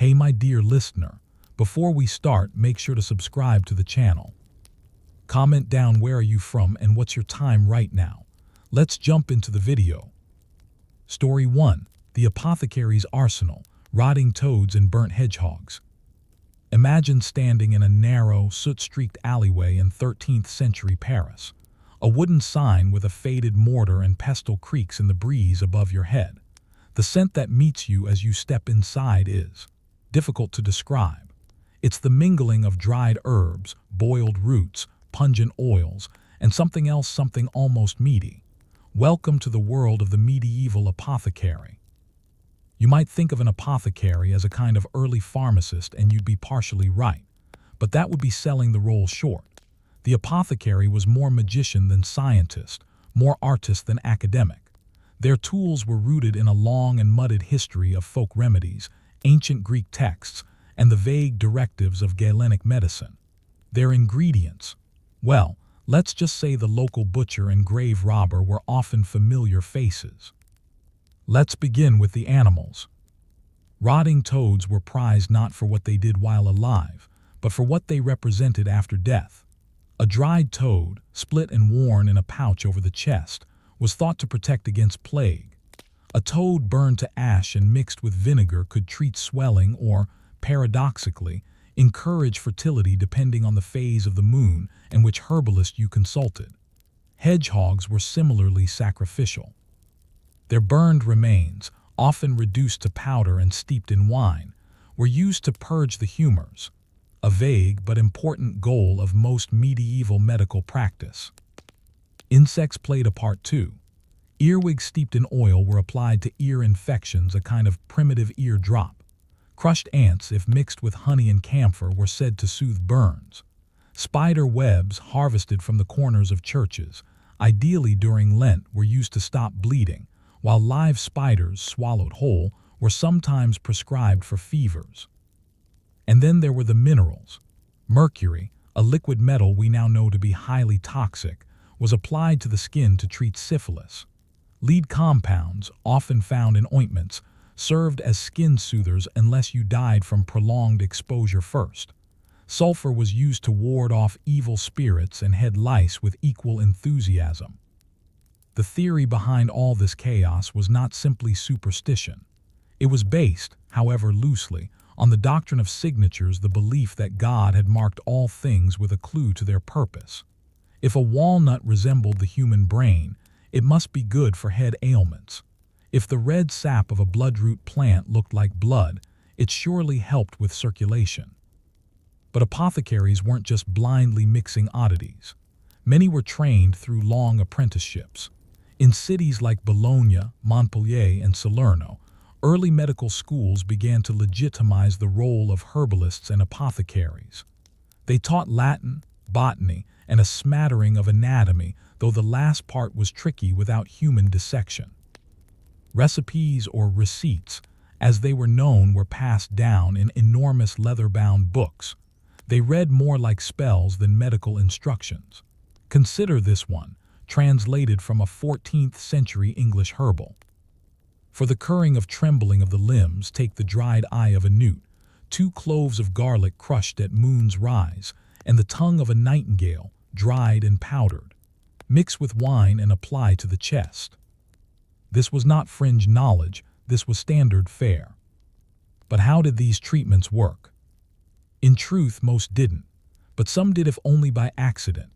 Hey my dear listener, before we start, make sure to subscribe to the channel. Comment down where are you from and what's your time right now. Let's jump into the video. Story 1. The Apothecary's Arsenal, Rotting Toads and Burnt Hedgehogs. Imagine standing in a narrow, soot-streaked alleyway in 13th century Paris. A wooden sign with a faded mortar and pestle creaks in the breeze above your head. The scent that meets you as you step inside is difficult to describe. It's the mingling of dried herbs, boiled roots, pungent oils, and something else, something almost meaty. Welcome to the world of the medieval apothecary. You might think of an apothecary as a kind of early pharmacist, and you'd be partially right, but that would be selling the role short. The apothecary was more magician than scientist, more artist than academic. Their tools were rooted in a long and mudded history of folk remedies, ancient Greek texts, and the vague directives of Galenic medicine. Their ingredients, well, let's just say the local butcher and grave robber were often familiar faces. Let's begin with the animals. Rotting toads were prized not for what they did while alive, but for what they represented after death. A dried toad, split and worn in a pouch over the chest, was thought to protect against plague. A toad burned to ash and mixed with vinegar could treat swelling or, paradoxically, encourage fertility depending on the phase of the moon and which herbalist you consulted. Hedgehogs were similarly sacrificial. Their burned remains, often reduced to powder and steeped in wine, were used to purge the humors, a vague but important goal of most medieval medical practice. Insects played a part too. Earwigs steeped in oil were applied to ear infections, a kind of primitive ear drop. Crushed ants, if mixed with honey and camphor, were said to soothe burns. Spider webs harvested from the corners of churches, ideally during Lent, were used to stop bleeding, while live spiders, swallowed whole, were sometimes prescribed for fevers. And then there were the minerals. Mercury, a liquid metal we now know to be highly toxic, was applied to the skin to treat syphilis. Lead compounds, often found in ointments, served as skin soothers unless you died from prolonged exposure first. Sulfur was used to ward off evil spirits and head lice with equal enthusiasm. The theory behind all this chaos was not simply superstition. It was based, however loosely, on the doctrine of signatures, the belief that God had marked all things with a clue to their purpose. If a walnut resembled the human brain, it must be good for head ailments. If the red sap of a bloodroot plant looked like blood, it surely helped with circulation. But apothecaries weren't just blindly mixing oddities. Many were trained through long apprenticeships. In cities like Bologna, Montpellier, and Salerno, early medical schools began to legitimize the role of herbalists and apothecaries. They taught Latin, botany, and a smattering of anatomy, though the last part was tricky without human dissection. Recipes, or receipts, as they were known, were passed down in enormous leather-bound books. They read more like spells than medical instructions. Consider this one, translated from a 14th century English herbal. For the curing of trembling of the limbs, take the dried eye of a newt, 2 cloves of garlic crushed at moon's rise, and the tongue of a nightingale, dried and powdered. Mix with wine and apply to the chest. This was not fringe knowledge, this was standard fare. But how did these treatments work? In truth, most didn't, but some did, if only by accident.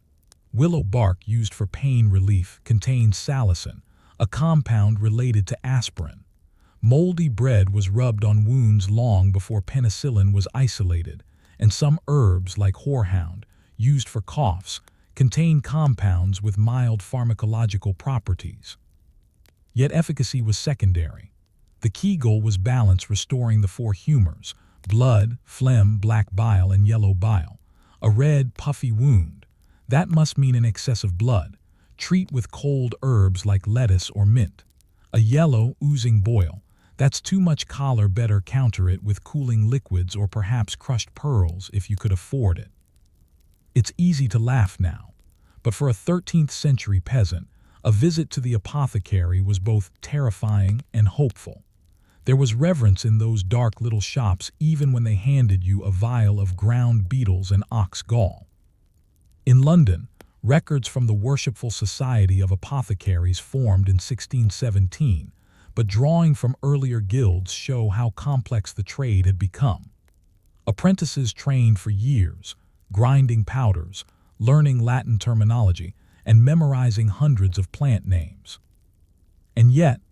Willow bark used for pain relief contained salicin, a compound related to aspirin. Moldy bread was rubbed on wounds long before penicillin was isolated, and some herbs, like horehound, used for coughs, contained compounds with mild pharmacological properties. Yet efficacy was secondary. The key goal was balance, restoring the 4 humors: blood, phlegm, black bile, and yellow bile. A red, puffy wound, that must mean an excess of blood. Treat with cold herbs like lettuce or mint. A yellow, oozing boil, that's too much choler, better counter it with cooling liquids or perhaps crushed pearls if you could afford it. It's easy to laugh now, but for a 13th century peasant, a visit to the apothecary was both terrifying and hopeful. There was reverence in those dark little shops even when they handed you a vial of ground beetles and ox gall. In London, records from the Worshipful Society of Apothecaries formed in 1617, but drawing from earlier guilds show how complex the trade had become. Apprentices trained for years, grinding powders, learning Latin terminology, and memorizing hundreds of plant names. And yet,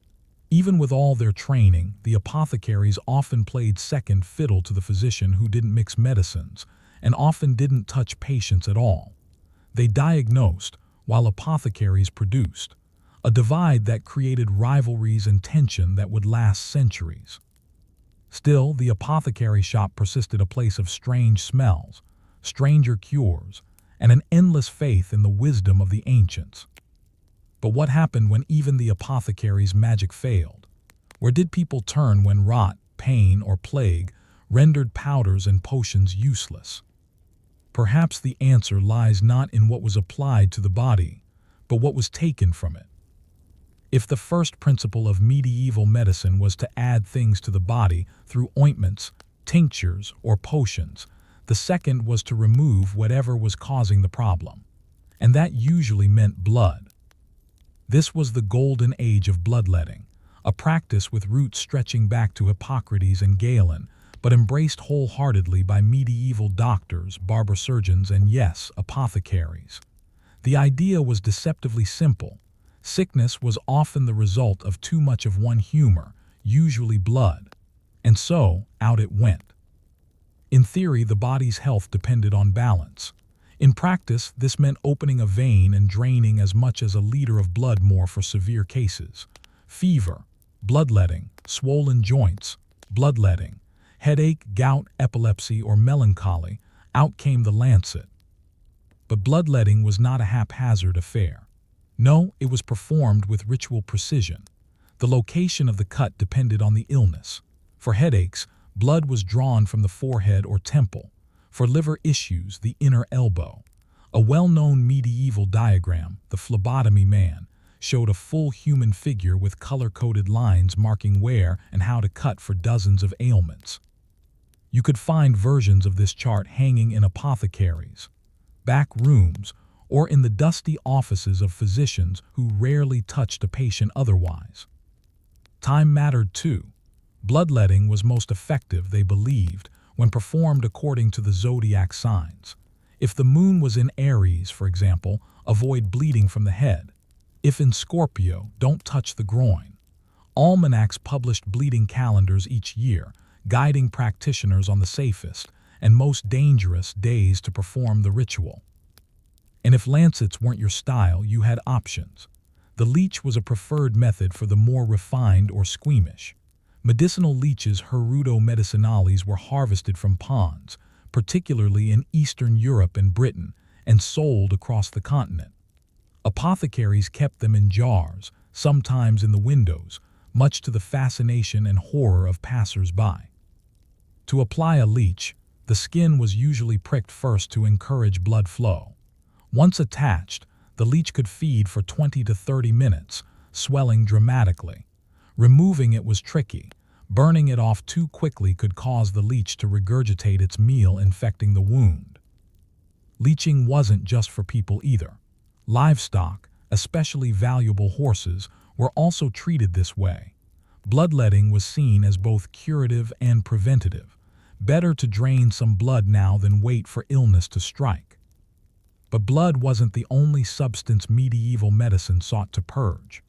even with all their training, the apothecaries often played second fiddle to the physician who didn't mix medicines and often didn't touch patients at all. They diagnosed while apothecaries produced, a divide that created rivalries and tension that would last centuries. Still, the apothecary shop persisted a place of strange smells, stranger cures, and an endless faith in the wisdom of the ancients. But what happened when even the apothecary's magic failed? Where did people turn when rot, pain, or plague rendered powders and potions useless? Perhaps the answer lies not in what was applied to the body, but what was taken from it. If the first principle of medieval medicine was to add things to the body through ointments, tinctures, or potions, the second was to remove whatever was causing the problem, and that usually meant blood. This was the golden age of bloodletting, a practice with roots stretching back to Hippocrates and Galen, but embraced wholeheartedly by medieval doctors, barber surgeons, and yes, apothecaries. The idea was deceptively simple. Sickness was often the result of too much of one humor, usually blood, and so out it went. In theory, the body's health depended on balance. In practice, this meant opening a vein and draining as much as a liter of blood more for severe cases. Fever, bloodletting, swollen joints, bloodletting, headache, gout, epilepsy, or melancholy, out came the lancet. But bloodletting was not a haphazard affair. No, it was performed with ritual precision. The location of the cut depended on the illness. For headaches, blood was drawn from the forehead or temple. For liver issues, the inner elbow. A well-known medieval diagram, the phlebotomy man, showed a full human figure with color-coded lines marking where and how to cut for dozens of ailments. You could find versions of this chart hanging in apothecaries, back rooms, or in the dusty offices of physicians who rarely touched a patient otherwise. Time mattered too. Bloodletting was most effective, they believed, when performed according to the zodiac signs. If the moon was in Aries, for example, avoid bleeding from the head. If in Scorpio, don't touch the groin. Almanacs published bleeding calendars each year, guiding practitioners on the safest and most dangerous days to perform the ritual. And if lancets weren't your style, you had options. The leech was a preferred method for the more refined or squeamish. Medicinal leeches, Hirudo medicinales, were harvested from ponds, particularly in Eastern Europe and Britain, and sold across the continent. Apothecaries kept them in jars, sometimes in the windows, much to the fascination and horror of passers-by. To apply a leech, the skin was usually pricked first to encourage blood flow. Once attached, the leech could feed for 20 to 30 minutes, swelling dramatically. Removing it was tricky. Burning it off too quickly could cause the leech to regurgitate its meal, infecting the wound. Leeching wasn't just for people either. Livestock, especially valuable horses, were also treated this way. Bloodletting was seen as both curative and preventative. Better to drain some blood now than wait for illness to strike. But blood wasn't the only substance medieval medicine sought to purge.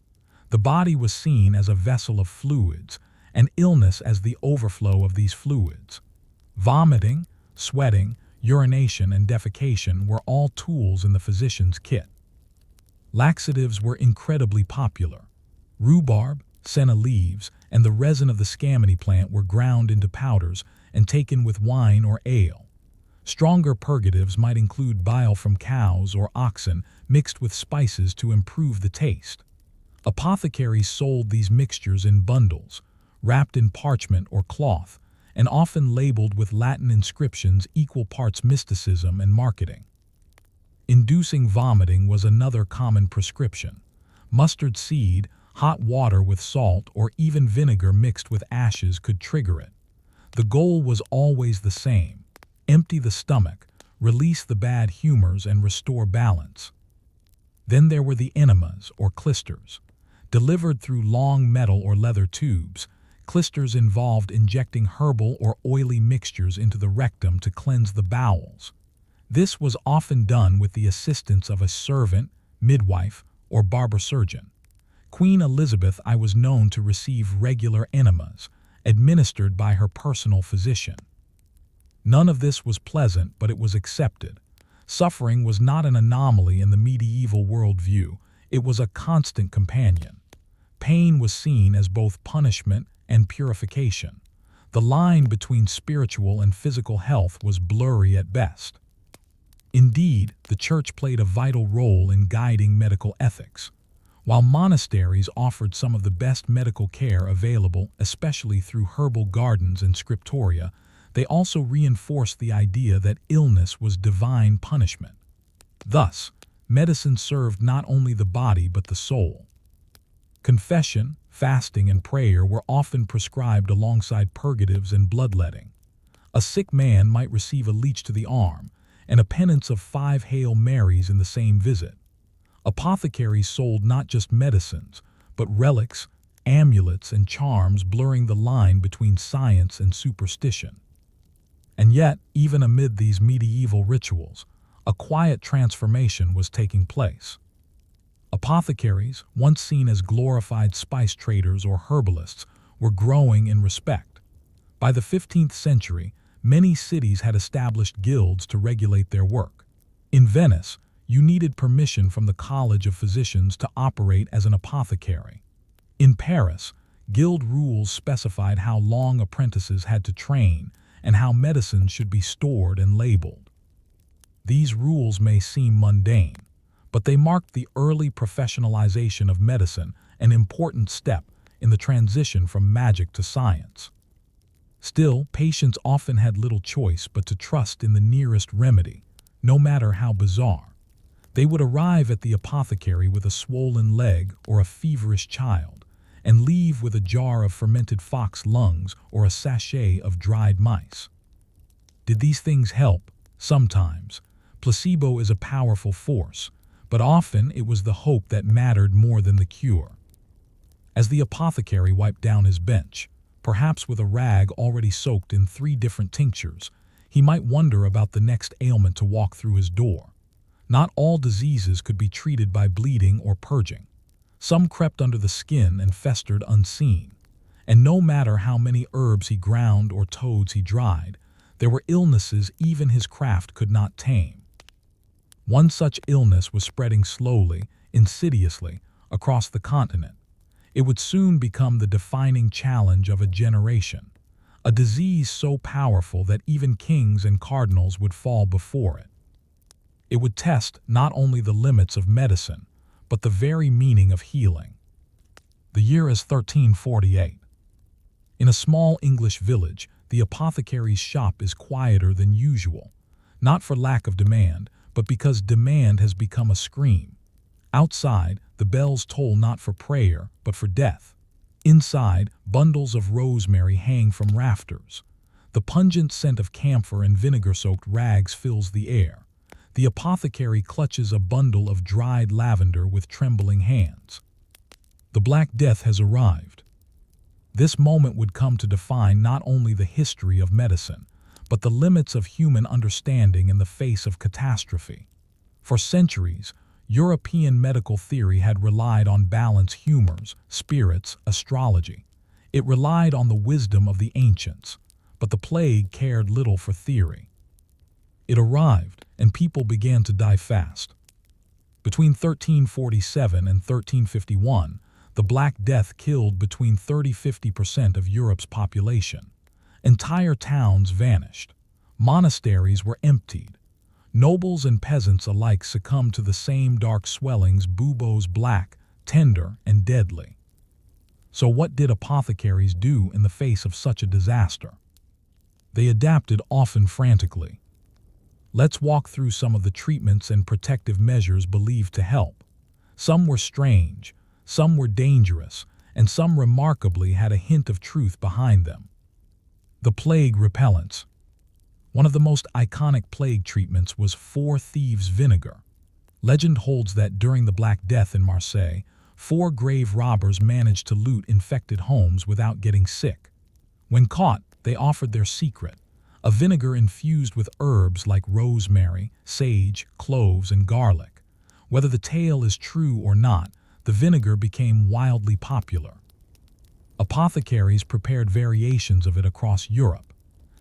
The body was seen as a vessel of fluids, and illness as the overflow of these fluids. Vomiting, sweating, urination, and defecation were all tools in the physician's kit. Laxatives were incredibly popular. Rhubarb, senna leaves, and the resin of the scammony plant were ground into powders and taken with wine or ale. Stronger purgatives might include bile from cows or oxen mixed with spices to improve the taste. Apothecaries sold these mixtures in bundles, wrapped in parchment or cloth, and often labeled with Latin inscriptions, equal parts mysticism and marketing. Inducing vomiting was another common prescription. Mustard seed, Hot water with salt or even vinegar mixed with ashes could trigger it. The goal was always the same: empty the stomach, release the bad humors, and restore balance. Then there were the enemas, or clysters. Delivered through long metal or leather tubes, clysters involved injecting herbal or oily mixtures into the rectum to cleanse the bowels. This was often done with the assistance of a servant, midwife, or barber surgeon. Queen Elizabeth I was known to receive regular enemas, administered by her personal physician. None of this was pleasant, but it was accepted. Suffering was not an anomaly in the medieval worldview, it was a constant companion. Pain was seen as both punishment and purification. The line between spiritual and physical health was blurry at best. Indeed, the church played a vital role in guiding medical ethics. While monasteries offered some of the best medical care available, especially through herbal gardens and scriptoria, they also reinforced the idea that illness was divine punishment. Thus, medicine served not only the body but the soul. Confession, fasting, and prayer were often prescribed alongside purgatives and bloodletting. A sick man might receive a leech to the arm, and a penance of 5 Hail Marys in the same visit. Apothecaries sold not just medicines, but relics, amulets, and charms, blurring the line between science and superstition. And yet, even amid these medieval rituals, a quiet transformation was taking place. Apothecaries, once seen as glorified spice traders or herbalists, were growing in respect. By the 15th century, many cities had established guilds to regulate their work. In Venice, you needed permission from the College of Physicians to operate as an apothecary. In Paris, guild rules specified how long apprentices had to train and how medicines should be stored and labeled. These rules may seem mundane, but they marked the early professionalization of medicine, an important step in the transition from magic to science. Still, patients often had little choice but to trust in the nearest remedy, no matter how bizarre. They would arrive at the apothecary with a swollen leg or a feverish child, and leave with a jar of fermented fox lungs or a sachet of dried mice. Did these things help? Sometimes. Placebo is a powerful force, but often it was the hope that mattered more than the cure. As the apothecary wiped down his bench, perhaps with a rag already soaked in 3 different tinctures, he might wonder about the next ailment to walk through his door. Not all diseases could be treated by bleeding or purging. Some crept under the skin and festered unseen. And no matter how many herbs he ground or toads he dried, there were illnesses even his craft could not tame. One such illness was spreading slowly, insidiously, across the continent. It would soon become the defining challenge of a generation, a disease so powerful that even kings and cardinals would fall before it. It would test not only the limits of medicine, but the very meaning of healing. The year is 1348. In a small English village, the apothecary's shop is quieter than usual, not for lack of demand, but because demand has become a scream. Outside, the bells toll not for prayer, but for death. Inside, bundles of rosemary hang from rafters. The pungent scent of camphor and vinegar-soaked rags fills the air. The apothecary clutches a bundle of dried lavender with trembling hands. The Black Death has arrived. This moment would come to define not only the history of medicine, but the limits of human understanding in the face of catastrophe. For centuries, European medical theory had relied on balance humors, spirits, astrology. It relied on the wisdom of the ancients, but the plague cared little for theory. It arrived, and people began to die fast. Between 1347 and 1351, the Black Death killed between 30–50% of Europe's population. Entire towns vanished. Monasteries were emptied. Nobles and peasants alike succumbed to the same dark swellings, buboes, black, tender, and deadly. So what did apothecaries do in the face of such a disaster? They adapted, often frantically. Let's walk through some of the treatments and protective measures believed to help. Some were strange, Some were dangerous, and some remarkably had a hint of truth behind them. The plague repellents. One of the most iconic plague treatments was Four Thieves vinegar. Legend holds that during the Black Death in Marseille, 4 grave robbers managed to loot infected homes without getting sick. When caught, they offered their secret, a vinegar infused with herbs like rosemary, sage, cloves, and garlic. Whether the tale is true or not, the vinegar became wildly popular. Apothecaries prepared variations of it across Europe.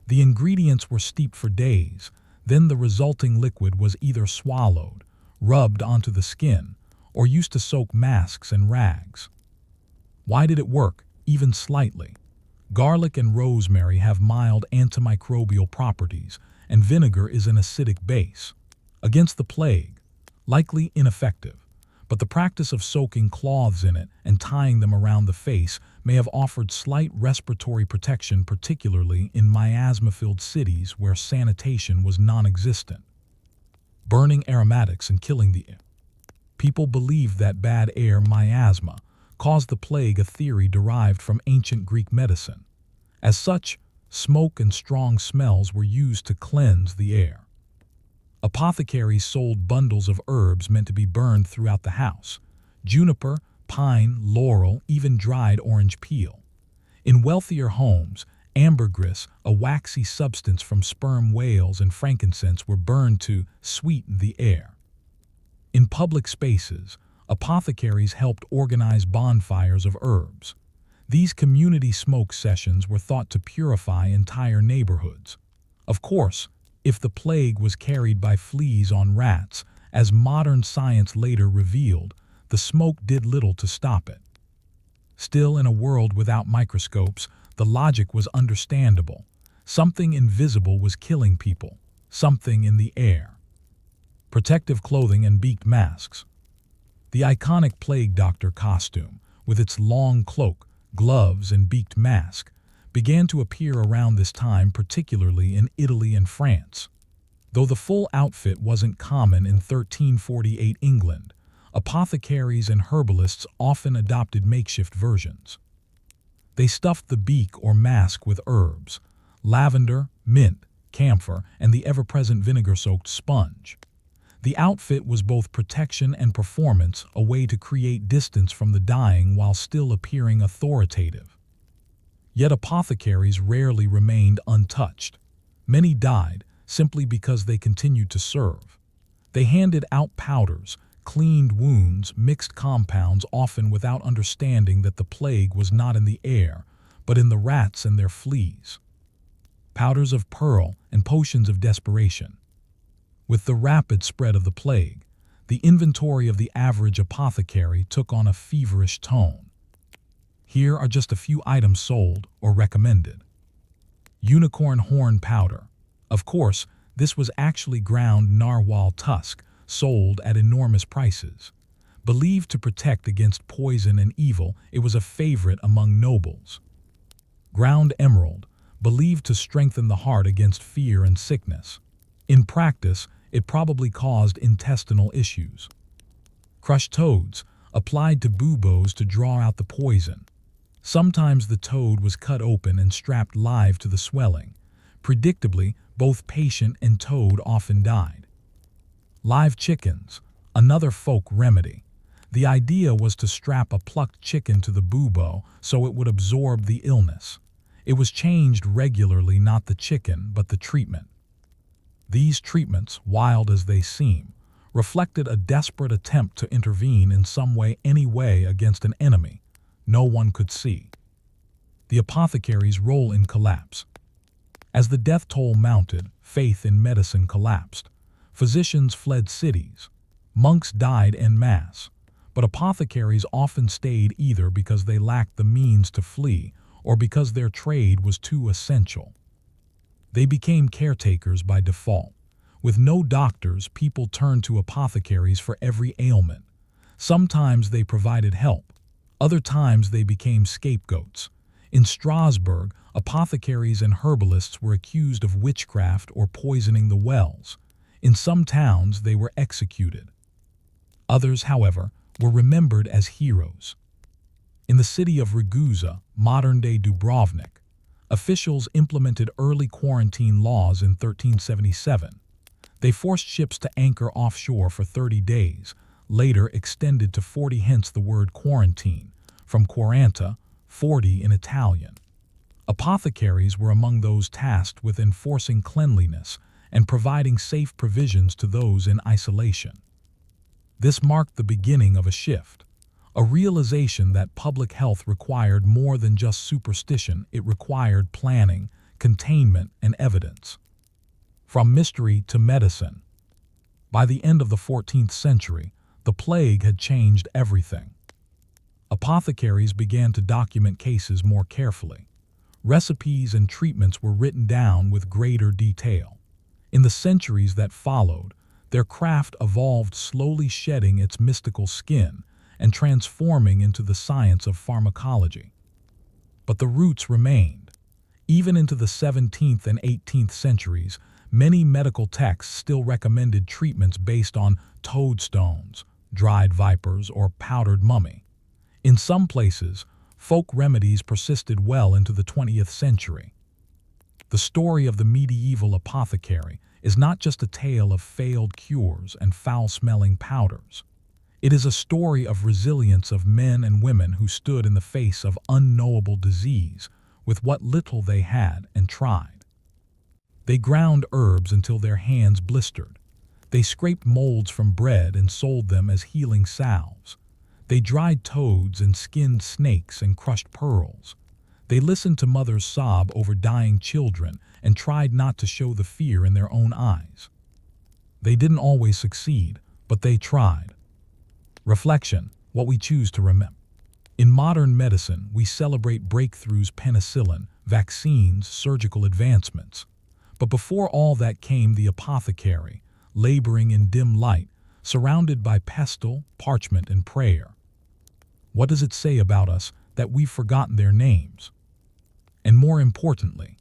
The ingredients were steeped for days, then the resulting liquid was either swallowed, rubbed onto the skin, or used to soak masks and rags. Why did it work, even slightly? Garlic and rosemary have mild antimicrobial properties, and vinegar is an acidic base. Against the plague, likely ineffective, but the practice of soaking cloths in it and tying them around the face may have offered slight respiratory protection, particularly in miasma-filled cities where sanitation was non-existent. Burning aromatics and killing the air. People believed that bad air, miasma, caused the plague, a theory derived from ancient Greek medicine. As such, smoke and strong smells were used to cleanse the air. Apothecaries sold bundles of herbs meant to be burned throughout the house: juniper, pine, laurel, even dried orange peel. In wealthier homes, ambergris, a waxy substance from sperm whales, and frankincense were burned to sweeten the air. In public spaces, apothecaries helped organize bonfires of herbs. These community smoke sessions were thought to purify entire neighborhoods. Of course, if the plague was carried by fleas on rats, as modern science later revealed, the smoke did little to stop it. Still, in a world without microscopes, the logic was understandable. Something invisible was killing people, something in the air. Protective clothing and beaked masks. The iconic plague doctor costume, with its long cloak, gloves, and beaked mask, began to appear around this time, particularly in Italy and France. Though the full outfit wasn't common in 1348 England, apothecaries and herbalists often adopted makeshift versions. They stuffed the beak or mask with herbs: lavender, mint, camphor, and the ever-present vinegar-soaked sponge. The outfit was both protection and performance, a way to create distance from the dying while still appearing authoritative. Yet apothecaries rarely remained untouched. Many died simply because they continued to serve. They handed out powders, cleaned wounds, mixed compounds, often without understanding that the plague was not in the air, but in the rats and their fleas. Powders of pearl and potions of desperation. With the rapid spread of the plague, the inventory of the average apothecary took on a feverish tone. Here are just a few items sold or recommended. Unicorn horn powder. Of course, this was actually ground narwhal tusk, sold at enormous prices. Believed to protect against poison and evil, it was a favorite among nobles. Ground emerald, believed to strengthen the heart against fear and sickness. In practice, it probably caused intestinal issues. Crushed toads, applied to buboes to draw out the poison. Sometimes the toad was cut open and strapped live to the swelling. Predictably, both patient and toad often died. Live chickens, another folk remedy. The idea was to strap a plucked chicken to the bubo so it would absorb the illness. It was changed regularly, not the chicken, but the treatment. These treatments, wild as they seem, reflected a desperate attempt to intervene in some way, any way, against an enemy no one could see. The apothecary's role in collapse. As the death toll mounted, faith in medicine collapsed. Physicians fled cities. Monks died en masse. But apothecaries often stayed either because they lacked the means to flee or because their trade was too essential. They became caretakers by default. With no doctors, people turned to apothecaries for every ailment. Sometimes they provided help. Other times they became scapegoats. In Strasbourg, apothecaries and herbalists were accused of witchcraft or poisoning the wells. In some towns, they were executed. Others, however, were remembered as heroes. In the city of Ragusa, modern-day Dubrovnik, officials implemented early quarantine laws in 1377. They forced ships to anchor offshore for 30 days, later extended to 40, hence the word quarantine, from quaranta, 40 in Italian. Apothecaries were among those tasked with enforcing cleanliness and providing safe provisions to those in isolation. This marked the beginning of a shift, a realization that public health required more than just superstition. It required planning, containment, and evidence. From mystery to medicine. By the end of the 14th century, the plague had changed everything. Apothecaries began to document cases more carefully. Recipes and treatments were written down with greater detail. In the centuries that followed, their craft evolved, slowly shedding its mystical skin and transforming into the science of pharmacology. But the roots remained. Even into the 17th and 18th centuries, many medical texts still recommended treatments based on toadstones, dried vipers, or powdered mummy. In some places, folk remedies persisted well into the 20th century. The story of the medieval apothecary is not just a tale of failed cures and foul-smelling powders. It is a story of resilience of men and women who stood in the face of unknowable disease with what little they had and tried. They ground herbs until their hands blistered. They scraped molds from bread and sold them as healing salves. They dried toads and skinned snakes and crushed pearls. They listened to mothers sob over dying children and tried not to show the fear in their own eyes. They didn't always succeed, but they tried. Reflection: what we choose to remember. In modern medicine, we celebrate breakthroughs: penicillin, vaccines, surgical advancements. But before all that came the apothecary, laboring in dim light, surrounded by pestle, parchment, and prayer. What does it say about us that we've forgotten their names? And more importantly,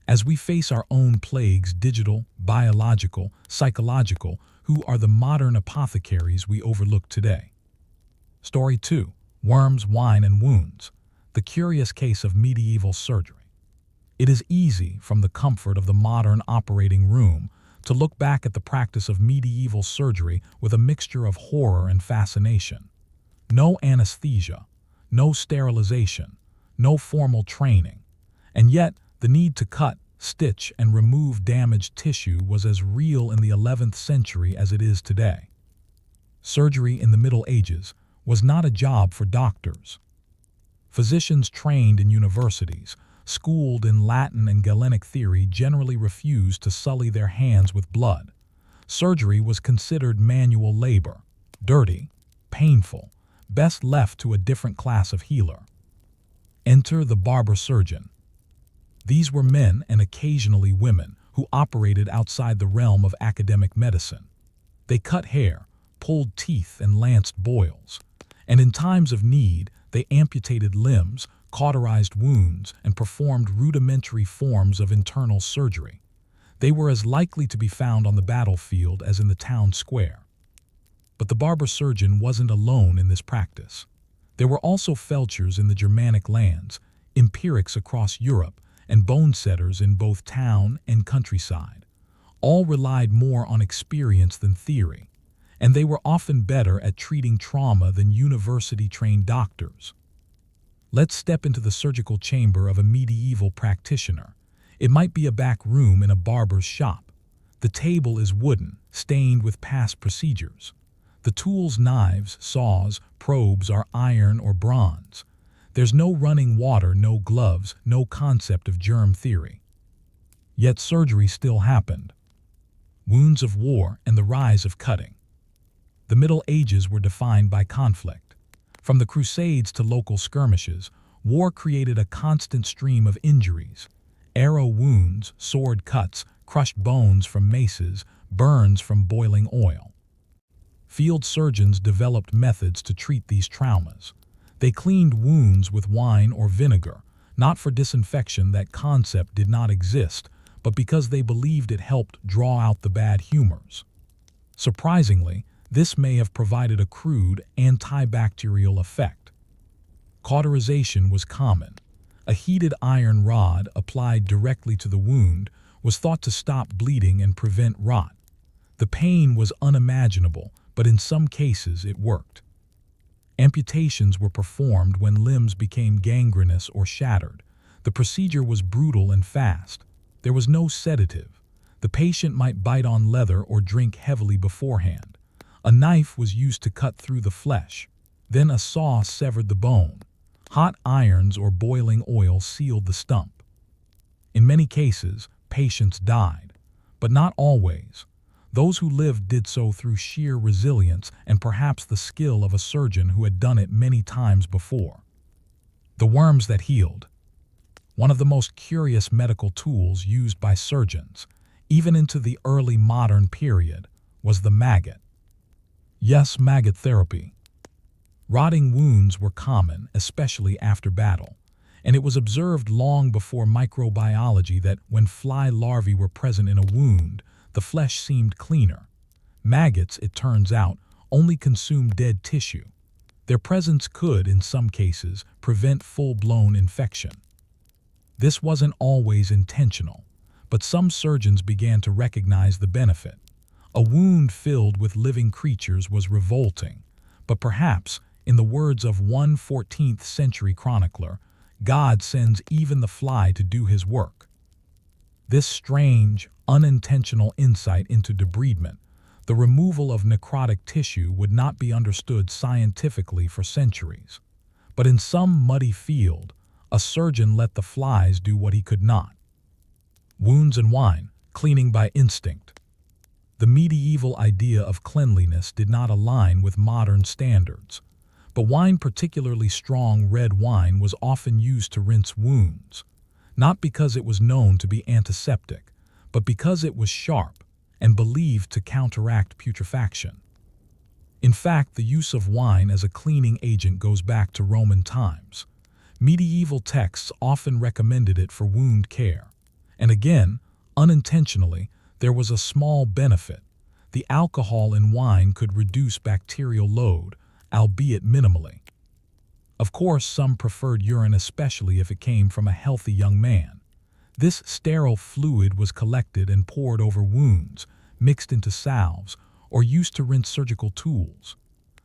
as we face our own plagues, digital, biological, psychological, who are the modern apothecaries we overlook today? Story 2. Worms, Wine, and Wounds. The curious case of medieval surgery. It is easy, from the comfort of the modern operating room, to look back at the practice of medieval surgery with a mixture of horror and fascination. No anesthesia, no sterilization, no formal training. And yet, the need to cut, stitch, and remove damaged tissue was as real in the 11th century as it is today. Surgery in the Middle Ages was not a job for doctors. Physicians trained in universities, schooled in Latin and Galenic theory, generally refused to sully their hands with blood. Surgery was considered manual labor, dirty, painful, best left to a different class of healer. Enter the barber surgeon. These were men, and occasionally women, who operated outside the realm of academic medicine. They cut hair, pulled teeth, and lanced boils. And in times of need, they amputated limbs, cauterized wounds, and performed rudimentary forms of internal surgery. They were as likely to be found on the battlefield as in the town square. But the barber surgeon wasn't alone in this practice. There were also felchers in the Germanic lands, empirics across Europe, and bone setters in both town and countryside. All relied more on experience than theory, and they were often better at treating trauma than university-trained doctors. Let's step into the surgical chamber of a medieval practitioner. It might be a back room in a barber's shop. The table is wooden, stained with past procedures. The tools, knives, saws, probes, are iron or bronze. There's no running water, no gloves, no concept of germ theory. Yet surgery still happened. Wounds of war and the rise of cutting. The Middle Ages were defined by conflict. From the Crusades to local skirmishes, war created a constant stream of injuries. Arrow wounds, sword cuts, crushed bones from maces, burns from boiling oil. Field surgeons developed methods to treat these traumas. They cleaned wounds with wine or vinegar, not for disinfection. That concept did not exist, but because they believed it helped draw out the bad humors. Surprisingly, This may have provided a crude antibacterial effect. Cauterization was common. A heated iron rod applied directly to the wound was thought to stop bleeding and prevent rot. The pain was unimaginable, but in some cases it worked. Amputations were performed when limbs became gangrenous or shattered. The procedure was brutal and fast. There was no sedative. The patient might bite on leather or drink heavily beforehand. A knife was used to cut through the flesh. Then a saw severed the bone. Hot irons or boiling oil sealed the stump. In many cases, patients died, but not always. Those who lived did so through sheer resilience and perhaps the skill of a surgeon who had done it many times before. The worms that healed. One of the most curious medical tools used by surgeons, even into the early modern period, was the maggot. Yes, maggot therapy. Rotting wounds were common, especially after battle, and it was observed long before microbiology that when fly larvae were present in a wound, the flesh seemed cleaner. Maggots, it turns out, only consume dead tissue. Their presence could, in some cases, prevent full-blown infection. This wasn't always intentional, but some surgeons began to recognize the benefit. A wound filled with living creatures was revolting, but perhaps, in the words of one 14th century chronicler, God sends even the fly to do his work. This strange, unintentional insight into debridement, the removal of necrotic tissue, would not be understood scientifically for centuries. But in some muddy field, a surgeon let the flies do what he could not. Wounds and wine, cleaning by instinct. The medieval idea of cleanliness did not align with modern standards, but wine, particularly strong red wine, was often used to rinse wounds, not because it was known to be antiseptic, but because it was sharp and believed to counteract putrefaction. In fact, the use of wine as a cleaning agent goes back to Roman times. Medieval texts often recommended it for wound care. And again, unintentionally, there was a small benefit. The alcohol in wine could reduce bacterial load, albeit minimally. Of course, some preferred urine, especially if it came from a healthy young man. This sterile fluid was collected and poured over wounds, mixed into salves, or used to rinse surgical tools.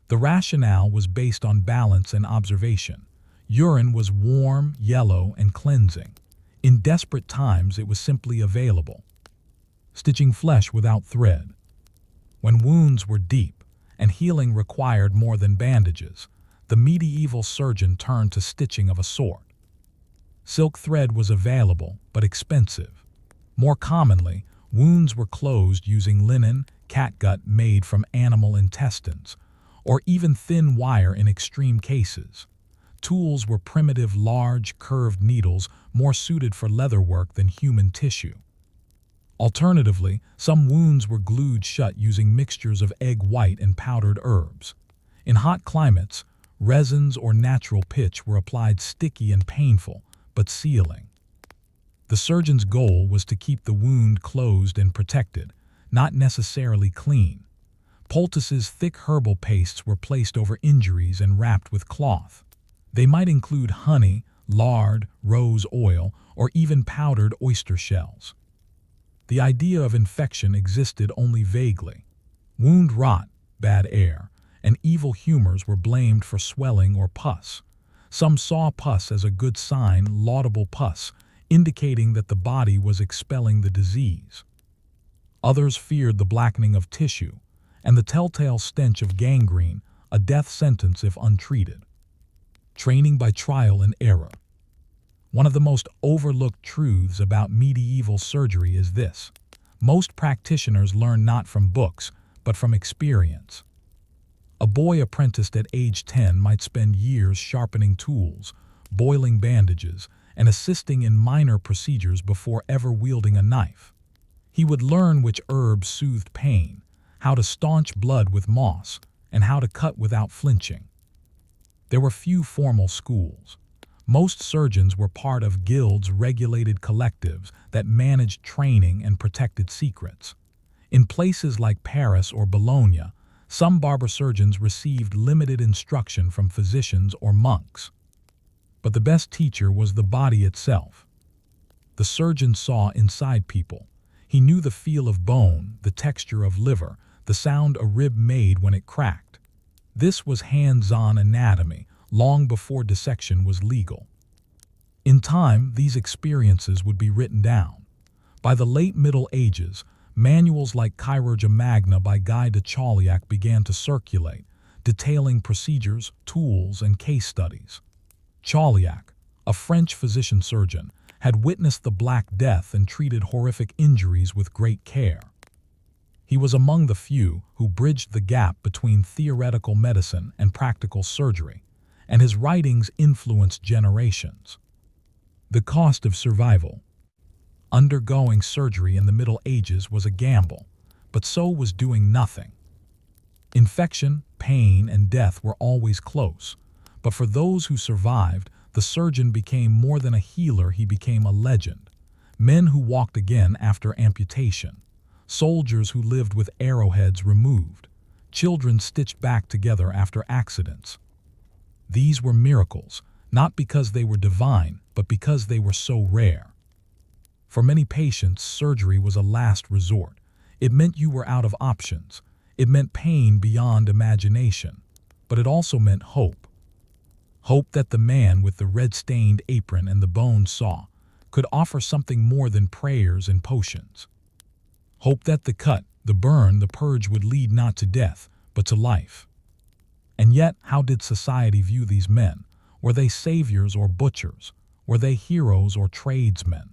The rationale was based on balance and observation. Urine was warm, yellow, and cleansing. In desperate times, it was simply available. Stitching flesh without thread. When wounds were deep and healing required more than bandages, the medieval surgeon turned to stitching of a sort. Silk thread was available, but expensive. More commonly, wounds were closed using linen, catgut made from animal intestines, or even thin wire in extreme cases. Tools were primitive, large, curved needles more suited for leatherwork than human tissue. Alternatively, some wounds were glued shut using mixtures of egg white and powdered herbs. In hot climates, resins or natural pitch were applied, sticky and painful, but sealing. The surgeon's goal was to keep the wound closed and protected, not necessarily clean. Poultices, thick herbal pastes, were placed over injuries and wrapped with cloth. They might include honey, lard, rose oil, or even powdered oyster shells. The idea of infection existed only vaguely. Wound rot, bad air, and evil humors were blamed for swelling or pus. Some saw pus as a good sign, laudable pus, indicating that the body was expelling the disease. Others feared the blackening of tissue and the telltale stench of gangrene, a death sentence if untreated. Training by trial and error. One of the most overlooked truths about medieval surgery is this: most practitioners learn not from books, but from experience. A boy apprenticed at age 10 might spend years sharpening tools, boiling bandages, and assisting in minor procedures before ever wielding a knife. He would learn which herbs soothed pain, how to staunch blood with moss, and how to cut without flinching. There were few formal schools. Most surgeons were part of guilds, regulated collectives that managed training and protected secrets. In places like Paris or Bologna, Some barber surgeons received limited instruction from physicians or monks. But the best teacher was the body itself. The surgeon saw inside people. He knew the feel of bone, the texture of liver, the sound a rib made when it cracked. This was hands-on anatomy, long before dissection was legal. In time, these experiences would be written down. By the late Middle Ages, manuals like Chirurgia Magna by Guy de Chauliac began to circulate, detailing procedures, tools, and case studies. Chauliac, a French physician-surgeon, had witnessed the Black Death and treated horrific injuries with great care. He was among the few who bridged the gap between theoretical medicine and practical surgery, and his writings influenced generations. The cost of survival. Undergoing surgery in the Middle Ages was a gamble, but so was doing nothing. Infection, pain, and death were always close, but for those who survived, the surgeon became more than a healer, he became a legend. Men who walked again after amputation, soldiers who lived with arrowheads removed, children stitched back together after accidents. These were miracles, not because they were divine, but because they were so rare. For many patients, surgery was a last resort. It meant you were out of options. It meant pain beyond imagination. But it also meant hope. Hope that the man with the red-stained apron and the bone saw could offer something more than prayers and potions. Hope that the cut, the burn, the purge would lead not to death, but to life. And yet, how did society view these men? Were they saviors or butchers? Were they heroes or tradesmen?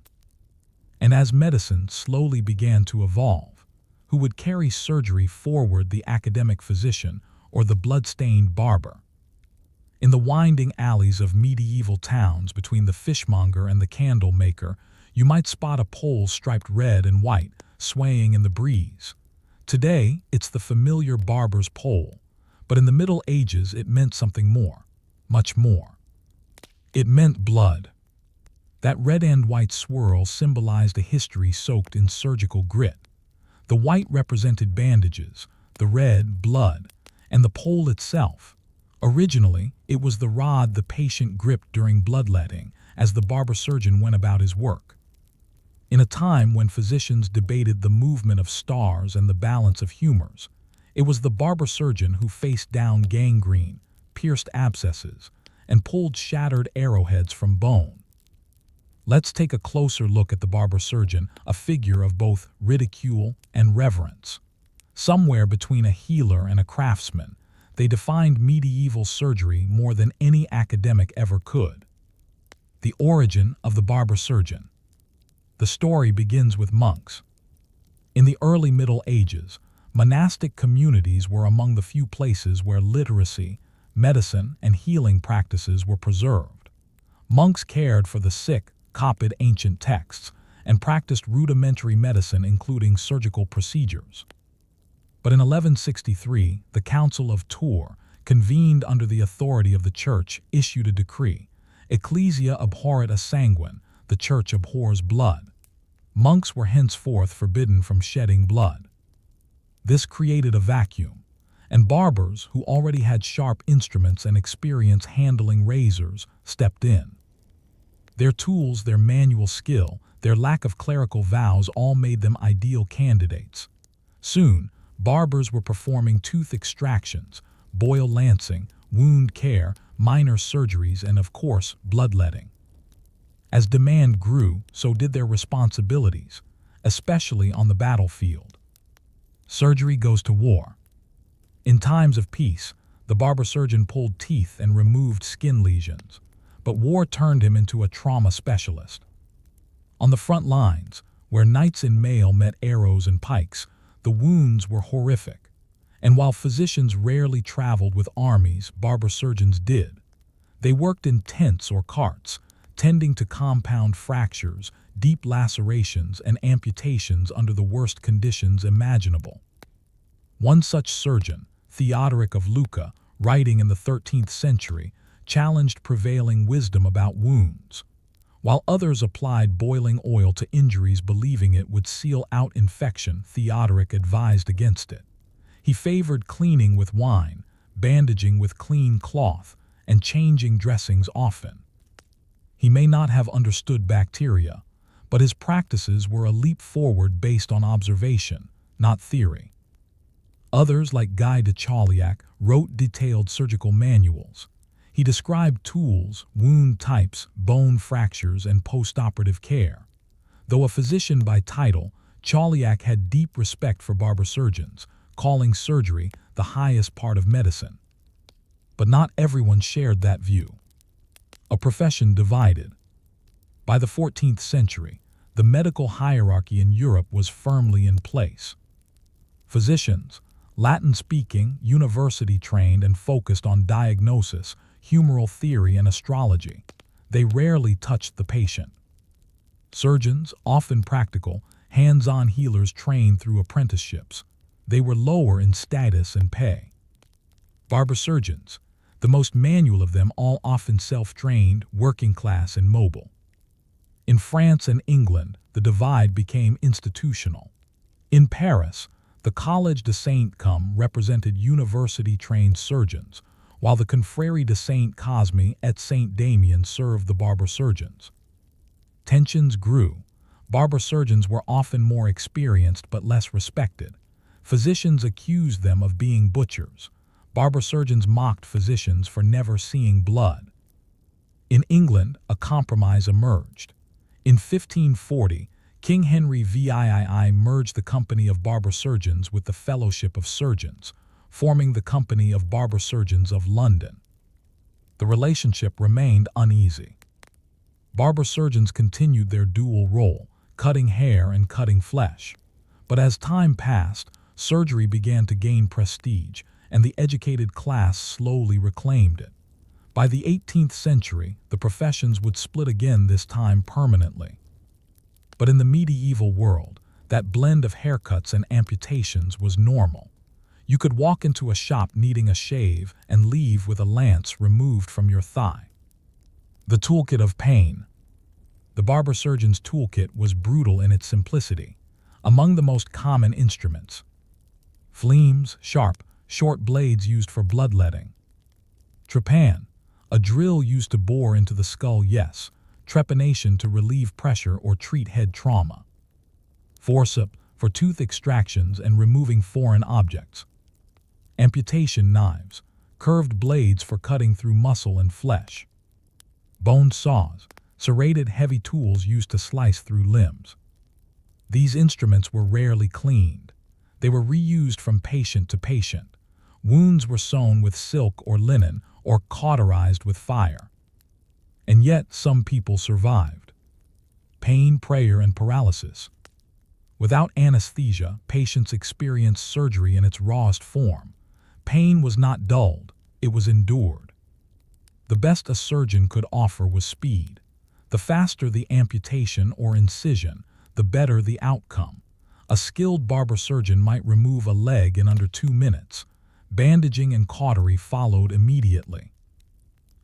And as medicine slowly began to evolve, who would carry surgery forward, the academic physician or the blood-stained barber? In the winding alleys of medieval towns between the fishmonger and the candle maker, you might spot a pole striped red and white, swaying in the breeze. Today, it's the familiar barber's pole, but in the Middle Ages it meant something more, much more. It meant blood. That red and white swirl symbolized a history soaked in surgical grit. The white represented bandages, the red, blood, and the pole itself. Originally, it was the rod the patient gripped during bloodletting as the barber surgeon went about his work. In a time when physicians debated the movement of stars and the balance of humors, it was the barber surgeon who faced down gangrene, pierced abscesses, and pulled shattered arrowheads from bone. Let's take a closer look at the barber surgeon, a figure of both ridicule and reverence. Somewhere between a healer and a craftsman, they defined medieval surgery more than any academic ever could. The origin of the barber surgeon. The story begins with monks. In the early Middle Ages, monastic communities were among the few places where literacy, medicine, and healing practices were preserved. Monks cared for the sick, copied ancient texts, and practiced rudimentary medicine, including surgical procedures. But in 1163, the Council of Tours, convened under the authority of the Church, issued a decree: Ecclesia abhorret a sanguine, the Church abhors blood. Monks were henceforth forbidden from shedding blood. This created a vacuum, and barbers, who already had sharp instruments and experience handling razors, stepped in. Their tools, their manual skill, their lack of clerical vows all made them ideal candidates. Soon, barbers were performing tooth extractions, boil lancing, wound care, minor surgeries, and of course, bloodletting. As demand grew, so did their responsibilities, especially on the battlefield. Surgery goes to war. In times of peace, the barber surgeon pulled teeth and removed skin lesions, but war turned him into a trauma specialist. On the front lines, where knights in mail met arrows and pikes, the wounds were horrific. And while physicians rarely traveled with armies, barber surgeons did. They worked in tents or carts, tending to compound fractures, deep lacerations, and amputations under the worst conditions imaginable. One such surgeon, Theodoric of Lucca, writing in the 13th century, challenged prevailing wisdom about wounds. While others applied boiling oil to injuries believing it would seal out infection, Theodoric advised against it. He favored cleaning with wine, bandaging with clean cloth, and changing dressings often. He may not have understood bacteria, but his practices were a leap forward based on observation, not theory. Others, like Guy de Chauliac, wrote detailed surgical manuals. He described tools, wound types, bone fractures, and postoperative care. Though a physician by title, Chauliac had deep respect for barber surgeons, calling surgery the highest part of medicine. But not everyone shared that view. A profession divided. By the 14th century, the medical hierarchy in Europe was firmly in place. Physicians, Latin-speaking, university-trained, and focused on diagnosis, humoral theory, and astrology. They rarely touched the patient. Surgeons, often practical, hands-on healers trained through apprenticeships. They were lower in status and pay. Barber surgeons, the most manual of them all often self-trained, working class, and mobile. In France and England, the divide became institutional. In Paris, the Collège de Saint-Come represented university-trained surgeons, while the Confrérie de Saint-Cosme et Saint-Damien served the barber surgeons. Tensions grew. Barber surgeons were often more experienced but less respected. Physicians accused them of being butchers. Barber surgeons mocked physicians for never seeing blood. In England, a compromise emerged. In 1540, King Henry VIII merged the Company of Barber Surgeons with the Fellowship of Surgeons, forming the Company of Barber Surgeons of London. The relationship remained uneasy. Barber surgeons continued their dual role, cutting hair and cutting flesh. But as time passed, surgery began to gain prestige, and the educated class slowly reclaimed it. By the 18th century, the professions would split again, this time permanently. But in the medieval world, that blend of haircuts and amputations was normal. You could walk into a shop needing a shave and leave with a lance removed from your thigh. The toolkit of pain. The barber surgeon's toolkit was brutal in its simplicity. Among the most common instruments: fleams, sharp, short blades used for bloodletting; trepan, a drill used to bore into the skull, trepanation to relieve pressure or treat head trauma; forceps, for tooth extractions and removing foreign objects; amputation knives, curved blades for cutting through muscle and flesh; bone saws, serrated heavy tools used to slice through limbs. These instruments were rarely cleaned. They were reused from patient to patient. Wounds were sewn with silk or linen or cauterized with fire. And yet some people survived. Pain, prayer, and paralysis. Without anesthesia, patients experienced surgery in its rawest form. Pain was not dulled, it was endured. The best a surgeon could offer was speed. The faster the amputation or incision, the better the outcome. A skilled barber surgeon might remove a leg in under 2 minutes. Bandaging and cautery followed immediately.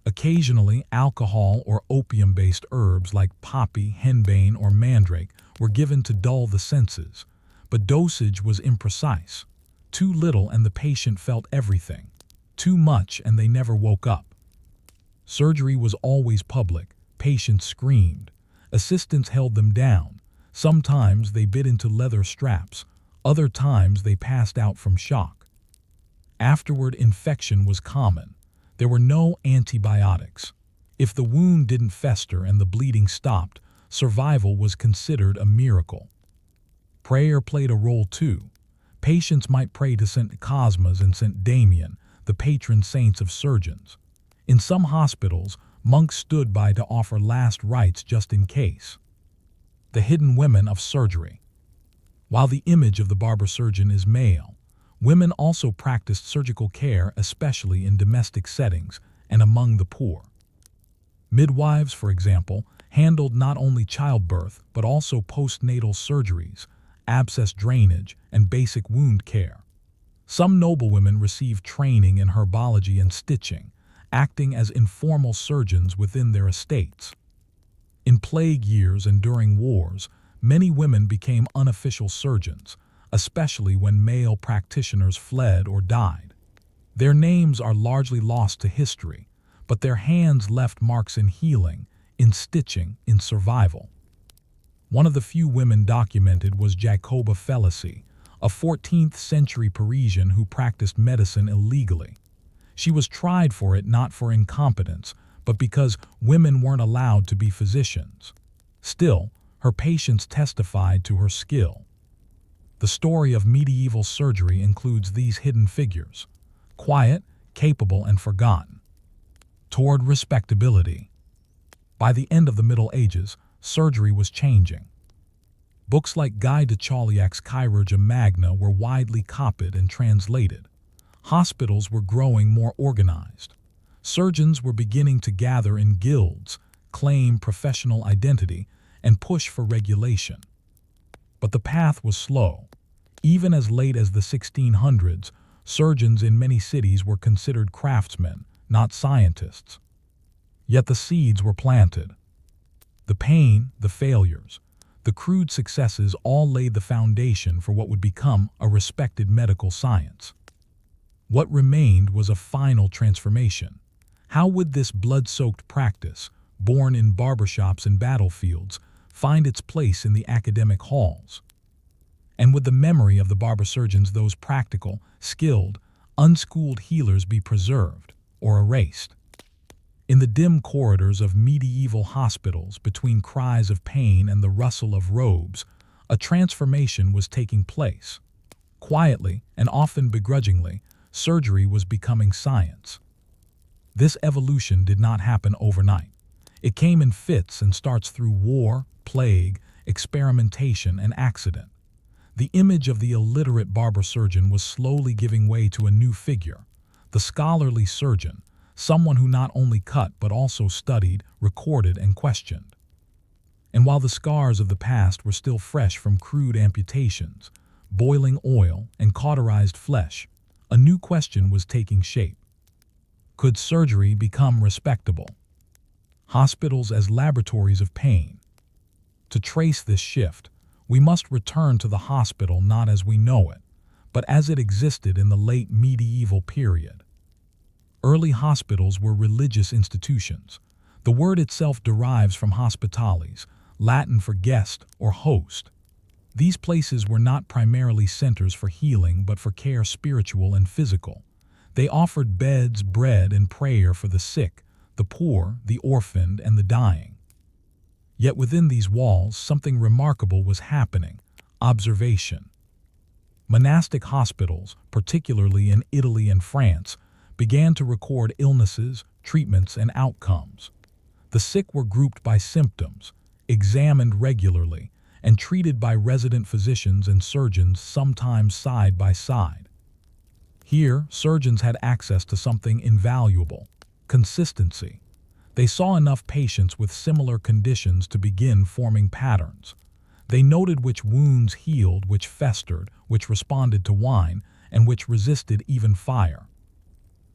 Occasionally, alcohol or opium-based herbs like poppy, henbane, or mandrake were given to dull the senses, but dosage was imprecise. Too little and the patient felt everything. Too much and they never woke up. Surgery was always public. Patients screamed. Assistants held them down. Sometimes they bit into leather straps. Other times they passed out from shock. Afterward, infection was common. There were no antibiotics. If the wound didn't fester and the bleeding stopped, survival was considered a miracle. Prayer played a role too. Patients might pray to St. Cosmas and St. Damien, the patron saints of surgeons. In some hospitals, monks stood by to offer last rites just in case. The hidden women of surgery. While the image of the barber surgeon is male, women also practiced surgical care, especially in domestic settings and among the poor. Midwives, for example, handled not only childbirth but also postnatal surgeries, abscess drainage, and basic wound care. Some noblewomen received training in herbology and stitching, acting as informal surgeons within their estates. In plague years and during wars, many women became unofficial surgeons, especially when male practitioners fled or died. Their names are largely lost to history, but their hands left marks in healing, in stitching, in survival. One of the few women documented was Jacoba Felicie, a 14th century Parisian who practiced medicine illegally. She was tried for it not for incompetence, but because women weren't allowed to be physicians. Still, her patients testified to her skill. The story of medieval surgery includes these hidden figures: quiet, capable, and forgotten. Toward respectability. By the end of the Middle Ages, surgery was changing. Books like Guy de Chauliac's Chirurgia Magna were widely copied and translated. Hospitals were growing more organized. Surgeons were beginning to gather in guilds, claim professional identity, and push for regulation. But the path was slow. Even as late as the 1600s, surgeons in many cities were considered craftsmen, not scientists. Yet the seeds were planted. The pain, the failures, the crude successes all laid the foundation for what would become a respected medical science. What remained was a final transformation. How would this blood-soaked practice, born in barbershops and battlefields, find its place in the academic halls? And would the memory of the barber surgeons, those practical, skilled, unschooled healers, be preserved or erased? In the dim corridors of medieval hospitals, between cries of pain and the rustle of robes, a transformation was taking place. Quietly, and often begrudgingly, surgery was becoming science. This evolution did not happen overnight. It came in fits and starts through war, plague, experimentation, and accident. The image of the illiterate barber surgeon was slowly giving way to a new figure, the scholarly surgeon, someone who not only cut but also studied, recorded, and questioned. And while the scars of the past were still fresh from crude amputations, boiling oil, and cauterized flesh, a new question was taking shape. Could surgery become respectable? Hospitals as laboratories of pain. To trace this shift, we must return to the hospital not as we know it, but as it existed in the late medieval period. Early hospitals were religious institutions. The word itself derives from hospitales, Latin for guest or host. These places were not primarily centers for healing but for care, spiritual and physical. They offered beds, bread, and prayer for the sick, the poor, the orphaned, and the dying. Yet within these walls, something remarkable was happening: observation. Monastic hospitals, particularly in Italy and France, began to record illnesses, treatments, and outcomes. The sick were grouped by symptoms, examined regularly, and treated by resident physicians and surgeons, sometimes side by side. Here, surgeons had access to something invaluable: consistency. They saw enough patients with similar conditions to begin forming patterns. They noted which wounds healed, which festered, which responded to wine, and which resisted even fire.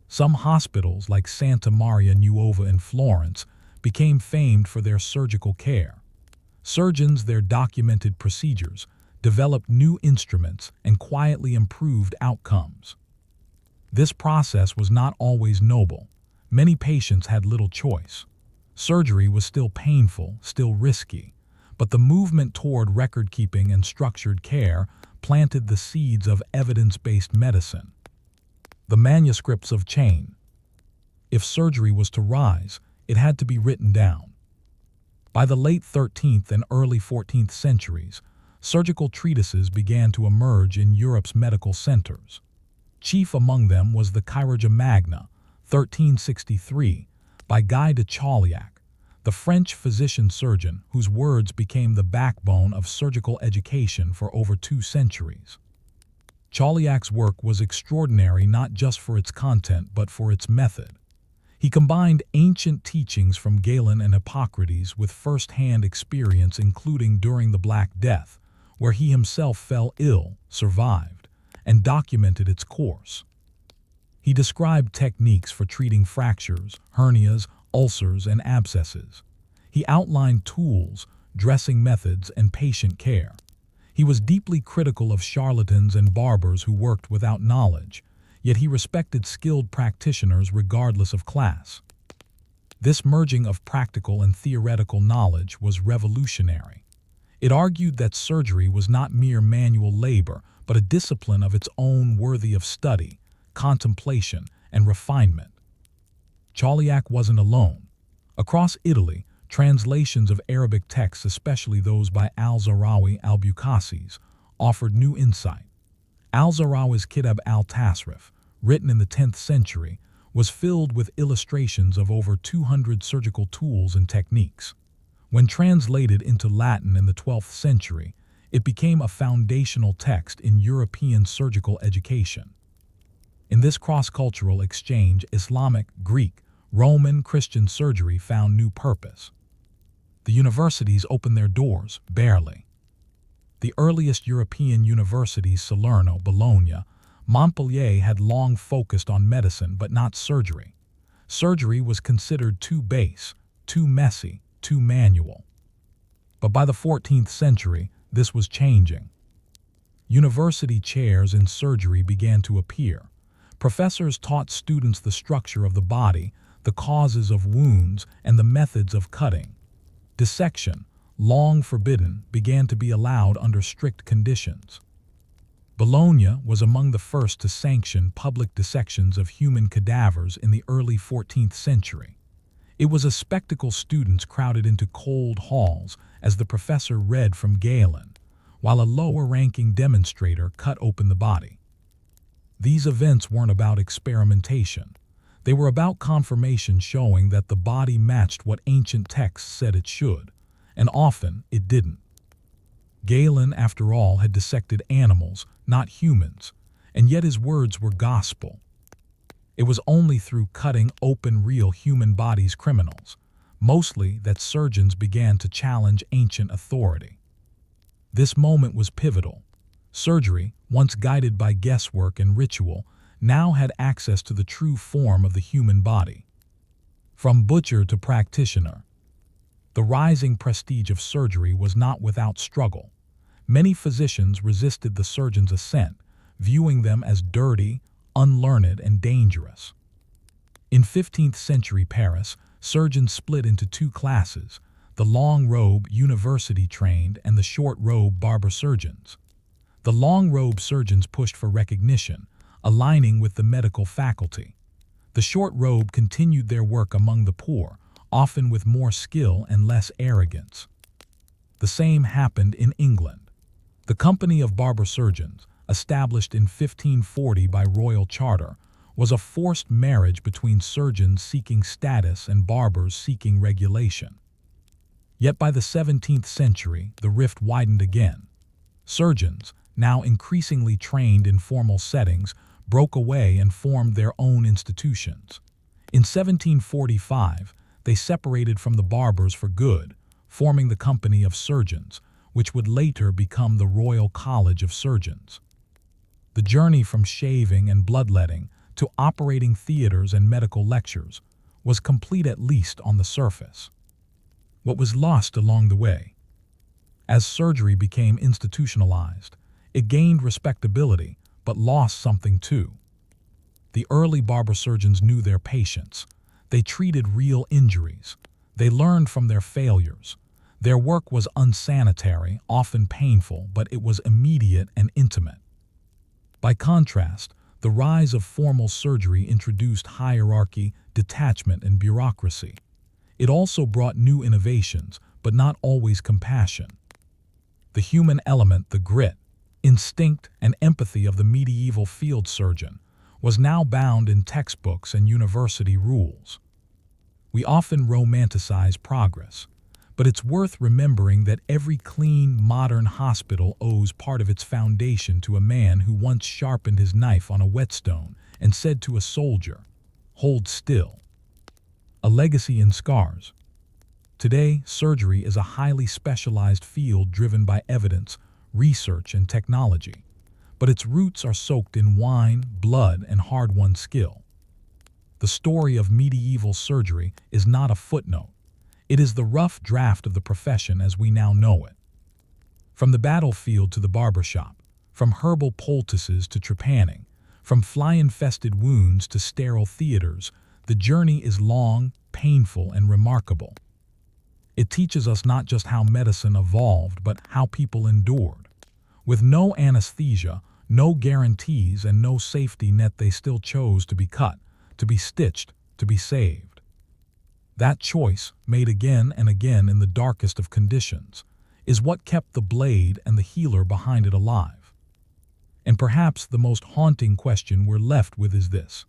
Some hospitals, like Santa Maria Nuova in Florence, became famed for their surgical care. Surgeons, their documented procedures, developed new instruments and quietly improved outcomes. This process was not always noble. Many patients had little choice. Surgery was still painful, still risky, but the movement toward record-keeping and structured care planted the seeds of evidence-based medicine. The manuscripts of Chain. If surgery was to rise, it had to be written down. By the late 13th and early 14th centuries, surgical treatises began to emerge in Europe's medical centers. Chief among them was the Chirurgia Magna, 1363, by Guy de Chauliac, the French physician-surgeon whose words became the backbone of surgical education for over 2 centuries. Chauliac's work was extraordinary not just for its content but for its method. He combined ancient teachings from Galen and Hippocrates with first-hand experience, including during the Black Death, where he himself fell ill, survived, and documented its course. He described techniques for treating fractures, hernias, ulcers, and abscesses. He outlined tools, dressing methods, and patient care. He was deeply critical of charlatans and barbers who worked without knowledge, yet he respected skilled practitioners regardless of class. This merging of practical and theoretical knowledge was revolutionary. It argued that surgery was not mere manual labor, but a discipline of its own worthy of study, contemplation, and refinement. Chauliac wasn't alone. Across Italy, translations of Arabic texts, especially those by al-Zahrawi al-Bukhasis, offered new insight. Al-Zahrawi's Kitab al-Tasrif, written in the 10th century, was filled with illustrations of over 200 surgical tools and techniques. When translated into Latin in the 12th century, it became a foundational text in European surgical education. In this cross-cultural exchange, Islamic, Greek, Roman, Christian surgery found new purpose. The universities opened their doors, barely. The earliest European universities, Salerno, Bologna, Montpellier, had long focused on medicine but not surgery. Surgery was considered too base, too messy, too manual. But by the 14th century, this was changing. University chairs in surgery began to appear. Professors taught students the structure of the body, the causes of wounds, and the methods of cutting. Dissection, long forbidden, began to be allowed under strict conditions. Bologna was among the first to sanction public dissections of human cadavers in the early 14th century. It was a spectacle. Students crowded into cold halls as the professor read from Galen, while a lower-ranking demonstrator cut open the body. These events weren't about experimentation. They were about confirmation, showing that the body matched what ancient texts said it should, and often it didn't. Galen, after all, had dissected animals, not humans, and yet his words were gospel. It was only through cutting open real human bodies, criminals, mostly, that surgeons began to challenge ancient authority. This moment was pivotal. Surgery, once guided by guesswork and ritual, now had access to the true form of the human body. From butcher to practitioner, the rising prestige of surgery was not without struggle. Many physicians resisted the surgeon's ascent, viewing them as dirty, unlearned, and dangerous. In 15th century Paris, surgeons split into two classes: the long-robe university-trained and the short-robe barber surgeons. The long-robe surgeons pushed for recognition, aligning with the medical faculty. The short-robe continued their work among the poor, often with more skill and less arrogance. The same happened in England. The Company of Barber Surgeons, established in 1540 by royal charter, was a forced marriage between surgeons seeking status and barbers seeking regulation. Yet by the 17th century, the rift widened again. Surgeons, now increasingly trained in formal settings, broke away and formed their own institutions. In 1745, they separated from the barbers for good, forming the Company of Surgeons, which would later become the Royal College of Surgeons. The journey from shaving and bloodletting to operating theaters and medical lectures was complete, at least on the surface. What was lost along the way? As surgery became institutionalized, it gained respectability, but lost something too. The early barber surgeons knew their patients. They treated real injuries. They learned from their failures. Their work was unsanitary, often painful, but it was immediate and intimate. By contrast, the rise of formal surgery introduced hierarchy, detachment, and bureaucracy. It also brought new innovations, but not always compassion. The human element, the grit, instinct, and empathy of the medieval field surgeon, was now bound in textbooks and university rules. We often romanticize progress, but it's worth remembering that every clean, modern hospital owes part of its foundation to a man who once sharpened his knife on a whetstone and said to a soldier, "Hold still." A legacy in scars. Today, surgery is a highly specialized field driven by evidence, research, and technology, but its roots are soaked in wine, blood, and hard-won skill. The story of medieval surgery is not a footnote. It is the rough draft of the profession as we now know it. From the battlefield to the barbershop, from herbal poultices to trepanning, from fly-infested wounds to sterile theaters, the journey is long, painful, and remarkable. It teaches us not just how medicine evolved, but how people endured. With no anesthesia, no guarantees, and no safety net, they still chose to be cut, to be stitched, to be saved. That choice, made again and again in the darkest of conditions, is what kept the blade and the healer behind it alive. And perhaps the most haunting question we're left with is this: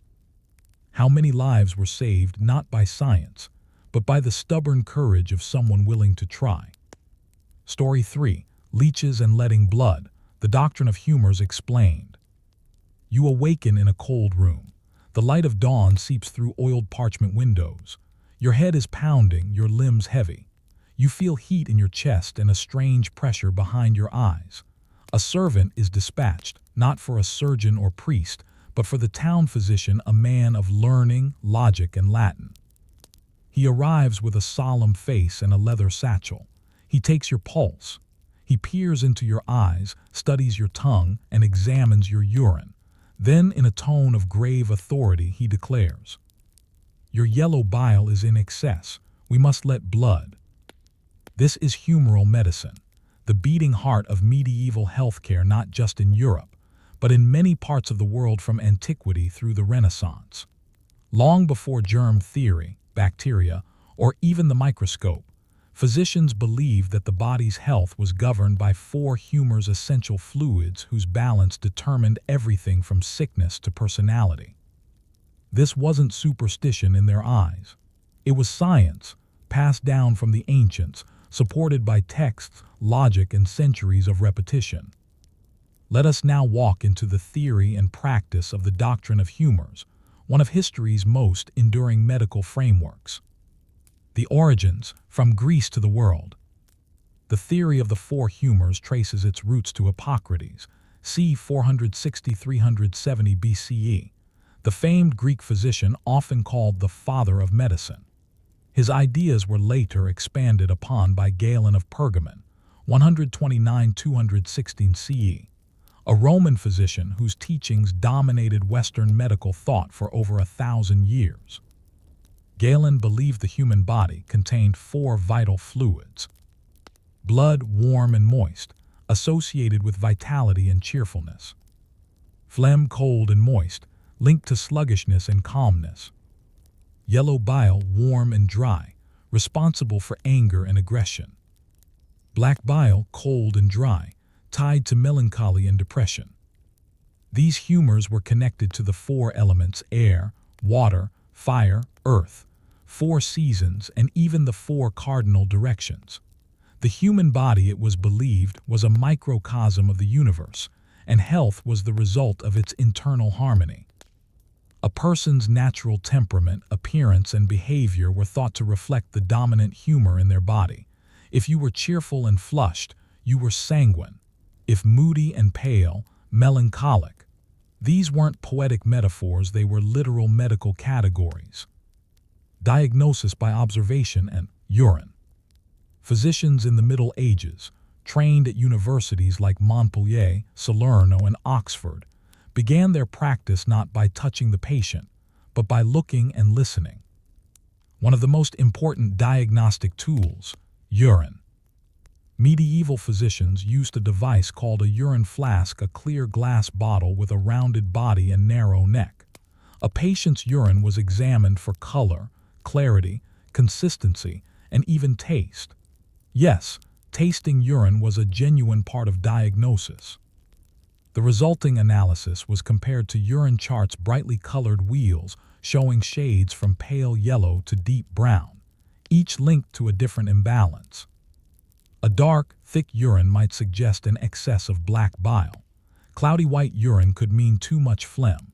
how many lives were saved not by science, but by the stubborn courage of someone willing to try? Story 3. Leeches and Letting Blood, the Doctrine of Humors Explained. You awaken in a cold room. The light of dawn seeps through oiled parchment windows. Your head is pounding, your limbs heavy. You feel heat in your chest and a strange pressure behind your eyes. A servant is dispatched, not for a surgeon or priest, but for the town physician, a man of learning, logic, and Latin. He arrives with a solemn face and a leather satchel. He takes your pulse. He peers into your eyes, studies your tongue, and examines your urine. Then, in a tone of grave authority, he declares, "Your yellow bile is in excess. We must let blood." This is humoral medicine, the beating heart of medieval healthcare, not just in Europe, but in many parts of the world from antiquity through the Renaissance. Long before germ theory, bacteria, or even the microscope, physicians believed that the body's health was governed by four humors, essential fluids whose balance determined everything from sickness to personality. This wasn't superstition in their eyes. It was science, passed down from the ancients, supported by texts, logic, and centuries of repetition. Let us now walk into the theory and practice of the doctrine of humors, one of history's most enduring medical frameworks. The origins, from Greece to the world. The theory of the four humors traces its roots to Hippocrates, c. 460–370 BCE, the famed Greek physician often called the father of medicine. His ideas were later expanded upon by Galen of Pergamon, 129–216 CE, a Roman physician whose teachings dominated Western medical thought for over 1,000 years. Galen believed the human body contained four vital fluids: blood, warm and moist, associated with vitality and cheerfulness; phlegm, cold and moist, linked to sluggishness and calmness; yellow bile, warm and dry, responsible for anger and aggression; black bile, cold and dry, tied to melancholy and depression. These humors were connected to the four elements: air, water, fire, earth, four seasons, and even the four cardinal directions. The human body, it was believed, was a microcosm of the universe, and health was the result of its internal harmony. A person's natural temperament, appearance, and behavior were thought to reflect the dominant humor in their body. If you were cheerful and flushed, you were sanguine. If moody and pale, melancholic. These weren't poetic metaphors, they were literal medical categories. Diagnosis by observation and urine. Physicians in the Middle Ages, trained at universities like Montpellier, Salerno, and Oxford, began their practice not by touching the patient, but by looking and listening. One of the most important diagnostic tools, urine. Medieval physicians used a device called a urine flask, a clear glass bottle with a rounded body and narrow neck. A patient's urine was examined for color, clarity, consistency, and even taste. Yes, tasting urine was a genuine part of diagnosis. The resulting analysis was compared to urine charts, brightly colored wheels showing shades from pale yellow to deep brown, each linked to a different imbalance. A dark, thick urine might suggest an excess of black bile. Cloudy white urine could mean too much phlegm.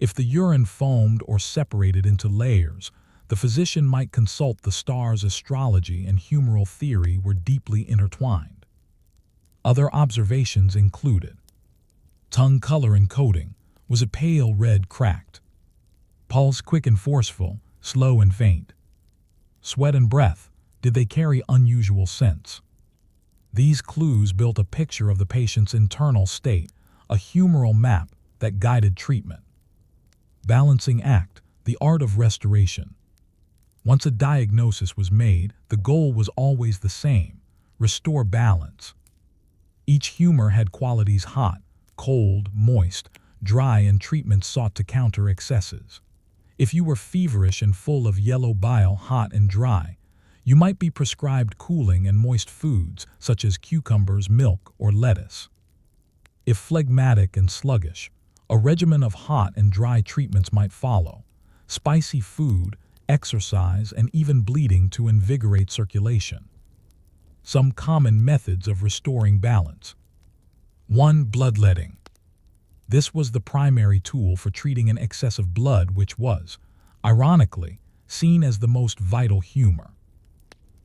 If the urine foamed or separated into layers, the physician might consult the stars. Astrology and humoral theory were deeply intertwined. Other observations included: tongue color and coating. Was it pale, red, cracked? Pulse quick and forceful, slow and faint? Sweat and breath. Did they carry unusual scents? These clues built a picture of the patient's internal state, a humoral map that guided treatment. Balancing act, the art of restoration. Once a diagnosis was made, the goal was always the same: restore balance. Each humor had qualities hot, cold, moist, dry, and treatments sought to counter excesses. If you were feverish and full of yellow bile, hot and dry, you might be prescribed cooling and moist foods such as cucumbers, milk, or lettuce. If phlegmatic and sluggish, a regimen of hot and dry treatments might follow: spicy food, exercise, and even bleeding to invigorate circulation. Some common methods of restoring balance. 1. Bloodletting. This was the primary tool for treating an excess of blood, which was, ironically, seen as the most vital humor.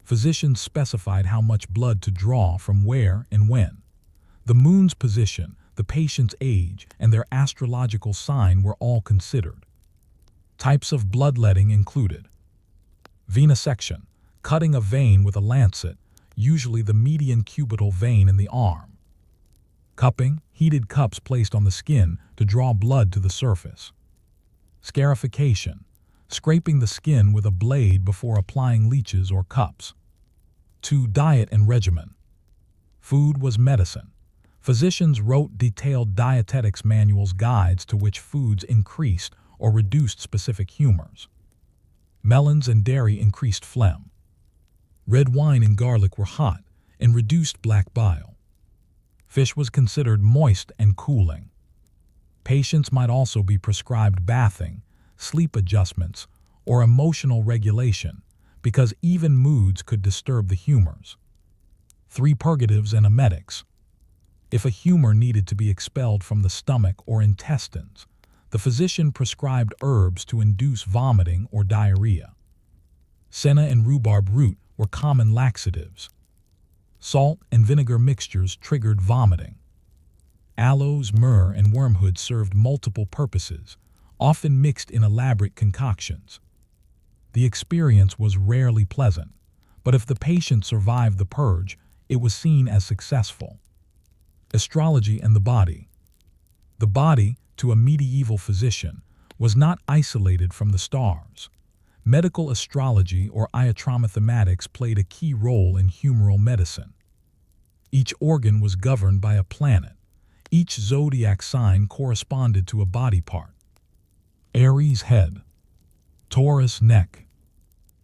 Physicians specified how much blood to draw from where and when. The moon's position, the patient's age, and their astrological sign were all considered. Types of bloodletting included: venesection, cutting a vein with a lancet, usually the median cubital vein in the arm. Cupping, heated cups placed on the skin to draw blood to the surface. Scarification, scraping the skin with a blade before applying leeches or cups. 2. Diet and regimen. Food was medicine. Physicians wrote detailed dietetics manuals, guides to which foods increased or reduced specific humors. Melons and dairy increased phlegm. Red wine and garlic were hot and reduced black bile. Fish was considered moist and cooling. Patients might also be prescribed bathing, sleep adjustments, or emotional regulation, because even moods could disturb the humors. 3. Purgatives and emetics. If a humor needed to be expelled from the stomach or intestines, the physician prescribed herbs to induce vomiting or diarrhea. Senna and rhubarb root were common laxatives. Salt and vinegar mixtures triggered vomiting. Aloes, myrrh, and wormwood served multiple purposes, often mixed in elaborate concoctions. The experience was rarely pleasant, but if the patient survived the purge, it was seen as successful. Astrology and the body. The body, to a medieval physician, was not isolated from the stars. Medical astrology or iatromathematics played a key role in humoral medicine. Each organ was governed by a planet. Each zodiac sign corresponded to a body part. Aries head, Taurus neck,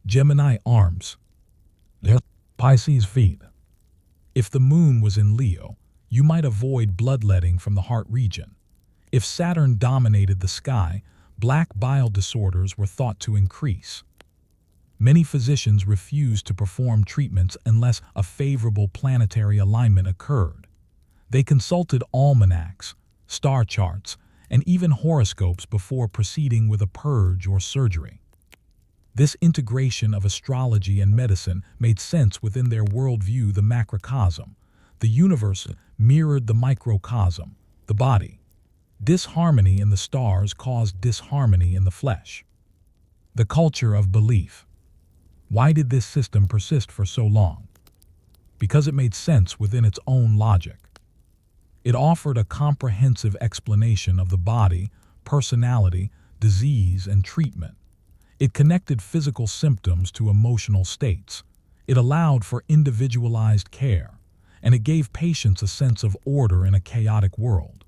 Gemini arms, Pisces feet. If the moon was in Leo, you might avoid bloodletting from the heart region. If Saturn dominated the sky, black bile disorders were thought to increase. Many physicians refused to perform treatments unless a favorable planetary alignment occurred. They consulted almanacs, star charts, and even horoscopes before proceeding with a purge or surgery. This integration of astrology and medicine made sense within their worldview. The macrocosm, the universe, mirrored the microcosm, the body. Disharmony in the stars caused disharmony in the flesh. The culture of belief. Why did this system persist for so long? Because it made sense within its own logic. It offered a comprehensive explanation of the body, personality, disease, and treatment. It connected physical symptoms to emotional states. It allowed for individualized care, and it gave patients a sense of order in a chaotic world.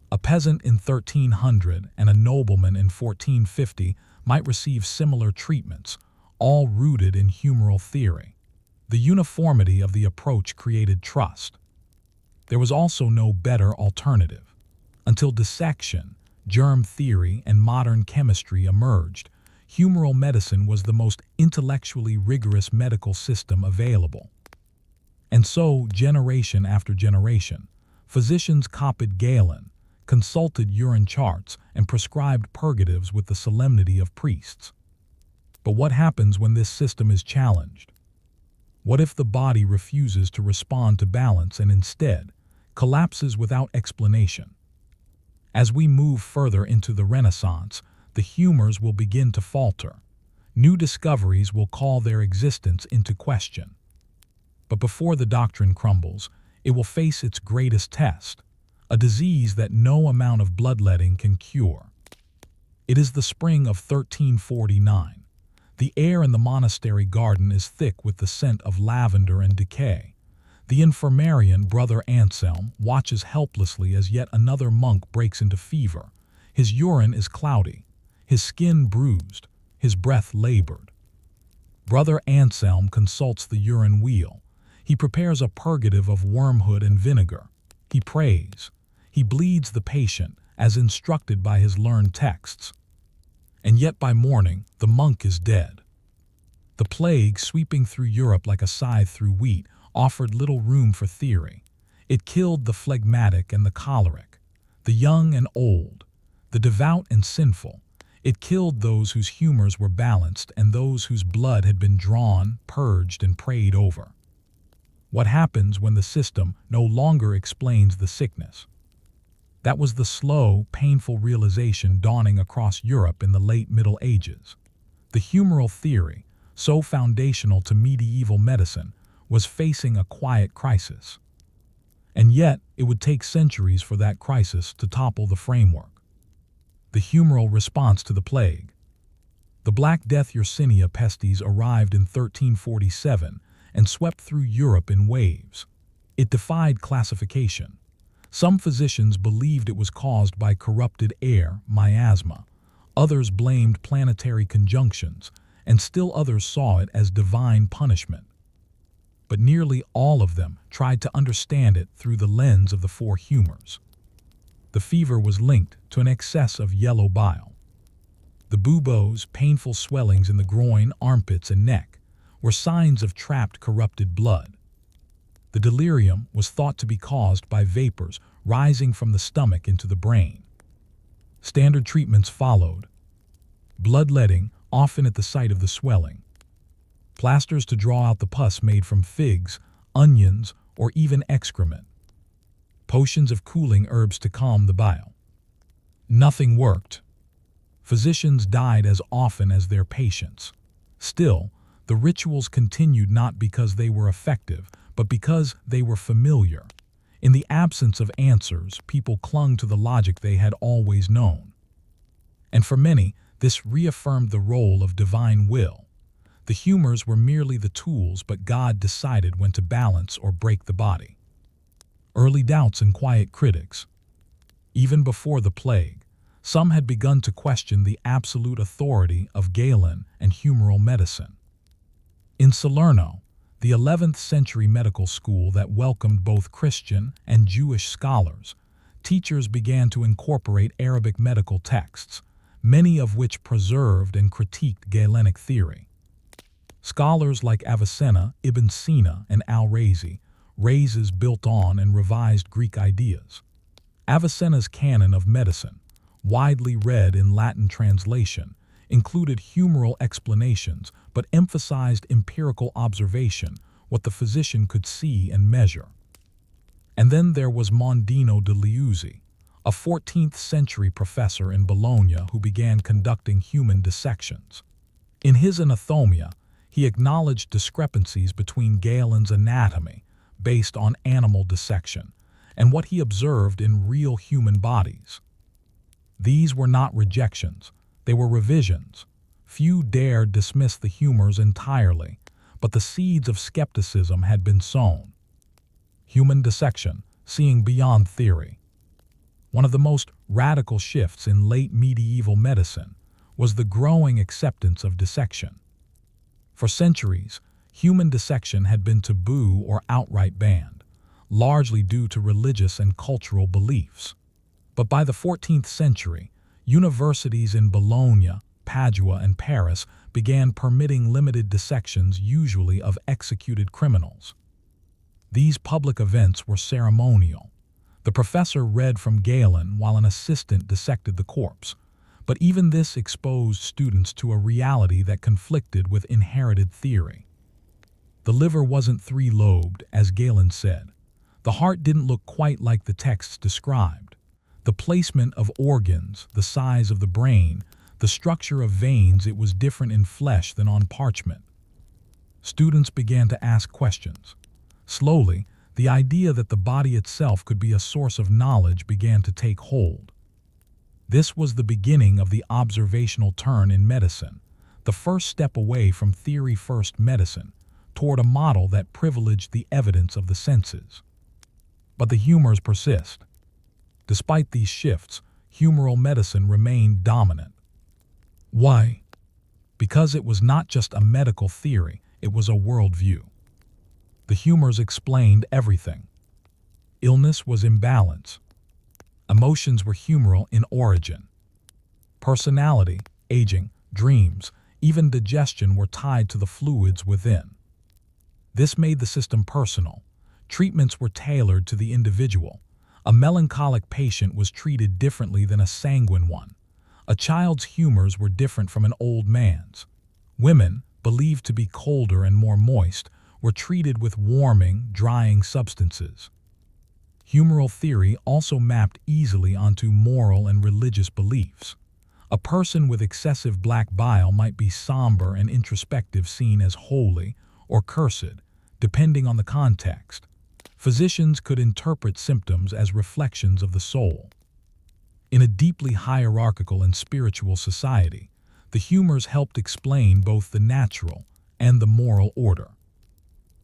A peasant in 1300 and a nobleman in 1450 might receive similar treatments, all rooted in humoral theory. The uniformity of the approach created trust. There was also no better alternative. Until dissection, germ theory, and modern chemistry emerged, humoral medicine was the most intellectually rigorous medical system available. And so, generation after generation, physicians copied Galen, consulted urine charts, and prescribed purgatives with the solemnity of priests. But what happens when this system is challenged? What if the body refuses to respond to balance and instead collapses without explanation? As we move further into the Renaissance, the humors will begin to falter. New discoveries will call their existence into question. But before the doctrine crumbles, it will face its greatest test, a disease that no amount of bloodletting can cure. It is the spring of 1349. The air in the monastery garden is thick with the scent of lavender and decay. The infirmarian, Brother Anselm, watches helplessly as yet another monk breaks into fever. His urine is cloudy, his skin bruised, his breath labored. Brother Anselm consults the urine wheel. He prepares a purgative of wormwood and vinegar. He prays. He bleeds the patient, as instructed by his learned texts. And yet by morning, the monk is dead. The plague, sweeping through Europe like a scythe through wheat, offered little room for theory. It killed the phlegmatic and the choleric, the young and old, the devout and sinful. It killed those whose humors were balanced and those whose blood had been drawn, purged, and prayed over. What happens when the system no longer explains the sickness? That was the slow, painful realization dawning across Europe in the late Middle Ages. The humoral theory, so foundational to medieval medicine, was facing a quiet crisis. And yet, it would take centuries for that crisis to topple the framework. The humoral response to the plague. The Black Death Yersinia pestes arrived in 1347 and swept through Europe in waves. It defied classification. Some physicians believed it was caused by corrupted air, miasma. Others blamed planetary conjunctions, and still others saw it as divine punishment. But nearly all of them tried to understand it through the lens of the four humors. The fever was linked to an excess of yellow bile. The buboes, painful swellings in the groin, armpits, and neck, were signs of trapped corrupted blood. The delirium was thought to be caused by vapors rising from the stomach into the brain. Standard treatments followed. Bloodletting, often at the site of the swelling. Plasters to draw out the pus made from figs, onions, or even excrement. Potions of cooling herbs to calm the bile. Nothing worked. Physicians died as often as their patients. Still, the rituals continued not because they were effective, but because they were familiar. In the absence of answers, people clung to the logic they had always known. And for many, this reaffirmed the role of divine will. The humors were merely the tools, but God decided when to balance or break the body. Early doubts and quiet critics. Even before the plague, some had begun to question the absolute authority of Galen and humoral medicine. In Salerno, the 11th century medical school that welcomed both Christian and Jewish scholars, teachers began to incorporate Arabic medical texts, many of which preserved and critiqued Galenic theory. Scholars like Avicenna, Ibn Sina, and Al-Razi built on and revised Greek ideas. Avicenna's canon of medicine, widely read in Latin translation, included humoral explanations but emphasized empirical observation, what the physician could see and measure. And then there was Mondino de Liuzzi, a 14th century professor in Bologna who began conducting human dissections. In his Anatomia, he acknowledged discrepancies between Galen's anatomy, based on animal dissection, and what he observed in real human bodies. These were not rejections, they were revisions. Few dared dismiss the humors entirely, but the seeds of skepticism had been sown. Human dissection, seeing beyond theory. One of the most radical shifts in late medieval medicine was the growing acceptance of dissection. For centuries, human dissection had been taboo or outright banned, largely due to religious and cultural beliefs. But by the 14th century, universities in Bologna, Padua, and Paris began permitting limited dissections, usually of executed criminals. These public events were ceremonial. The professor read from Galen while an assistant dissected the corpse. But even this exposed students to a reality that conflicted with inherited theory. The liver wasn't three-lobed, as Galen said. The heart didn't look quite like the texts described. The placement of organs, the size of the brain, the structure of veins, it was different in flesh than on parchment. Students began to ask questions. Slowly, the idea that the body itself could be a source of knowledge began to take hold. This was the beginning of the observational turn in medicine, the first step away from theory-first medicine toward a model that privileged the evidence of the senses. But the humors persist. Despite these shifts, humoral medicine remained dominant. Why? Because it was not just a medical theory, it was a worldview. The humors explained everything. Illness was imbalance. Emotions were humoral in origin. Personality, aging, dreams, even digestion were tied to the fluids within. This made the system personal. Treatments were tailored to the individual. A melancholic patient was treated differently than a sanguine one. A child's humors were different from an old man's. Women, believed to be colder and more moist, were treated with warming, drying substances. Humoral theory also mapped easily onto moral and religious beliefs. A person with excessive black bile might be somber and introspective, seen as holy or cursed, depending on the context. Physicians could interpret symptoms as reflections of the soul. In a deeply hierarchical and spiritual society, the humors helped explain both the natural and the moral order.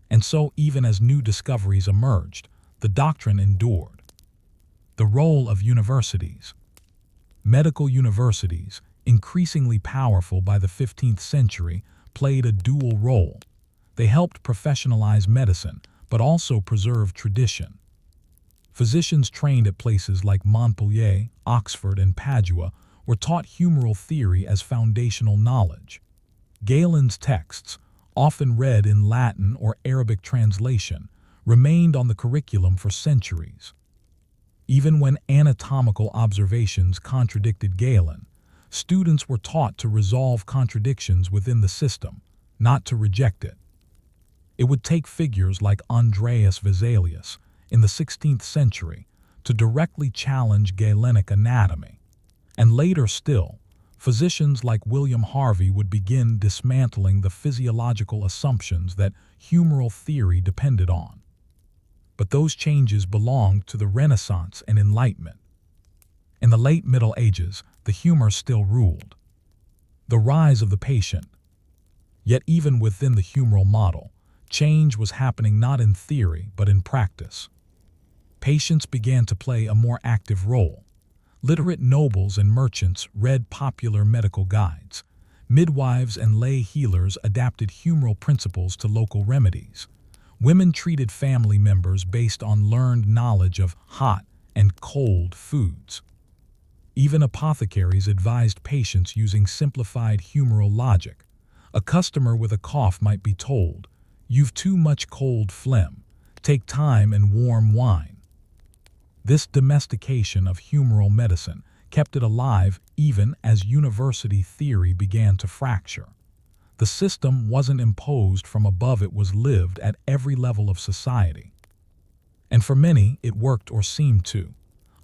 And so, even as new discoveries emerged, the doctrine endured. The role of universities. Medical universities, increasingly powerful by the 15th century, played a dual role. They helped professionalize medicine, but also preserve tradition. Physicians trained at places like Montpellier, Oxford, and Padua were taught humoral theory as foundational knowledge. Galen's texts, often read in Latin or Arabic translation, remained on the curriculum for centuries. Even when anatomical observations contradicted Galen, students were taught to resolve contradictions within the system, not to reject it. It would take figures like Andreas Vesalius in the 16th century to directly challenge Galenic anatomy, and later still, physicians like William Harvey would begin dismantling the physiological assumptions that humoral theory depended on. But those changes belonged to the Renaissance and Enlightenment. In the late Middle Ages, the humor still ruled. The rise of the patient. Yet even within the humoral model, change was happening not in theory but in practice. Patients began to play a more active role. Literate nobles and merchants read popular medical guides. Midwives and lay healers adapted humoral principles to local remedies. Women treated family members based on learned knowledge of hot and cold foods. Even apothecaries advised patients using simplified humoral logic. A customer with a cough might be told, "You've too much cold phlegm. Take thyme and warm wine." This domestication of humoral medicine kept it alive even as university theory began to fracture. The system wasn't imposed from above, it was lived at every level of society. And for many, it worked or seemed to.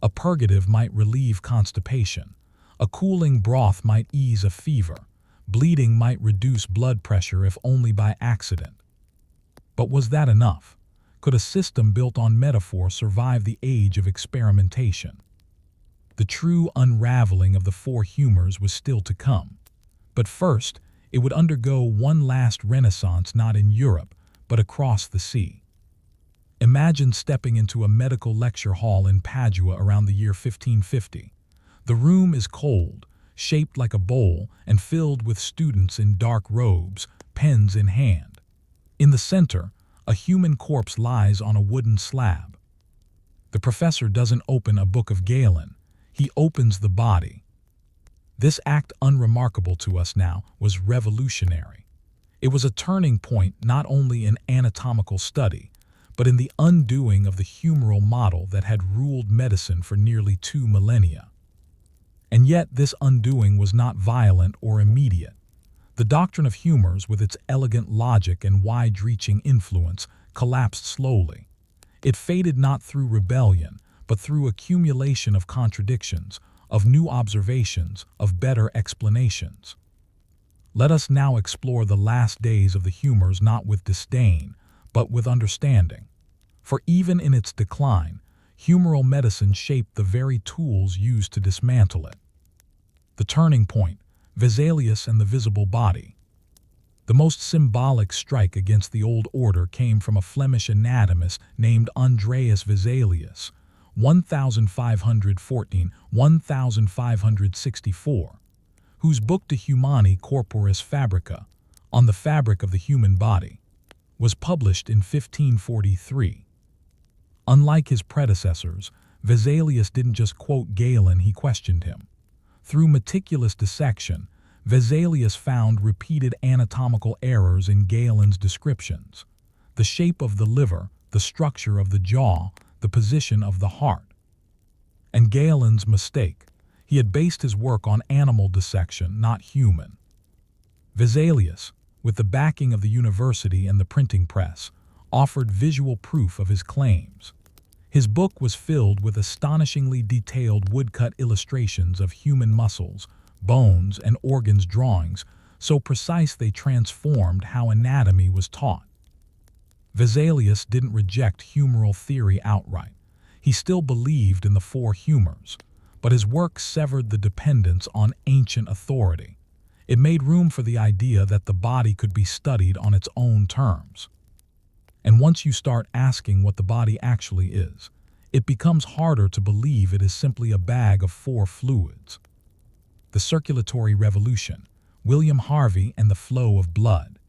A purgative might relieve constipation. A cooling broth might ease a fever. Bleeding might reduce blood pressure if only by accident. But was that enough? Could a system built on metaphor survive the age of experimentation? The true unraveling of the four humors was still to come. But first, it would undergo one last renaissance, not in Europe, but across the sea. Imagine stepping into a medical lecture hall in Padua around the year 1550. The room is cold, shaped like a bowl, and filled with students in dark robes, pens in hand. In the center, a human corpse lies on a wooden slab. The professor doesn't open a book of Galen, he opens the body. This act, unremarkable to us now, was revolutionary. It was a turning point not only in anatomical study, but in the undoing of the humoral model that had ruled medicine for nearly 2 millennia. And yet this undoing was not violent or immediate. The doctrine of humors, with its elegant logic and wide-reaching influence, collapsed slowly. It faded not through rebellion, but through accumulation of contradictions, of new observations, of better explanations. Let us now explore the last days of the humors not with disdain, but with understanding. For even in its decline, humoral medicine shaped the very tools used to dismantle it. The turning point, Vesalius and the visible body. The most symbolic strike against the old order came from a Flemish anatomist named Andreas Vesalius, 1514–1564, whose book De Humani Corporis Fabrica, On the Fabric of the Human Body, was published in 1543. Unlike his predecessors, Vesalius didn't just quote Galen, he questioned him. Through meticulous dissection, Vesalius found repeated anatomical errors in Galen's descriptions: the shape of the liver, the structure of the jaw, the position of the heart. And Galen's mistake: he had based his work on animal dissection, not human. Vesalius, with the backing of the university and the printing press, offered visual proof of his claims. His book was filled with astonishingly detailed woodcut illustrations of human muscles, bones, and organs, drawings so precise they transformed how anatomy was taught. Vesalius didn't reject humoral theory outright. He still believed in the four humors, but his work severed the dependence on ancient authority. It made room for the idea that the body could be studied on its own terms. And once you start asking what the body actually is, it becomes harder to believe it is simply a bag of four fluids. The Circulatory Revolution, William Harvey and the Flow of Blood.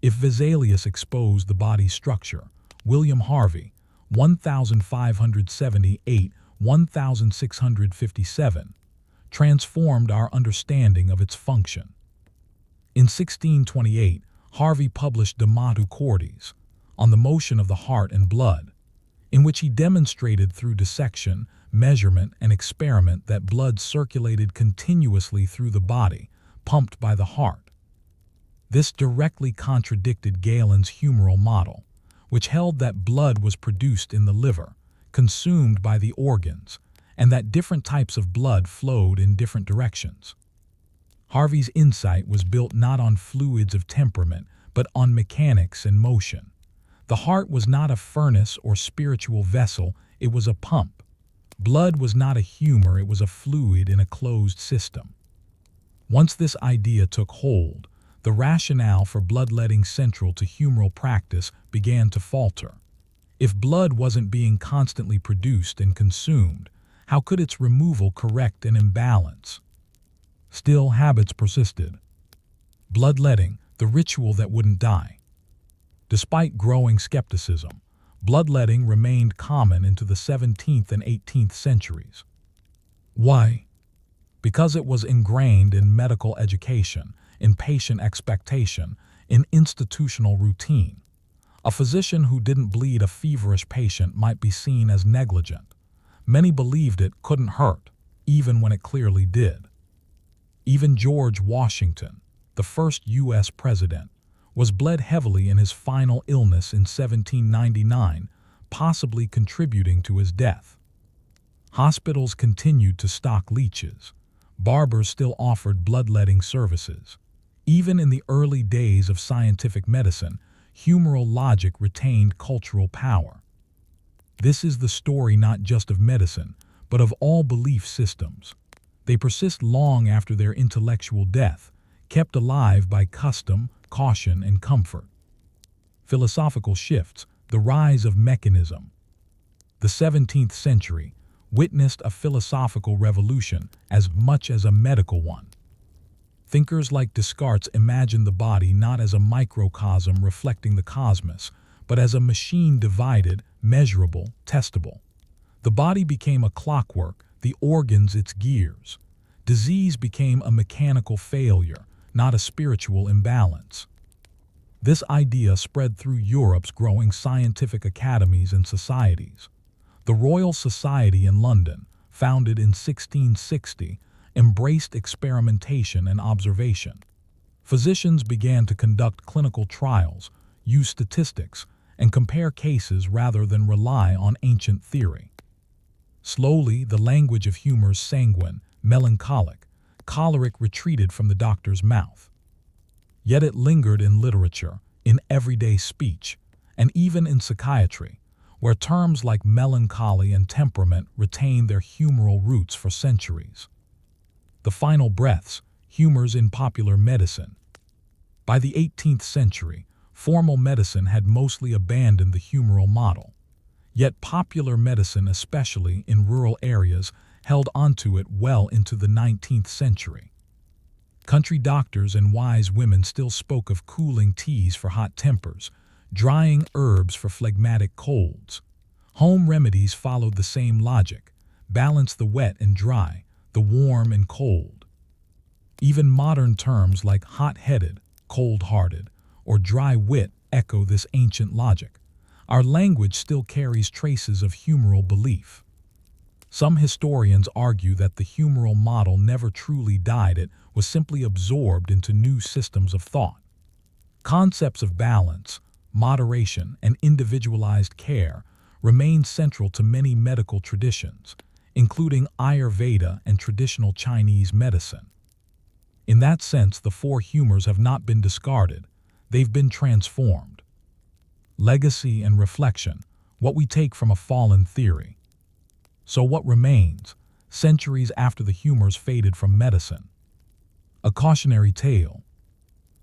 If Vesalius exposed the body's structure, William Harvey, 1578–1657, transformed our understanding of its function. In 1628, Harvey published De Motu Cordis, On the Motion of the Heart and Blood, in which he demonstrated through dissection, measurement, and experiment that blood circulated continuously through the body, pumped by the heart. This directly contradicted Galen's humoral model, which held that blood was produced in the liver, consumed by the organs, and that different types of blood flowed in different directions. Harvey's insight was built not on fluids of temperament, but on mechanics and motion. The heart was not a furnace or spiritual vessel, it was a pump. Blood was not a humor, it was a fluid in a closed system. Once this idea took hold, the rationale for bloodletting central to humoral practice began to falter. If blood wasn't being constantly produced and consumed, how could its removal correct an imbalance? Still, habits persisted. Bloodletting, the ritual that wouldn't die. Despite growing skepticism, bloodletting remained common into the 17th and 18th centuries. Why? Because it was ingrained in medical education, in patient expectation, in institutional routine. A physician who didn't bleed a feverish patient might be seen as negligent. Many believed it couldn't hurt, even when it clearly did. Even George Washington, the first U.S. president, was bled heavily in his final illness in 1799, possibly contributing to his death. Hospitals continued to stock leeches. Barbers still offered bloodletting services. Even in the early days of scientific medicine, humoral logic retained cultural power. This is the story not just of medicine, but of all belief systems. They persist long after their intellectual death, kept alive by custom, caution, and comfort. Philosophical shifts, the rise of mechanism. The 17th century witnessed a philosophical revolution as much as a medical one. Thinkers like Descartes imagined the body not as a microcosm reflecting the cosmos, but as a machine divided, measurable, testable. The body became a clockwork, the organs its gears. Disease became a mechanical failure, not a spiritual imbalance. This idea spread through Europe's growing scientific academies and societies. The Royal Society in London, founded in 1660, embraced experimentation and observation. Physicians began to conduct clinical trials, use statistics, and compare cases rather than rely on ancient theory. Slowly, the language of humors sanguine, melancholic, choleric retreated from the doctor's mouth. Yet it lingered in literature, in everyday speech, and even in psychiatry, where terms like melancholy and temperament retain their humoral roots for centuries. The final breaths, humors in popular medicine. By the 18th century, formal medicine had mostly abandoned the humoral model. Yet popular medicine, especially in rural areas, held onto it well into the 19th century. Country doctors and wise women still spoke of cooling teas for hot tempers, drying herbs for phlegmatic colds. Home remedies followed the same logic: balance the wet and dry, the warm and cold. Even modern terms like hot-headed, cold-hearted, or dry-wit echo this ancient logic. Our language still carries traces of humoral belief. Some historians argue that the humoral model never truly died, it was simply absorbed into new systems of thought. Concepts of balance, moderation, and individualized care remain central to many medical traditions, including Ayurveda and traditional Chinese medicine. In that sense, the four humors have not been discarded, they've been transformed. Legacy and reflection, what we take from a fallen theory. So what remains, centuries after the humors faded from medicine? A cautionary tale.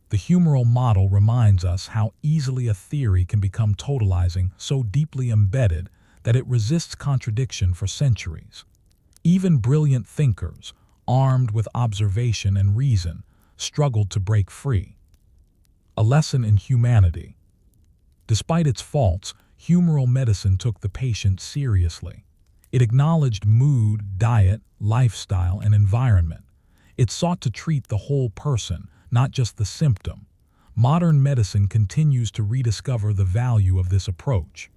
The humoral model reminds us how easily a theory can become totalizing, so deeply embedded that it resists contradiction for centuries. Even brilliant thinkers, armed with observation and reason, struggled to break free. A lesson in humanity. Despite its faults, humoral medicine took the patient seriously. It acknowledged mood, diet, lifestyle, and environment. It sought to treat the whole person, not just the symptom. Modern medicine continues to rediscover the value of this approach.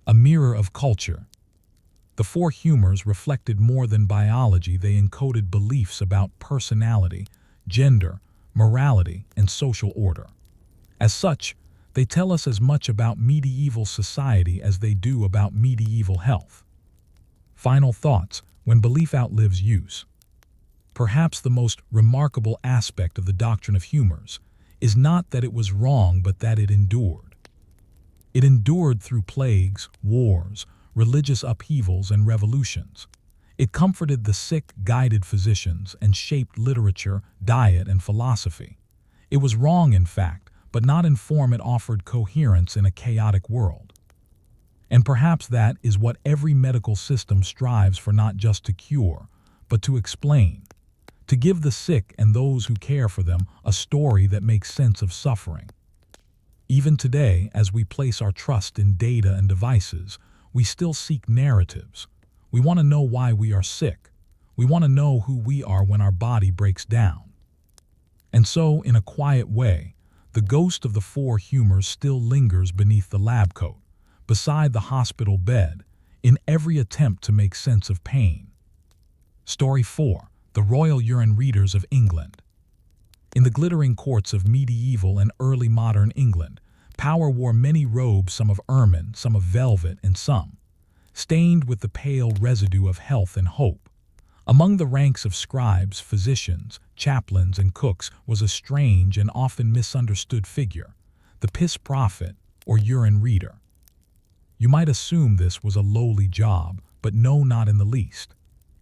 A mirror of culture. The four humors reflected more than biology, they encoded beliefs about personality, gender, morality, and social order. As such, they tell us as much about medieval society as they do about medieval health. Final thoughts: when belief outlives use. Perhaps the most remarkable aspect of the doctrine of humors is not that it was wrong, but that it endured. It endured through plagues, wars, religious upheavals, and revolutions. It comforted the sick, guided physicians, and shaped literature, diet, and philosophy. It was wrong, in fact, but not in form. It offered coherence in a chaotic world. And perhaps that is what every medical system strives for, not just to cure, but to explain. To give the sick and those who care for them a story that makes sense of suffering. Even today, as we place our trust in data and devices, we still seek narratives. We want to know why we are sick. We want to know who we are when our body breaks down. And so, in a quiet way, the ghost of the four humors still lingers beneath the lab coat, beside the hospital bed, in every attempt to make sense of pain. Story 4. The Royal Urine Readers of England. In the glittering courts of medieval and early modern England, power wore many robes, some of ermine, some of velvet, and some stained with the pale residue of health and hope. Among the ranks of scribes, physicians, chaplains, and cooks was a strange and often misunderstood figure, the piss prophet, or urine reader. You might assume this was a lowly job, but no, not in the least.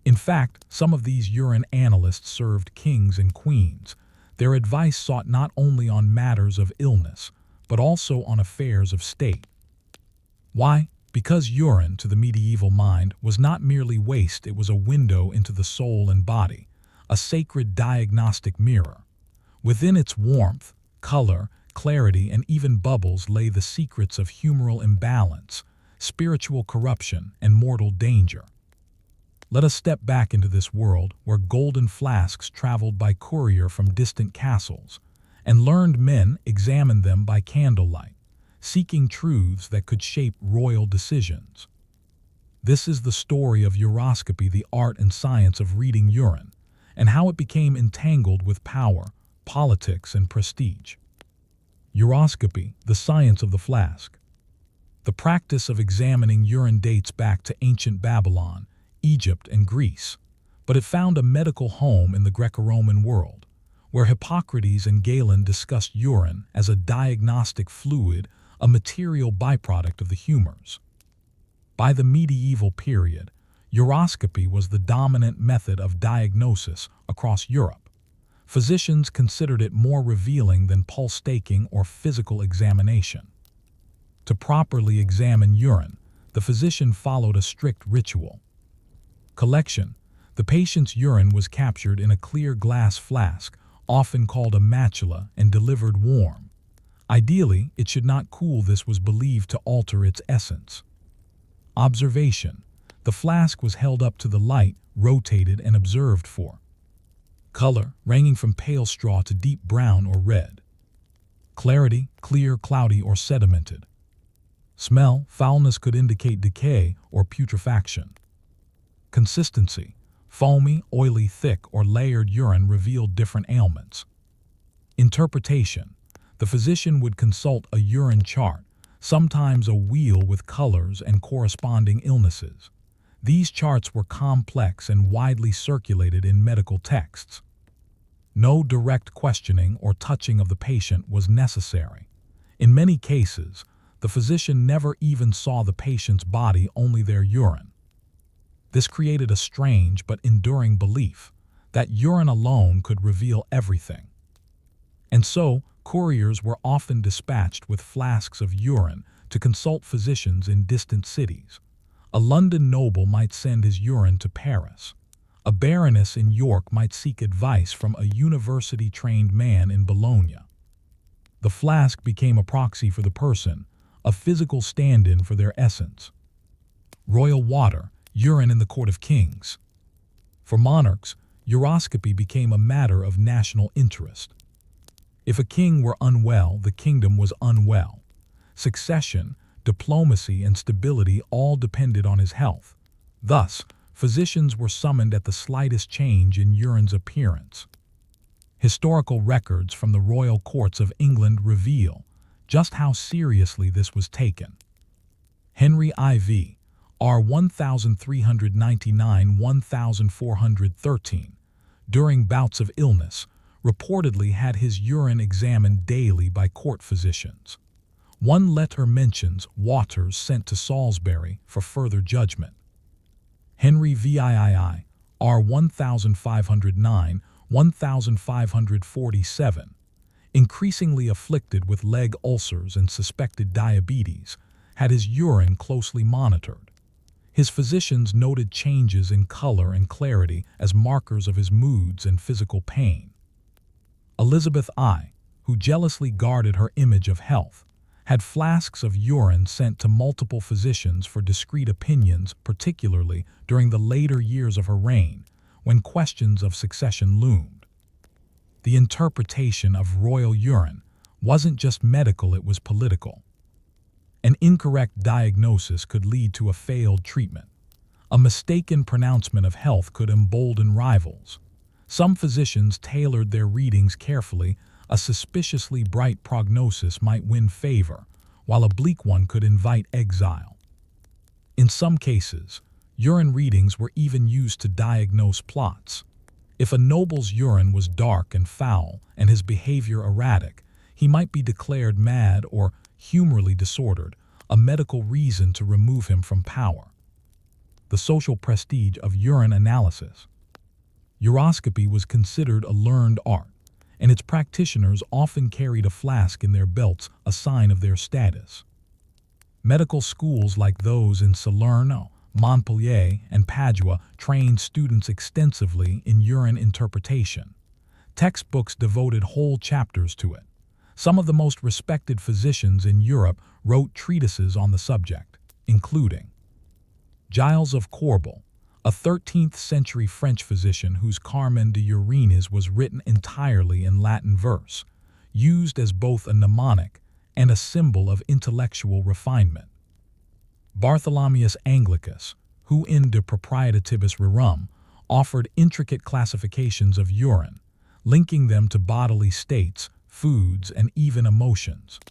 In fact, some of these urine analysts served kings and queens. Their advice sought not only on matters of illness, but also on affairs of state. Why? Because urine, to the medieval mind, was not merely waste, it was a window into the soul and body, a sacred diagnostic mirror. Within its warmth, color, clarity, and even bubbles lay the secrets of humoral imbalance, spiritual corruption, and mortal danger. Let us step back into this world where golden flasks traveled by courier from distant castles, and learned men examined them by candlelight, seeking truths that could shape royal decisions. This is the story of uroscopy, the art and science of reading urine, and how it became entangled with power, politics, and prestige. Uroscopy, the science of the flask. The practice of examining urine dates back to ancient Babylon, Egypt, and Greece, but it found a medical home in the Greco-Roman world, where Hippocrates and Galen discussed urine as a diagnostic fluid, a material byproduct of the humors. By the medieval period, uroscopy was the dominant method of diagnosis across Europe. Physicians considered it more revealing than pulse taking or physical examination. To properly examine urine, the physician followed a strict ritual. Collection: the patient's urine was captured in a clear glass flask, often called a matula, and delivered warm. Ideally, it should not cool. This was believed to alter its essence. Observation: the flask was held up to the light, rotated, and observed for color, ranging from pale straw to deep brown or red. Clarity: clear, cloudy, or sedimented. Smell: foulness could indicate decay or putrefaction. Consistency: foamy, oily, thick, or layered urine revealed different ailments. Interpretation: the physician would consult a urine chart, sometimes a wheel with colors and corresponding illnesses. These charts were complex and widely circulated in medical texts. No direct questioning or touching of the patient was necessary. In many cases, the physician never even saw the patient's body, only their urine. This created a strange but enduring belief that urine alone could reveal everything. And so, couriers were often dispatched with flasks of urine to consult physicians in distant cities. A London noble might send his urine to Paris. A baroness in York might seek advice from a university-trained man in Bologna. The flask became a proxy for the person, a physical stand-in for their essence. Royal water: urine in the court of kings. For monarchs, uroscopy became a matter of national interest. If a king were unwell, the kingdom was unwell. Succession, diplomacy, and stability all depended on his health. Thus, physicians were summoned at the slightest change in urine's appearance. Historical records from the royal courts of England reveal just how seriously this was taken. Henry IV, R 1399-1413, during bouts of illness, reportedly had his urine examined daily by court physicians. One letter mentions waters sent to Salisbury for further judgment. Henry VIII, R 1509-1547, increasingly afflicted with leg ulcers and suspected diabetes, had his urine closely monitored. His physicians noted changes in color and clarity as markers of his moods and physical pain. Elizabeth I, who jealously guarded her image of health, had flasks of urine sent to multiple physicians for discreet opinions, particularly during the later years of her reign, when questions of succession loomed. The interpretation of royal urine wasn't just medical, it was political. An incorrect diagnosis could lead to a failed treatment. A mistaken pronouncement of health could embolden rivals. Some physicians tailored their readings carefully. A suspiciously bright prognosis might win favor, while a bleak one could invite exile. In some cases, urine readings were even used to diagnose plots. If a noble's urine was dark and foul and his behavior erratic, he might be declared mad or humorally disordered, a medical reason to remove him from power. The social prestige of urine analysis. Uroscopy was considered a learned art, and its practitioners often carried a flask in their belts, a sign of their status. Medical schools like those in Salerno, Montpellier, and Padua trained students extensively in urine interpretation. Textbooks devoted whole chapters to it. Some of the most respected physicians in Europe wrote treatises on the subject, including Giles of Corbel, a 13th-century French physician whose Carmen de Urines was written entirely in Latin verse, used as both a mnemonic and a symbol of intellectual refinement. Bartholomeus Anglicus, who in De Proprietibus Rerum offered intricate classifications of urine, linking them to bodily states, foods, and even emotions.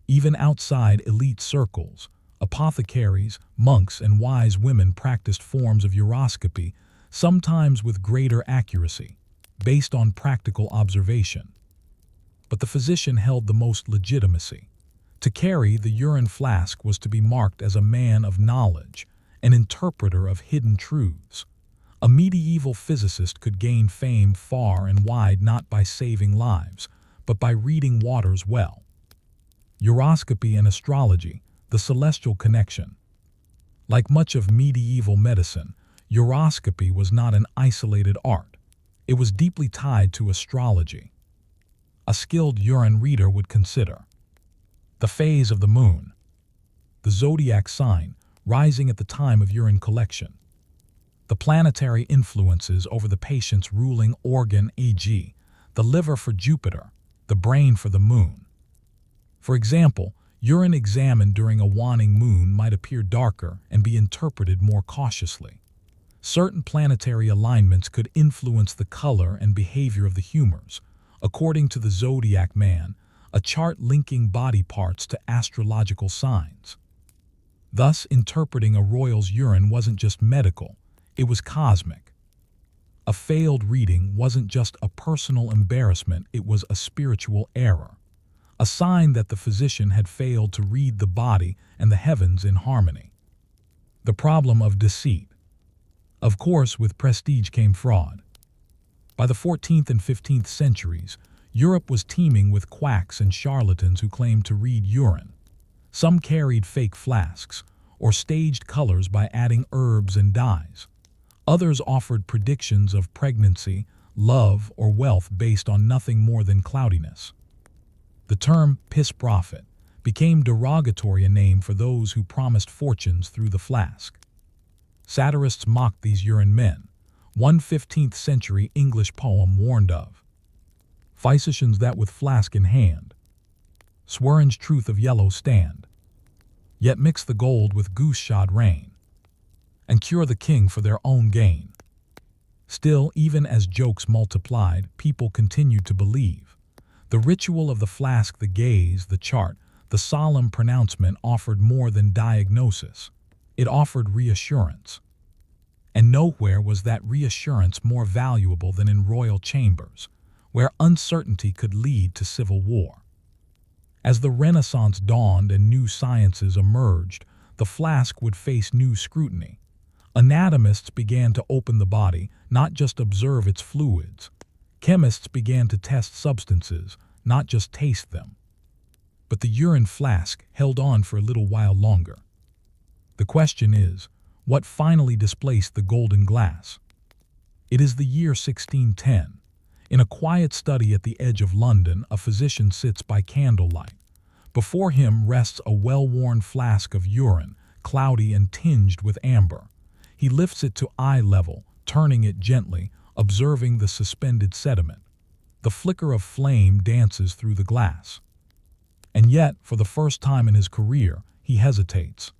Even outside elite circles, apothecaries, monks, and wise women practiced forms of uroscopy, sometimes with greater accuracy, based on practical observation. But the physician held the most legitimacy. To carry the urine flask was to be marked as a man of knowledge, an interpreter of hidden truths. A medieval physicist could gain fame far and wide not by saving lives, but by reading waters well. Uroscopy and astrology, the celestial connection. Like much of medieval medicine, uroscopy was not an isolated art. It was deeply tied to astrology. A skilled urine reader would consider the phase of the moon, the zodiac sign rising at the time of urine collection, the planetary influences over the patient's ruling organ, e.g., the liver for Jupiter, the brain for the moon. For example, urine examined during a waning moon might appear darker and be interpreted more cautiously. Certain planetary alignments could influence the color and behavior of the humors. According to the zodiac man, a chart linking body parts to astrological signs. Thus, interpreting a royal's urine wasn't just medical, it was cosmic. A failed reading wasn't just a personal embarrassment, it was a spiritual error, a sign that the physician had failed to read the body and the heavens in harmony. The problem of deceit. Of course, with prestige came fraud. By the 14th and 15th centuries, Europe was teeming with quacks and charlatans who claimed to read urine. Some carried fake flasks, or staged colors by adding herbs and dyes. Others offered predictions of pregnancy, love, or wealth based on nothing more than cloudiness. The term piss prophet became derogatory, a name for those who promised fortunes through the flask. Satirists mocked these urine men. One 15th century English poem warned of physicians that with flask in hand swearinge truth of yellow stand, yet mix the gold with goose-shod rain, and cure the king for their own gain. Still, even as jokes multiplied, people continued to believe. The ritual of the flask, the gaze, the chart, the solemn pronouncement offered more than diagnosis. It offered reassurance. And nowhere was that reassurance more valuable than in royal chambers, where uncertainty could lead to civil war. As the Renaissance dawned and new sciences emerged, the flask would face new scrutiny. Anatomists began to open the body, not just observe its fluids. Chemists began to test substances, not just taste them. But the urine flask held on for a little while longer. The question is, what finally displaced the golden glass? It is the year 1610. In a quiet study at the edge of London, a physician sits by candlelight. Before him rests a well-worn flask of urine, cloudy and tinged with amber. He lifts it to eye level, turning it gently, observing the suspended sediment. The flicker of flame dances through the glass. And yet, for the first time in his career, he hesitates.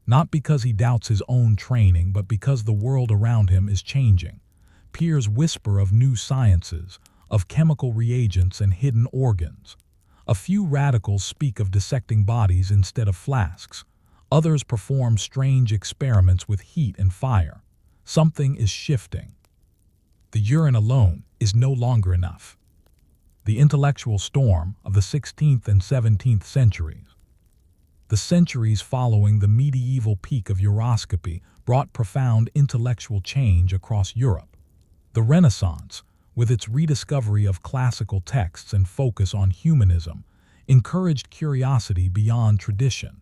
Not because he doubts his own training, but because the world around him is changing. Peers whisper of new sciences, of chemical reagents and hidden organs. A few radicals speak of dissecting bodies instead of flasks. Others perform strange experiments with heat and fire. Something is shifting. The urine alone is no longer enough. The intellectual storm of the 16th and 17th centuries. The centuries following the medieval peak of uroscopy brought profound intellectual change across Europe. The Renaissance, with its rediscovery of classical texts and focus on humanism, encouraged curiosity beyond tradition.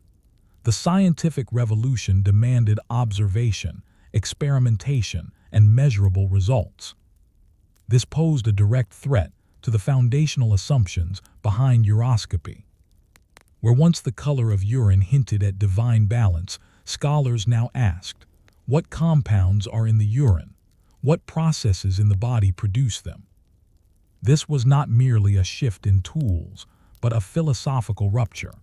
The scientific revolution demanded observation, experimentation, and measurable results. This posed a direct threat to the foundational assumptions behind uroscopy. Where once the color of urine hinted at divine balance, scholars now asked, what compounds are in the urine? What processes in the body produce them? This was not merely a shift in tools, but a philosophical rupture.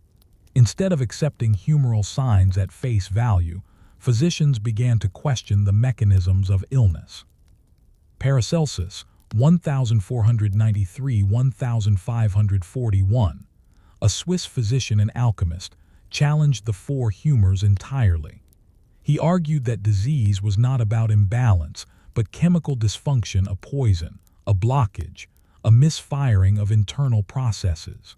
Instead of accepting humoral signs at face value, physicians began to question the mechanisms of illness. Paracelsus, 1493–1541, a Swiss physician and alchemist, challenged the four humors entirely. He argued that disease was not about imbalance, but chemical dysfunction, a poison, a blockage, a misfiring of internal processes.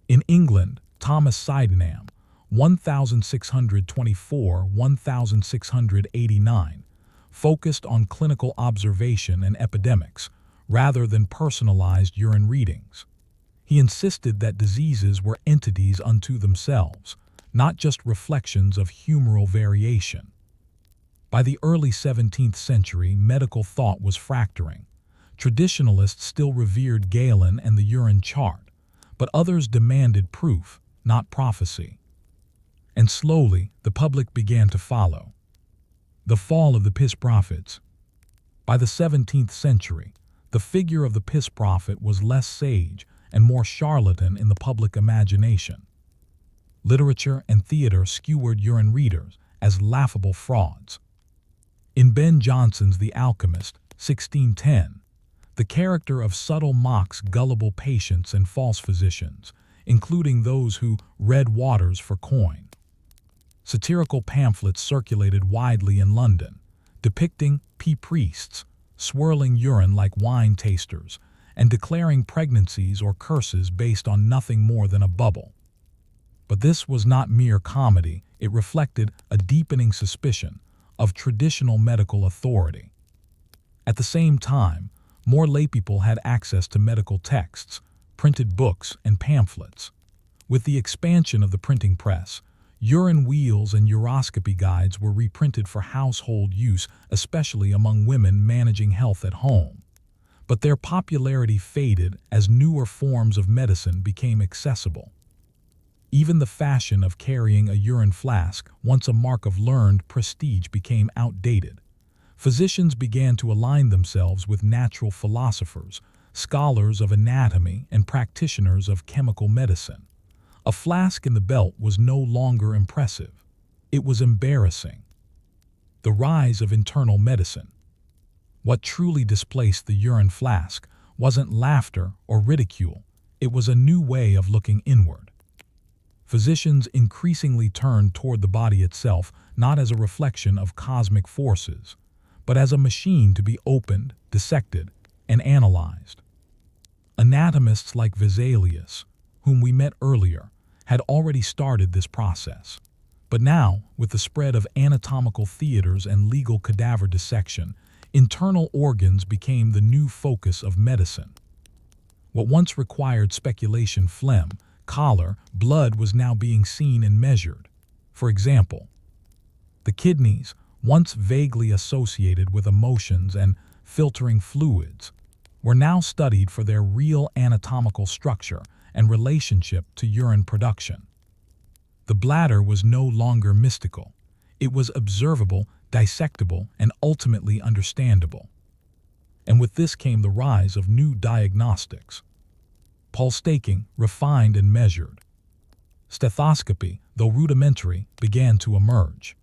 In England, Thomas Sydenham, 1624–1689, focused on clinical observation and epidemics rather than personalized urine readings. He insisted that diseases were entities unto themselves, not just reflections of humoral variation. By the early 17th century, medical thought was fracturing. Traditionalists still revered Galen and the urine chart, but others demanded proof, not prophecy. And slowly, the public began to follow. The fall of the piss prophets. By the 17th century, the figure of the piss prophet was less sage and more charlatan in the public imagination. Literature and theater skewered urine readers as laughable frauds. In Ben Jonson's The Alchemist, 1610, the character of Subtle mocks gullible patients and false physicians, including those who read waters for coin. Satirical pamphlets circulated widely in London, depicting priests swirling urine like wine tasters and declaring pregnancies or curses based on nothing more than a bubble. But this was not mere comedy, it reflected a deepening suspicion of traditional medical authority. At the same time, more laypeople had access to medical texts, printed books, and pamphlets. With the expansion of the printing press, urine wheels and uroscopy guides were reprinted for household use, especially among women managing health at home. But their popularity faded as newer forms of medicine became accessible. Even the fashion of carrying a urine flask, once a mark of learned prestige, became outdated. Physicians began to align themselves with natural philosophers, scholars of anatomy, and practitioners of chemical medicine. A flask in the belt was no longer impressive. It was embarrassing. The rise of internal medicine. What truly displaced the urine flask wasn't laughter or ridicule. It was a new way of looking inward. Physicians increasingly turned toward the body itself, not as a reflection of cosmic forces, but as a machine to be opened, dissected, and analyzed. Anatomists like Vesalius, whom we met earlier, had already started this process. But now, with the spread of anatomical theaters and legal cadaver dissection, internal organs became the new focus of medicine. What once required speculation, phlegm, collar, blood, was now being seen and measured. For example, the kidneys, once vaguely associated with emotions and filtering fluids, were now studied for their real anatomical structure and relationship to urine production. The bladder was no longer mystical. It was observable, dissectable, and ultimately understandable. And with this came the rise of new diagnostics. Pulse taking, refined and measured. Stethoscopy, though rudimentary, began to emerge.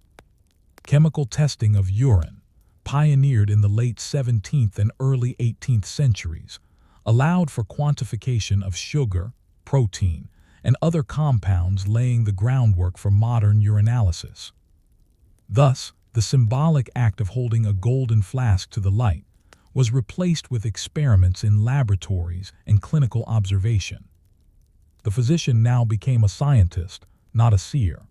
Chemical testing of urine, pioneered in the late 17th and early 18th centuries, allowed for quantification of sugar, protein, and other compounds, laying the groundwork for modern urinalysis. Thus, the symbolic act of holding a golden flask to the light was replaced with experiments in laboratories and clinical observation. The physician now became a scientist, not a seer.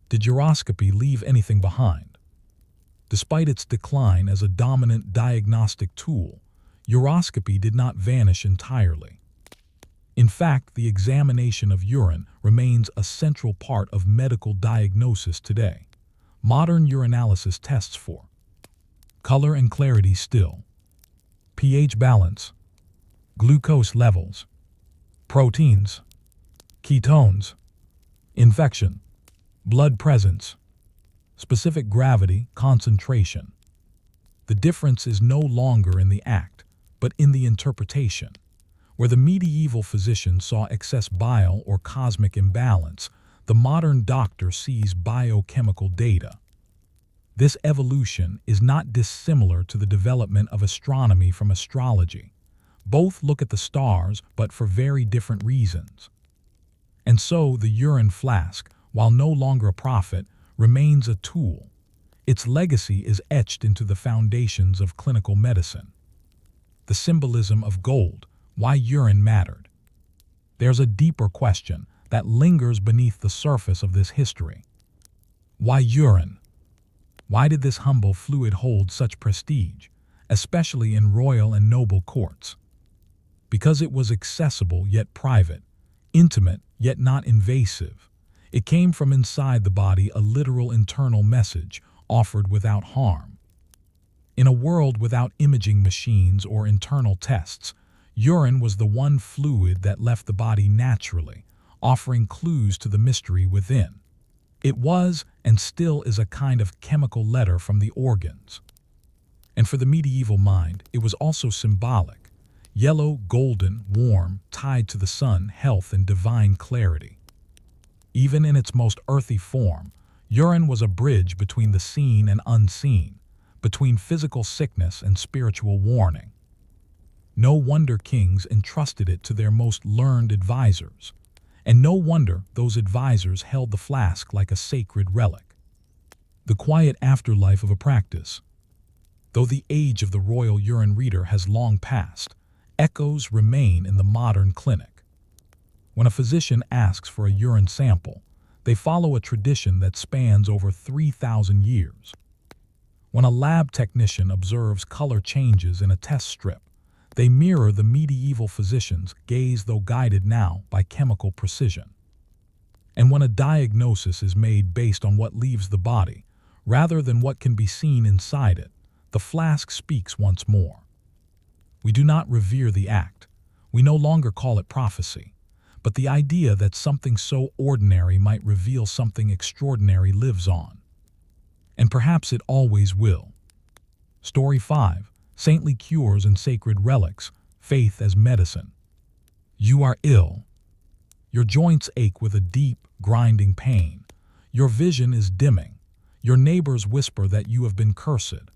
Did uroscopy leave anything behind? Despite its decline as a dominant diagnostic tool, uroscopy did not vanish entirely. In fact, the examination of urine remains a central part of medical diagnosis today. Modern urinalysis tests for color and clarity, still, pH balance, glucose levels, proteins, ketones, infection, blood presence, specific gravity, concentration. The difference is no longer in the act, but in the interpretation. Where the medieval physician saw excess bile or cosmic imbalance, the modern doctor sees biochemical data. This evolution is not dissimilar to the development of astronomy from astrology. Both look at the stars, but for very different reasons. And so the urine flask, while no longer a prophet, remains a tool. Its legacy is etched into the foundations of clinical medicine. The symbolism of gold, why urine mattered. There's a deeper question, that lingers beneath the surface of this history. Why urine? Why did this humble fluid hold such prestige, especially in royal and noble courts? Because it was accessible yet private, intimate yet not invasive. It came from inside the body, a literal internal message offered without harm. In a world without imaging machines or internal tests, urine was the one fluid that left the body naturally, offering clues to the mystery within. It was, and still is, a kind of chemical letter from the organs. And for the medieval mind, it was also symbolic. Yellow, golden, warm, tied to the sun, health, and divine clarity. Even in its most earthy form, urine was a bridge between the seen and unseen, between physical sickness and spiritual warning. No wonder kings entrusted it to their most learned advisors, and no wonder those advisors held the flask like a sacred relic. The quiet afterlife of a practice. Though the age of the royal urine reader has long passed, echoes remain in the modern clinic. When a physician asks for a urine sample, they follow a tradition that spans over 3,000 years. When a lab technician observes color changes in a test strip, they mirror the medieval physician's gaze, though guided now by chemical precision. And when a diagnosis is made based on what leaves the body, rather than what can be seen inside it, the flask speaks once more. We do not revere the act. We no longer call it prophecy. But the idea that something so ordinary might reveal something extraordinary lives on. And perhaps it always will. Story 5. Saintly Cures and Sacred Relics, Faith as Medicine. You are ill. Your joints ache with a deep, grinding pain. Your vision is dimming. Your neighbors whisper that you have been cursed.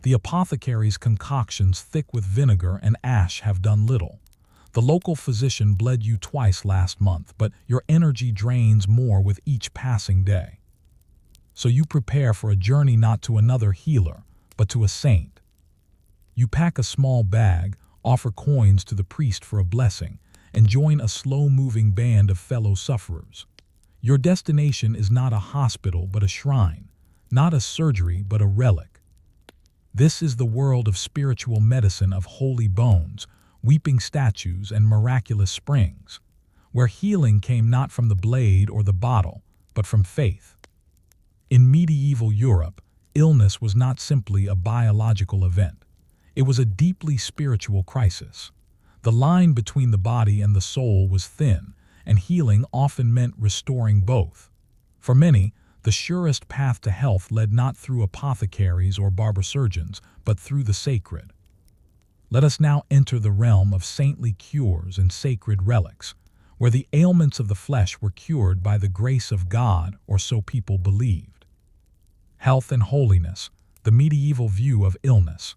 The apothecary's concoctions thick with vinegar and ash have done little. The local physician bled you twice last month, but your energy drains more with each passing day. So you prepare for a journey not to another healer, but to a saint. You pack a small bag, offer coins to the priest for a blessing, and join a slow-moving band of fellow sufferers. Your destination is not a hospital but a shrine, not a surgery but a relic. This is the world of spiritual medicine, of holy bones, weeping statues, and miraculous springs, where healing came not from the blade or the bottle, but from faith. In medieval Europe, illness was not simply a biological event. It was a deeply spiritual crisis. The line between the body and the soul was thin, and healing often meant restoring both. For many, the surest path to health led not through apothecaries or barber surgeons, but through the sacred. Let us now enter the realm of saintly cures and sacred relics, where the ailments of the flesh were cured by the grace of God, or so people believed. Health and holiness, the medieval view of illness.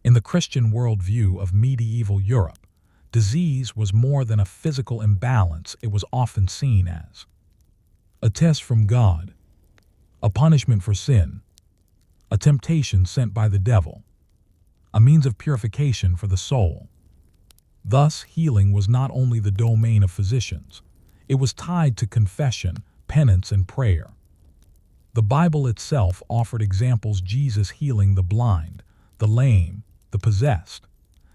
In the Christian worldview of medieval Europe, disease was more than a physical imbalance. It was often seen as a test from God, a punishment for sin, a temptation sent by the devil, a means of purification for the soul. Thus, healing was not only the domain of physicians, it was tied to confession, penance, and prayer. The Bible itself offered examples: Jesus healing the blind, the lame, the possessed.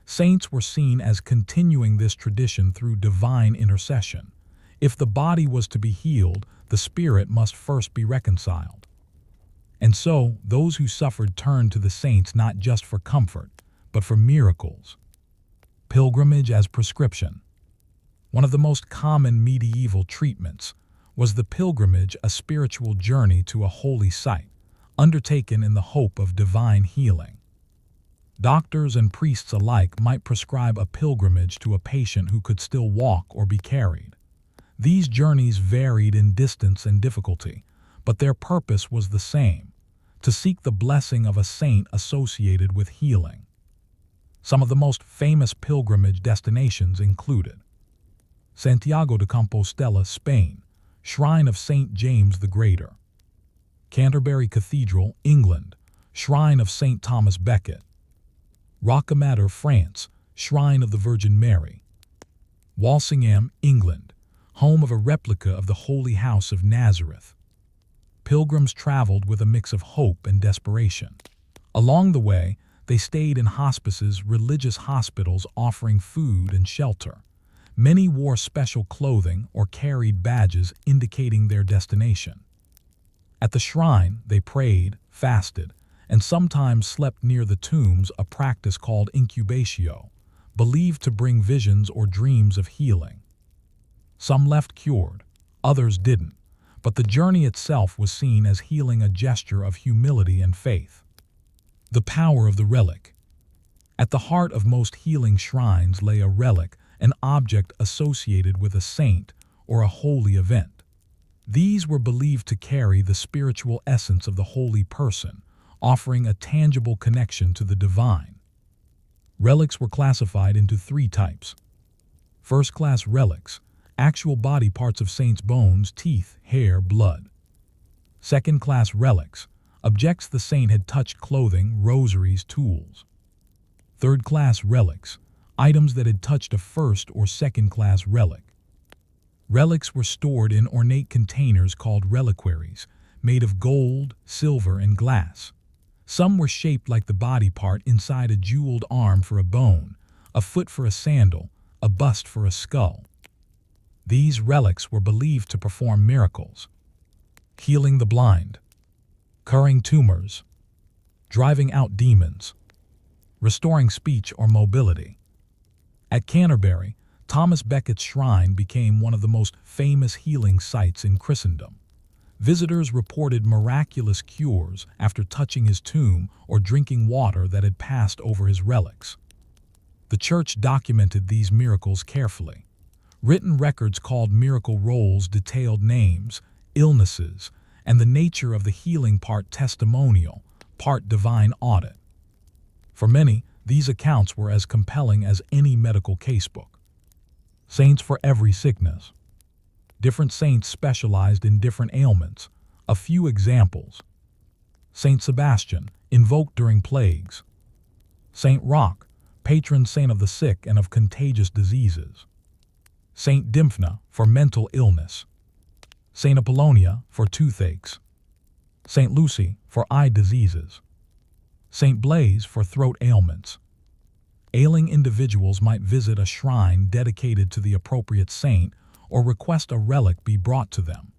Saints were seen as continuing this tradition through divine intercession. If the body was to be healed, the spirit must first be reconciled. And so, those who suffered turned to the saints not just for comfort, but for miracles. Pilgrimage as prescription. One of the most common medieval treatments was the pilgrimage, a spiritual journey to a holy site, undertaken in the hope of divine healing. Doctors and priests alike might prescribe a pilgrimage to a patient who could still walk or be carried. These journeys varied in distance and difficulty, but their purpose was the same: to seek the blessing of a saint associated with healing. Some of the most famous pilgrimage destinations included Santiago de Compostela, Spain, Shrine of St. James the Greater; Canterbury Cathedral, England, Shrine of St. Thomas Becket; Rocamadour, France, Shrine of the Virgin Mary; Walsingham, England, home of a replica of the Holy House of Nazareth. Pilgrims traveled with a mix of hope and desperation. Along the way, they stayed in hospices, religious hospitals offering food and shelter. Many wore special clothing or carried badges indicating their destination. At the shrine, they prayed, fasted, and sometimes slept near the tombs, a practice called incubatio, believed to bring visions or dreams of healing. Some left cured, others didn't, but the journey itself was seen as healing, a gesture of humility and faith. The power of the relic. At the heart of most healing shrines lay a relic, an object associated with a saint or a holy event. These were believed to carry the spiritual essence of the holy person, offering a tangible connection to the divine. Relics were classified into three types. First-class relics, actual body parts of saints' bones, teeth, hair, blood. Second-class relics, objects the saint had touched, clothing, rosaries, tools. Third-class relics, items that had touched a first or second-class relic. Relics were stored in ornate containers called reliquaries, made of gold, silver, and glass. Some were shaped like the body part, inside a jeweled arm for a bone, a foot for a sandal, a bust for a skull. These relics were believed to perform miracles, healing the blind, curing tumors, driving out demons, restoring speech or mobility. At Canterbury, Thomas Becket's shrine became one of the most famous healing sites in Christendom. Visitors reported miraculous cures after touching his tomb or drinking water that had passed over his relics. The church documented these miracles carefully. Written records called miracle rolls detailed names, illnesses, and the nature of the healing, part testimonial, part divine audit. For many, these accounts were as compelling as any medical casebook. Saints for every sickness. Different saints specialized in different ailments. A few examples. Saint Sebastian, invoked during plagues. Saint Roch, patron saint of the sick and of contagious diseases. Saint Dymphna, for mental illness. Saint Apollonia, for toothaches. Saint Lucy, for eye diseases. Saint Blaise, for throat ailments. Ailing individuals might visit a shrine dedicated to the appropriate saint or request a relic be brought to them.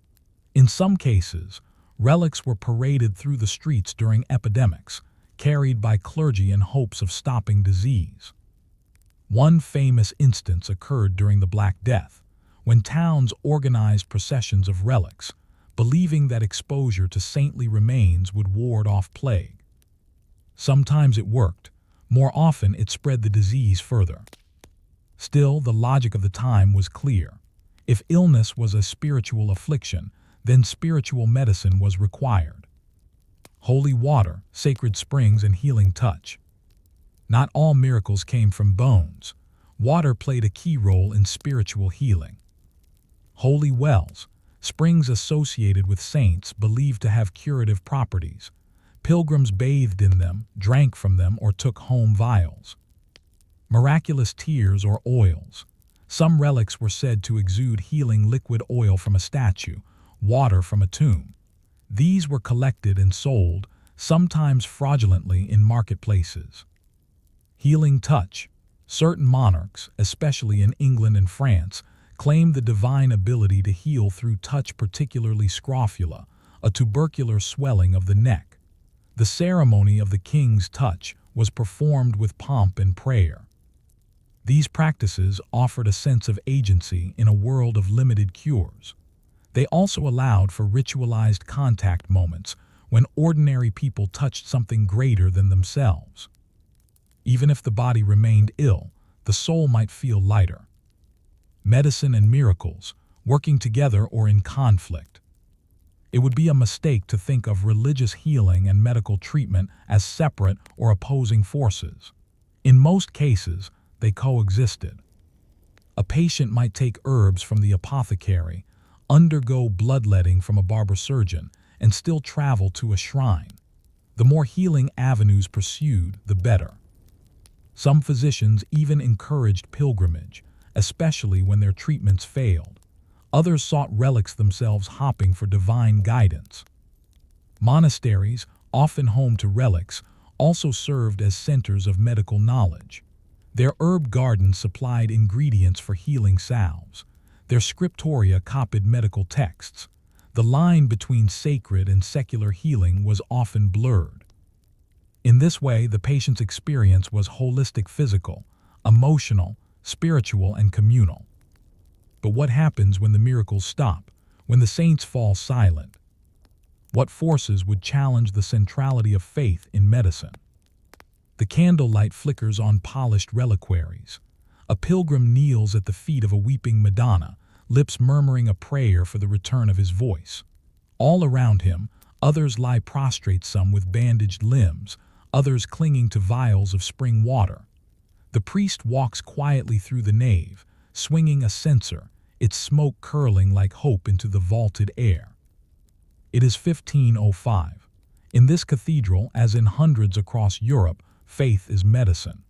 In some cases, relics were paraded through the streets during epidemics, carried by clergy in hopes of stopping disease. One famous instance occurred during the Black Death, when towns organized processions of relics, believing that exposure to saintly remains would ward off plague. Sometimes it worked. More often, it spread the disease further. Still, the logic of the time was clear. If illness was a spiritual affliction, then spiritual medicine was required. Holy water, sacred springs, and healing touch. Not all miracles came from bones. Water played a key role in spiritual healing. Holy wells, springs associated with saints believed to have curative properties. Pilgrims bathed in them, drank from them, or took home vials. Miraculous tears or oils. Some relics were said to exude healing liquid oil from a statue, water from a tomb. These were collected and sold, sometimes fraudulently, in marketplaces. Healing touch. Certain monarchs, especially in England and France, claimed the divine ability to heal through touch, particularly scrofula, a tubercular swelling of the neck. The ceremony of the king's touch was performed with pomp and prayer. These practices offered a sense of agency in a world of limited cures. They also allowed for ritualized contact moments when ordinary people touched something greater than themselves. Even if the body remained ill, the soul might feel lighter. Medicine and miracles, working together or in conflict. It would be a mistake to think of religious healing and medical treatment as separate or opposing forces. In most cases, they coexisted. A patient might take herbs from the apothecary, undergo bloodletting from a barber surgeon, and still travel to a shrine. The more healing avenues pursued, the better. Some physicians even encouraged pilgrimage, especially when their treatments failed. Others sought relics themselves, hopping for divine guidance. Monasteries, often home to relics, also served as centers of medical knowledge. Their herb gardens supplied ingredients for healing salves. Their scriptoria copied medical texts. The line between sacred and secular healing was often blurred. In this way, the patient's experience was holistic: physical, emotional, spiritual, and communal. But what happens when the miracles stop, when the saints fall silent? What forces would challenge the centrality of faith in medicine? The candlelight flickers on polished reliquaries. A pilgrim kneels at the feet of a weeping Madonna, lips murmuring a prayer for the return of his voice. All around him, others lie prostrate, some with bandaged limbs, others clinging to vials of spring water. The priest walks quietly through the nave, swinging a censer, its smoke curling like hope into the vaulted air. It is 1505. In this cathedral, as in hundreds across Europe, faith is medicine.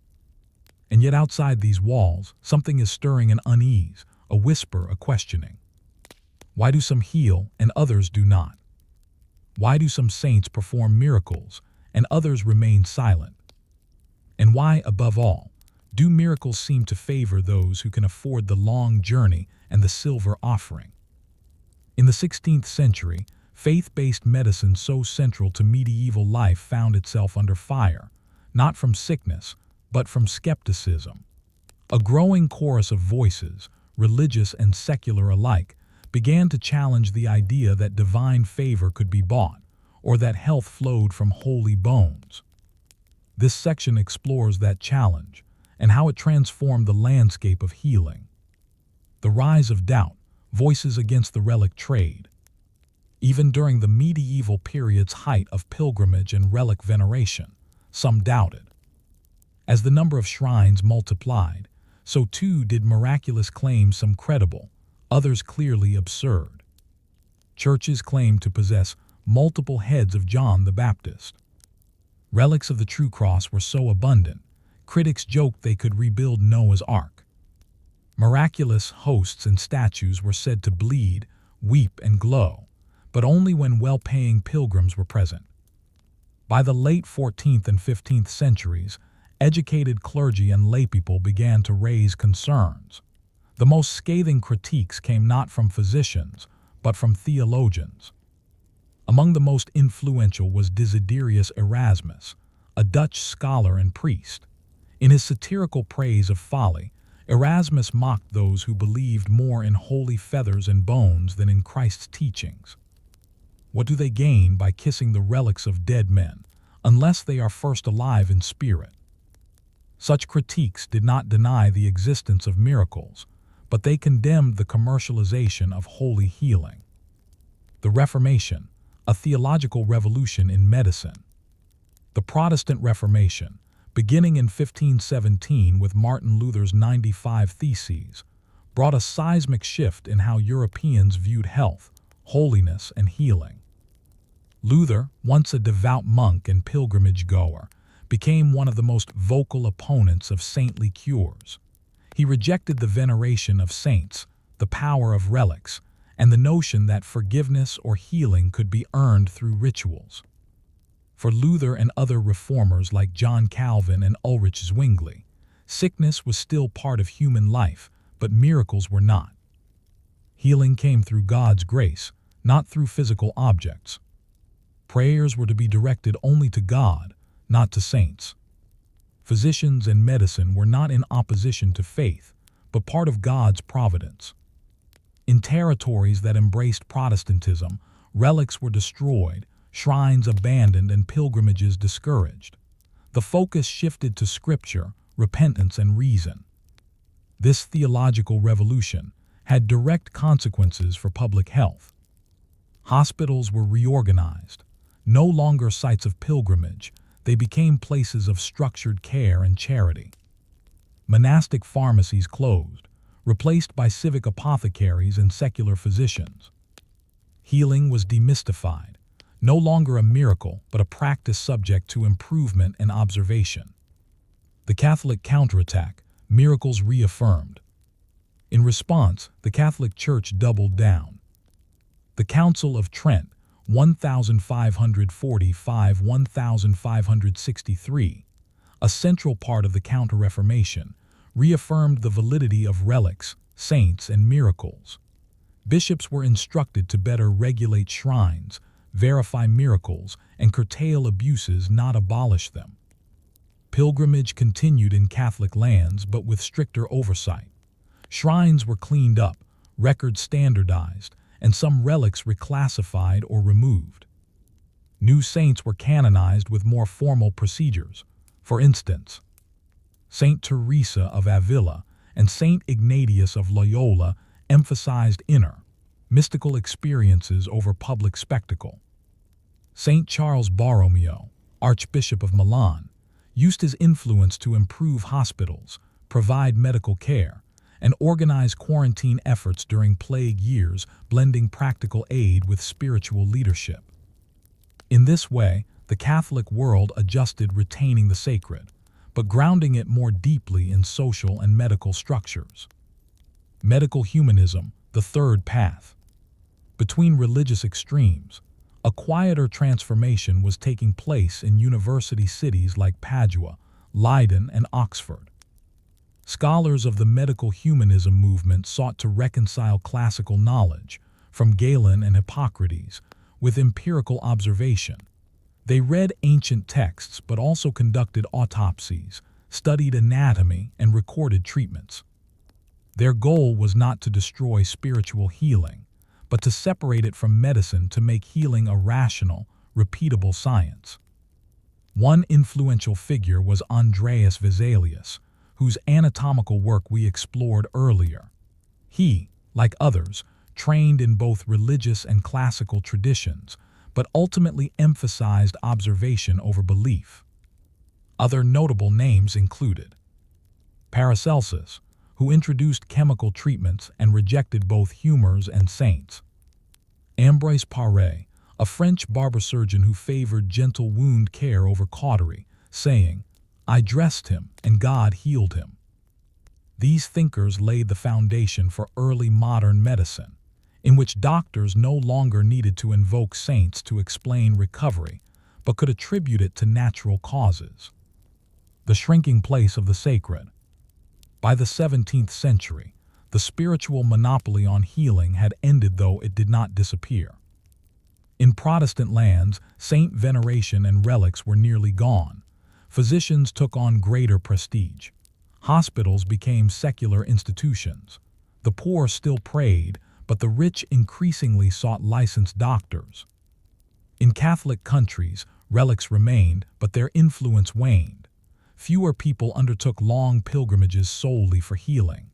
And yet outside these walls, something is stirring: an unease, a whisper, a questioning. Why do some heal and others do not? Why do some saints perform miracles and others remain silent? And why, above all, do miracles seem to favor those who can afford the long journey and the silver offering? In the 16th century, faith-based medicine, so central to medieval life, found itself under fire, not from sickness, but from skepticism. A growing chorus of voices, religious and secular alike, began to challenge the idea that divine favor could be bought, or that health flowed from holy bones. This section explores that challenge and how it transformed the landscape of healing. The rise of doubt, voices against the relic trade. Even during the medieval period's height of pilgrimage and relic veneration, some doubted. As the number of shrines multiplied, so too did miraculous claims, some credible, others clearly absurd. Churches claimed to possess multiple heads of John the Baptist. Relics of the true cross were so abundant, critics joked they could rebuild Noah's Ark. Miraculous hosts and statues were said to bleed, weep, and glow, but only when well-paying pilgrims were present. By the late 14th and 15th centuries, educated clergy and laypeople began to raise concerns. The most scathing critiques came not from physicians, but from theologians. Among the most influential was Desiderius Erasmus, a Dutch scholar and priest. In his satirical praise of folly, Erasmus mocked those who believed more in holy feathers and bones than in Christ's teachings. What do they gain by kissing the relics of dead men, unless they are first alive in spirit? Such critiques did not deny the existence of miracles, but they condemned the commercialization of holy healing. The Reformation, a theological revolution in medicine. The Protestant Reformation, beginning in 1517 with Martin Luther's 95 Theses, brought a seismic shift in how Europeans viewed health, holiness, and healing. Luther, once a devout monk and pilgrimage goer, became one of the most vocal opponents of saintly cures. He rejected the veneration of saints, the power of relics, and the notion that forgiveness or healing could be earned through rituals. For Luther and other reformers like John Calvin and Ulrich Zwingli, sickness was still part of human life, but miracles were not. Healing came through God's grace, not through physical objects. Prayers were to be directed only to God, not to saints. Physicians and medicine were not in opposition to faith, but part of God's providence. In territories that embraced Protestantism, relics were destroyed, shrines abandoned, and pilgrimages discouraged. The focus shifted to scripture, repentance, and reason. This theological revolution had direct consequences for public health. Hospitals were reorganized. No longer sites of pilgrimage, they became places of structured care and charity. Monastic pharmacies closed, replaced by civic apothecaries and secular physicians. Healing was demystified, no longer a miracle but a practice subject to improvement and observation. The Catholic counterattack, miracles reaffirmed. In response, the Catholic Church doubled down. The Council of Trent, 1545–1563, a central part of the Counter-Reformation, reaffirmed the validity of relics, saints, and miracles. Bishops were instructed to better regulate shrines, verify miracles, and curtail abuses, not abolish them. Pilgrimage continued in Catholic lands, but with stricter oversight. Shrines were cleaned up, records standardized, and some relics reclassified or removed. New saints were canonized with more formal procedures. For instance, Saint Teresa of Avila and Saint Ignatius of Loyola emphasized inner, mystical experiences over public spectacle. Saint Charles Borromeo, Archbishop of Milan, used his influence to improve hospitals, provide medical care, and organize quarantine efforts during plague years, blending practical aid with spiritual leadership. In this way, the Catholic world adjusted, retaining the sacred, but grounding it more deeply in social and medical structures. Medical humanism, the third path. Between religious extremes, a quieter transformation was taking place in university cities like Padua, Leiden, and Oxford. Scholars of the medical humanism movement sought to reconcile classical knowledge, from Galen and Hippocrates, with empirical observation. They read ancient texts but also conducted autopsies, studied anatomy, and recorded treatments. Their goal was not to destroy spiritual healing, but to separate it from medicine to make healing a rational, repeatable science. One influential figure was Andreas Vesalius, whose anatomical work we explored earlier. He, like others, trained in both religious and classical traditions, but ultimately emphasized observation over belief. Other notable names included Paracelsus, who introduced chemical treatments and rejected both humors and saints; Ambroise Paré, a French barber surgeon who favored gentle wound care over cautery, saying, "I dressed him, and God healed him." These thinkers laid the foundation for early modern medicine, in which doctors no longer needed to invoke saints to explain recovery, but could attribute it to natural causes. The shrinking place of the sacred. By the 17th century, the spiritual monopoly on healing had ended, though it did not disappear. In Protestant lands, saint veneration and relics were nearly gone. Physicians took on greater prestige. Hospitals became secular institutions. The poor still prayed, but the rich increasingly sought licensed doctors. In Catholic countries, relics remained, but their influence waned. Fewer people undertook long pilgrimages solely for healing.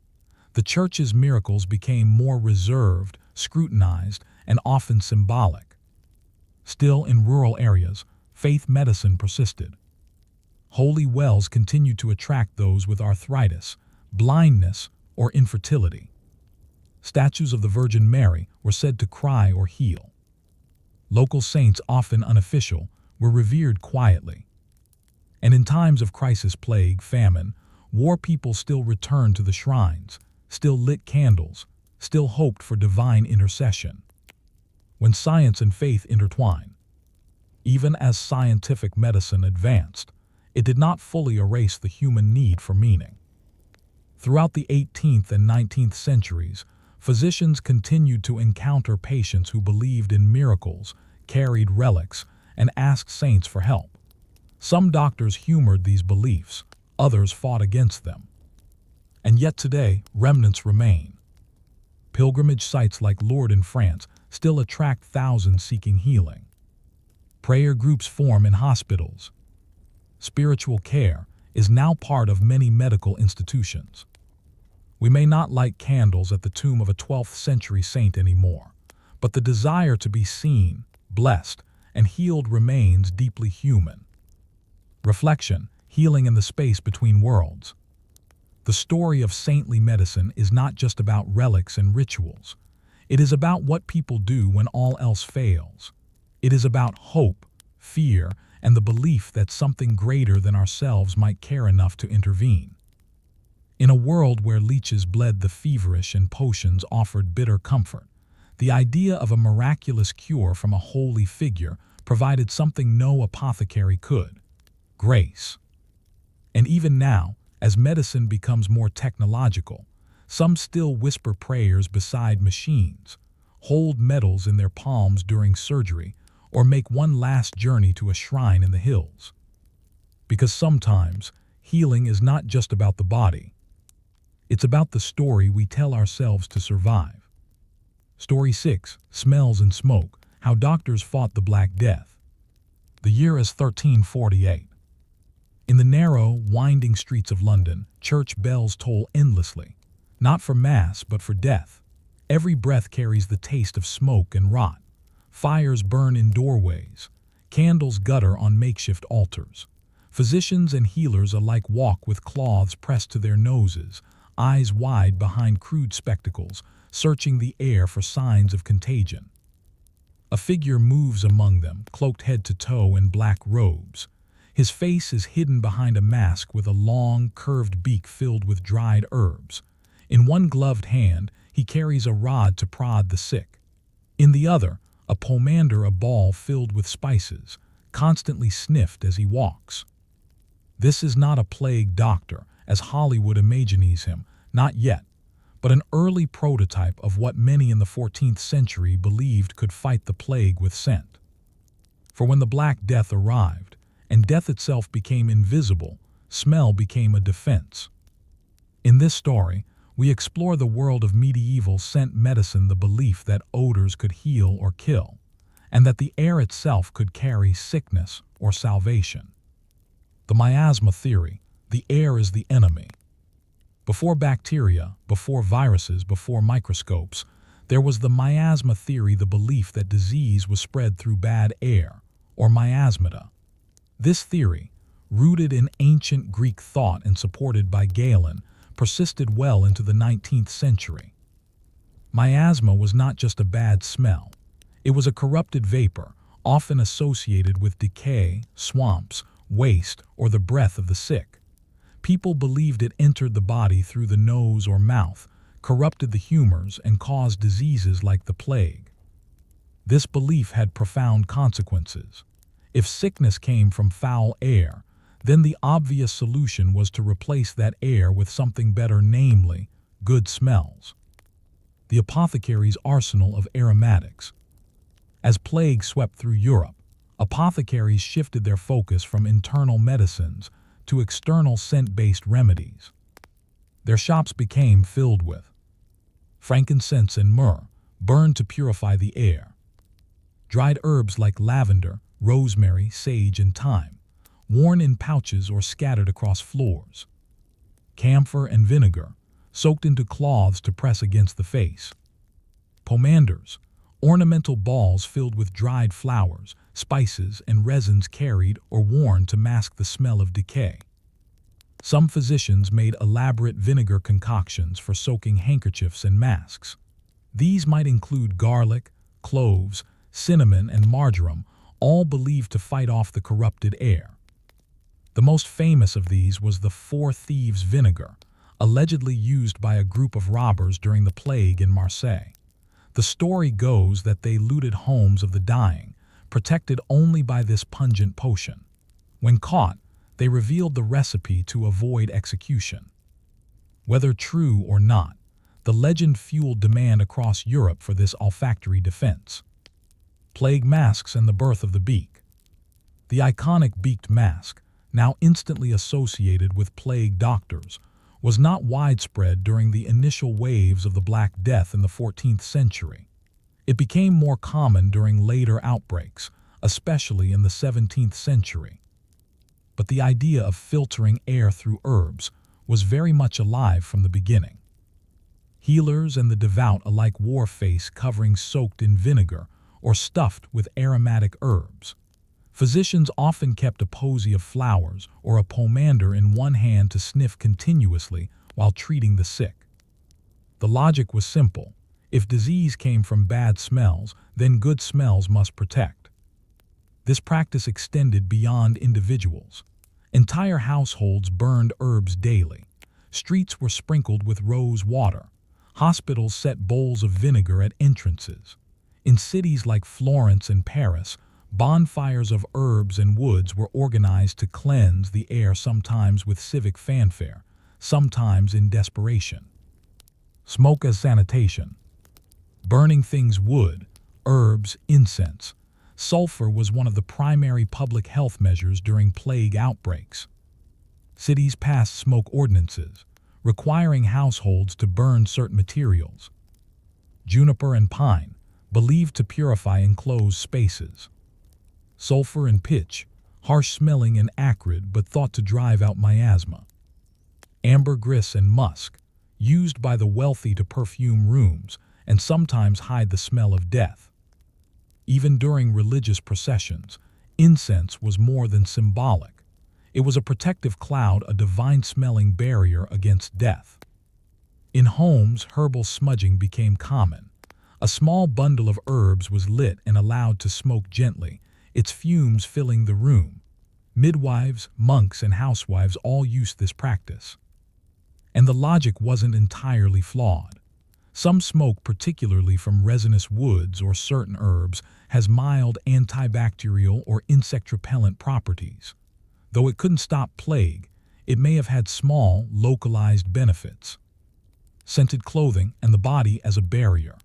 The Church's miracles became more reserved, scrutinized, and often symbolic. Still, in rural areas, faith medicine persisted. Holy wells continued to attract those with arthritis, blindness, or infertility. Statues of the Virgin Mary were said to cry or heal. Local saints, often unofficial, were revered quietly. And in times of crisis, plague, famine, war, people still returned to the shrines, still lit candles, still hoped for divine intercession. When science and faith intertwine, even as scientific medicine advanced, it did not fully erase the human need for meaning. Throughout the 18th and 19th centuries, physicians continued to encounter patients who believed in miracles, carried relics, and asked saints for help. Some doctors humored these beliefs, others fought against them. And yet today, remnants remain. Pilgrimage sites like Lourdes in France still attract thousands seeking healing. Prayer groups form in hospitals. Spiritual care is now part of many medical institutions. We may not light candles at the tomb of a 12th century saint anymore, but the desire to be seen, blessed, and healed remains deeply human. Reflection, healing in the space between worlds. The story of saintly medicine is not just about relics and rituals. It is about what people do when all else fails. It is about hope, fear, and the belief that something greater than ourselves might care enough to intervene. In a world where leeches bled the feverish and potions offered bitter comfort, the idea of a miraculous cure from a holy figure provided something no apothecary could: grace. And even now, as medicine becomes more technological, some still whisper prayers beside machines, hold medals in their palms during surgery, or make one last journey to a shrine in the hills. Because sometimes, healing is not just about the body. It's about the story we tell ourselves to survive. Story 6, Smells and Smoke, How Doctors Fought the Black Death. The year is 1348. In the narrow, winding streets of London, church bells toll endlessly, not for mass but for death. Every breath carries the taste of smoke and rot. Fires burn in doorways. Candles gutter on makeshift altars. Physicians and healers alike walk with cloths pressed to their noses, eyes wide behind crude spectacles, searching the air for signs of contagion. A figure moves among them, cloaked head to toe in black robes. His face is hidden behind a mask with a long, curved beak filled with dried herbs. In one gloved hand, he carries a rod to prod the sick. In the other, a pomander, a ball filled with spices, constantly sniffed as he walks. This is not a plague doctor, as Hollywood imagines him, not yet, but an early prototype of what many in the 14th century believed could fight the plague with scent. For when the Black Death arrived, and death itself became invisible, smell became a defense. In this story, we explore the world of medieval scent medicine, the belief that odors could heal or kill, and that the air itself could carry sickness or salvation. The miasma theory: the air is the enemy. Before bacteria, before viruses, before microscopes, there was the miasma theory, the belief that disease was spread through bad air, or miasmata. This theory, rooted in ancient Greek thought and supported by Galen, persisted well into the 19th century. Miasma was not just a bad smell. It was a corrupted vapor, often associated with decay, swamps, waste, or the breath of the sick. People believed it entered the body through the nose or mouth, corrupted the humors, and caused diseases like the plague. This belief had profound consequences. If sickness came from foul air, then the obvious solution was to replace that air with something better, namely, good smells. The apothecary's arsenal of aromatics. As plague swept through Europe, apothecaries shifted their focus from internal medicines to external scent-based remedies. Their shops became filled with frankincense and myrrh, burned to purify the air; dried herbs like lavender, rosemary, sage, and thyme, worn in pouches or scattered across floors; camphor and vinegar, soaked into cloths to press against the face; pomanders, ornamental balls filled with dried flowers, spices, and resins carried or worn to mask the smell of decay. Some physicians made elaborate vinegar concoctions for soaking handkerchiefs and masks. These might include garlic, cloves, cinnamon, and marjoram, all believed to fight off the corrupted air. The most famous of these was the Four Thieves vinegar, allegedly used by a group of robbers during the plague in Marseille. The story goes that they looted homes of the dying, protected only by this pungent potion. When caught, they revealed the recipe to avoid execution. Whether true or not, the legend fueled demand across Europe for this olfactory defense. Plague masks and the birth of the beak. The iconic beaked mask, now instantly associated with plague doctors, was not widespread during the initial waves of the Black Death in the 14th century. It became more common during later outbreaks, especially in the 17th century. But the idea of filtering air through herbs was very much alive from the beginning. Healers and the devout alike wore face coverings soaked in vinegar or stuffed with aromatic herbs. Physicians often kept a posy of flowers or a pomander in one hand to sniff continuously while treating the sick. The logic was simple: if disease came from bad smells, then good smells must protect. This practice extended beyond individuals. Entire households burned herbs daily. Streets were sprinkled with rose water. Hospitals set bowls of vinegar at entrances. In cities like Florence and Paris, bonfires of herbs and woods were organized to cleanse the air, sometimes with civic fanfare, sometimes in desperation. Smoke as sanitation. Burning things wood, herbs, incense. Sulfur was one of the primary public health measures during plague outbreaks. Cities passed smoke ordinances, requiring households to burn certain materials. Juniper and pine, believed to purify enclosed spaces. Sulfur and pitch, harsh-smelling and acrid but thought to drive out miasma. Ambergris and musk, used by the wealthy to perfume rooms and sometimes hide the smell of death. Even during religious processions, incense was more than symbolic. It was a protective cloud, a divine-smelling barrier against death. In homes, herbal smudging became common. A small bundle of herbs was lit and allowed to smoke gently, its fumes filling the room. Midwives, monks, and housewives all used this practice. And the logic wasn't entirely flawed. Some smoke, particularly from resinous woods or certain herbs, has mild antibacterial or insect repellent properties. Though it couldn't stop plague, it may have had small, localized benefits. Scented clothing and the body as a barrier.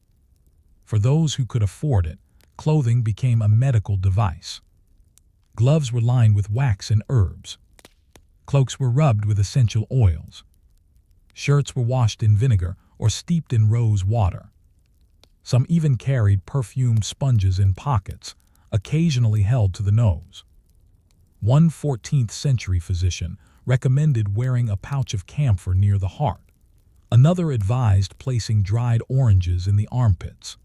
For those who could afford it, clothing became a medical device. Gloves were lined with wax and herbs. Cloaks were rubbed with essential oils. Shirts were washed in vinegar or steeped in rose water. Some even carried perfumed sponges in pockets, occasionally held to the nose. One 14th century physician recommended wearing a pouch of camphor near the heart. Another advised placing dried oranges in the armpits.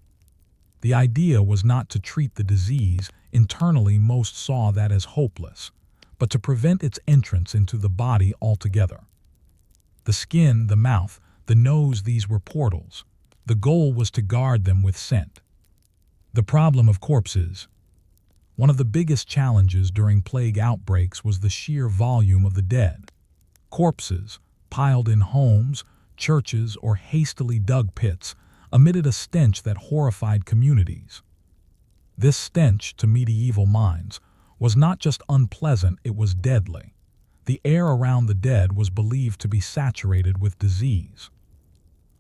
The idea was not to treat the disease. Internally, most saw that as hopeless, but to prevent its entrance into the body altogether. The skin, the mouth, the nose, these were portals. The goal was to guard them with scent. The problem of corpses. One of the biggest challenges during plague outbreaks was the sheer volume of the dead. Corpses, piled in homes, churches, or hastily dug pits, emitted a stench that horrified communities. This stench, to medieval minds, was not just unpleasant, it was deadly. The air around the dead was believed to be saturated with disease.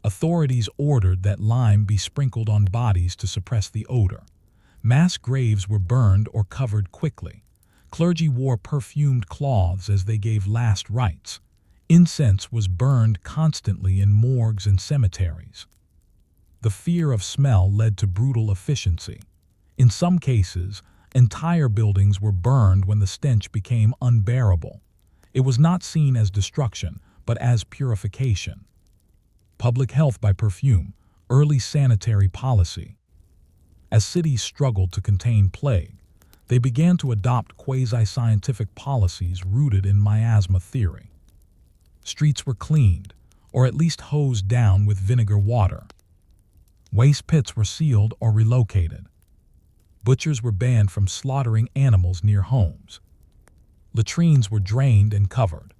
Authorities ordered that lime be sprinkled on bodies to suppress the odor. Mass graves were burned or covered quickly. Clergy wore perfumed cloths as they gave last rites. Incense was burned constantly in morgues and cemeteries. The fear of smell led to brutal efficiency. In some cases, entire buildings were burned when the stench became unbearable. It was not seen as destruction, but as purification. Public health by perfume, early sanitary policy. As cities struggled to contain plague, they began to adopt quasi-scientific policies rooted in miasma theory. Streets were cleaned, or at least hosed down with vinegar water. Waste pits were sealed or relocated. Butchers were banned from slaughtering animals near homes. Latrines were drained and covered.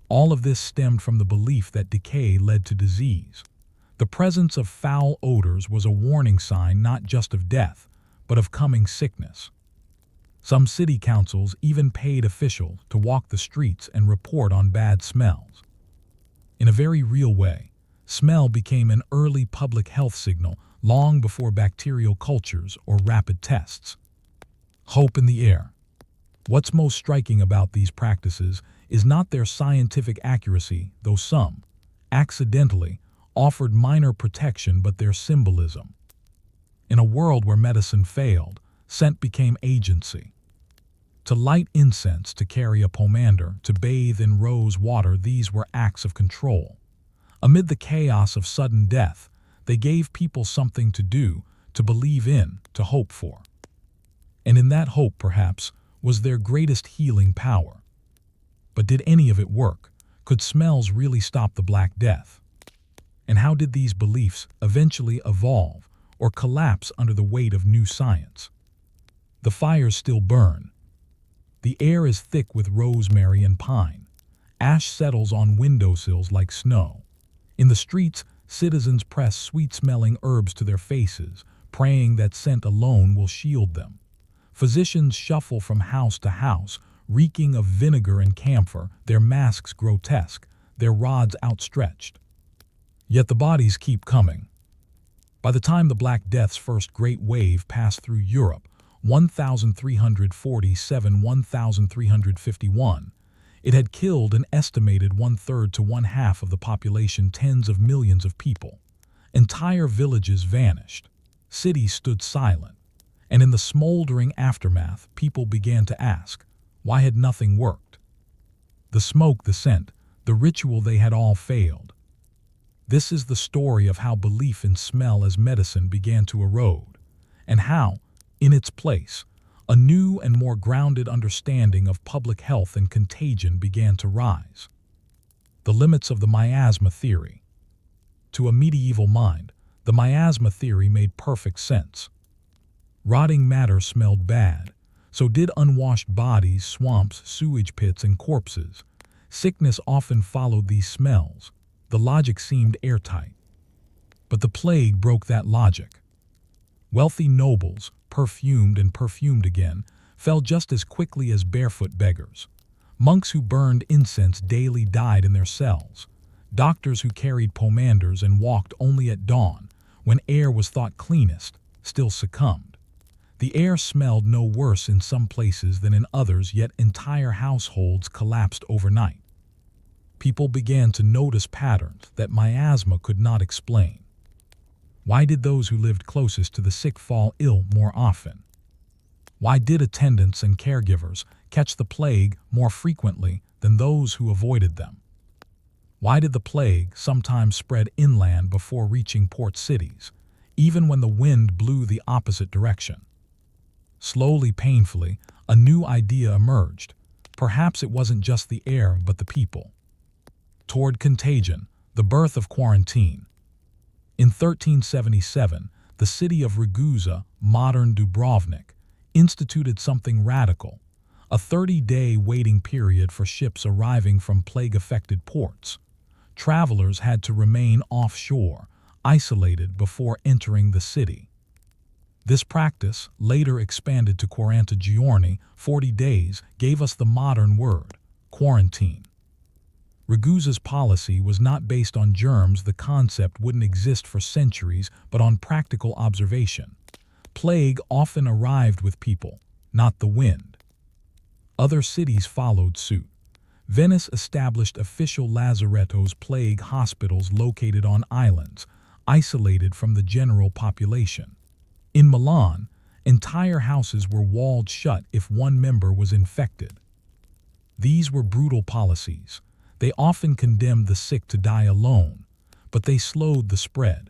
All of this stemmed from the belief that decay led to disease. The presence of foul odors was a warning sign not just of death, but of coming sickness. Some city councils even paid officials to walk the streets and report on bad smells. In a very real way, smell became an early public health signal long before bacterial cultures or rapid tests. Hope in the air. What's most striking about these practices is not their scientific accuracy, though some, accidentally, offered minor protection, but their symbolism. In a world where medicine failed, scent became agency. To light incense, to carry a pomander, to bathe in rose water, these were acts of control. Amid the chaos of sudden death, they gave people something to do, to believe in, to hope for. And in that hope, perhaps, was their greatest healing power. But did any of it work? Could smells really stop the Black Death? And how did these beliefs eventually evolve or collapse under the weight of new science? The fires still burn. The air is thick with rosemary and pine. Ash settles on windowsills like snow. In the streets, citizens press sweet-smelling herbs to their faces, praying that scent alone will shield them. Physicians shuffle from house to house, reeking of vinegar and camphor, their masks grotesque, their rods outstretched. Yet the bodies keep coming. By the time the Black Death's first great wave passed through Europe, 1347–1351, it had killed an estimated one-third to one-half of the population, tens of millions of people. Entire villages vanished. Cities stood silent. And in the smoldering aftermath, people began to ask, why had nothing worked? The smoke, the scent, the ritual, they had all failed. This is the story of how belief in smell as medicine began to erode, and how, in its place, a new and more grounded understanding of public health and contagion began to rise. The limits of the miasma theory. To a medieval mind, the miasma theory made perfect sense. Rotting matter smelled bad. So did unwashed bodies, swamps, sewage pits, and corpses. Sickness often followed these smells. The logic seemed airtight. But the plague broke that logic. Wealthy nobles, perfumed and perfumed again, fell just as quickly as barefoot beggars. Monks who burned incense daily died in their cells. Doctors who carried pomanders and walked only at dawn, when air was thought cleanest, still succumbed. The air smelled no worse in some places than in others, yet entire households collapsed overnight. People began to notice patterns that miasma could not explain. Why did those who lived closest to the sick fall ill more often? Why did attendants and caregivers catch the plague more frequently than those who avoided them? Why did the plague sometimes spread inland before reaching port cities, even when the wind blew the opposite direction? Slowly, painfully, a new idea emerged. Perhaps it wasn't just the air, but the people. Toward contagion, the birth of quarantine. In 1377, the city of Ragusa, modern Dubrovnik, instituted something radical, a 30-day waiting period for ships arriving from plague-affected ports. Travelers had to remain offshore, isolated before entering the city. This practice, later expanded to 40 giorni, 40 days, gave us the modern word, quarantine. Ragusa's policy was not based on germs. The concept wouldn't exist for centuries, but on practical observation. Plague often arrived with people, not the wind. Other cities followed suit. Venice established official lazarettos, plague hospitals located on islands, isolated from the general population. In Milan, entire houses were walled shut if one member was infected. These were brutal policies. They often condemned the sick to die alone, but they slowed the spread.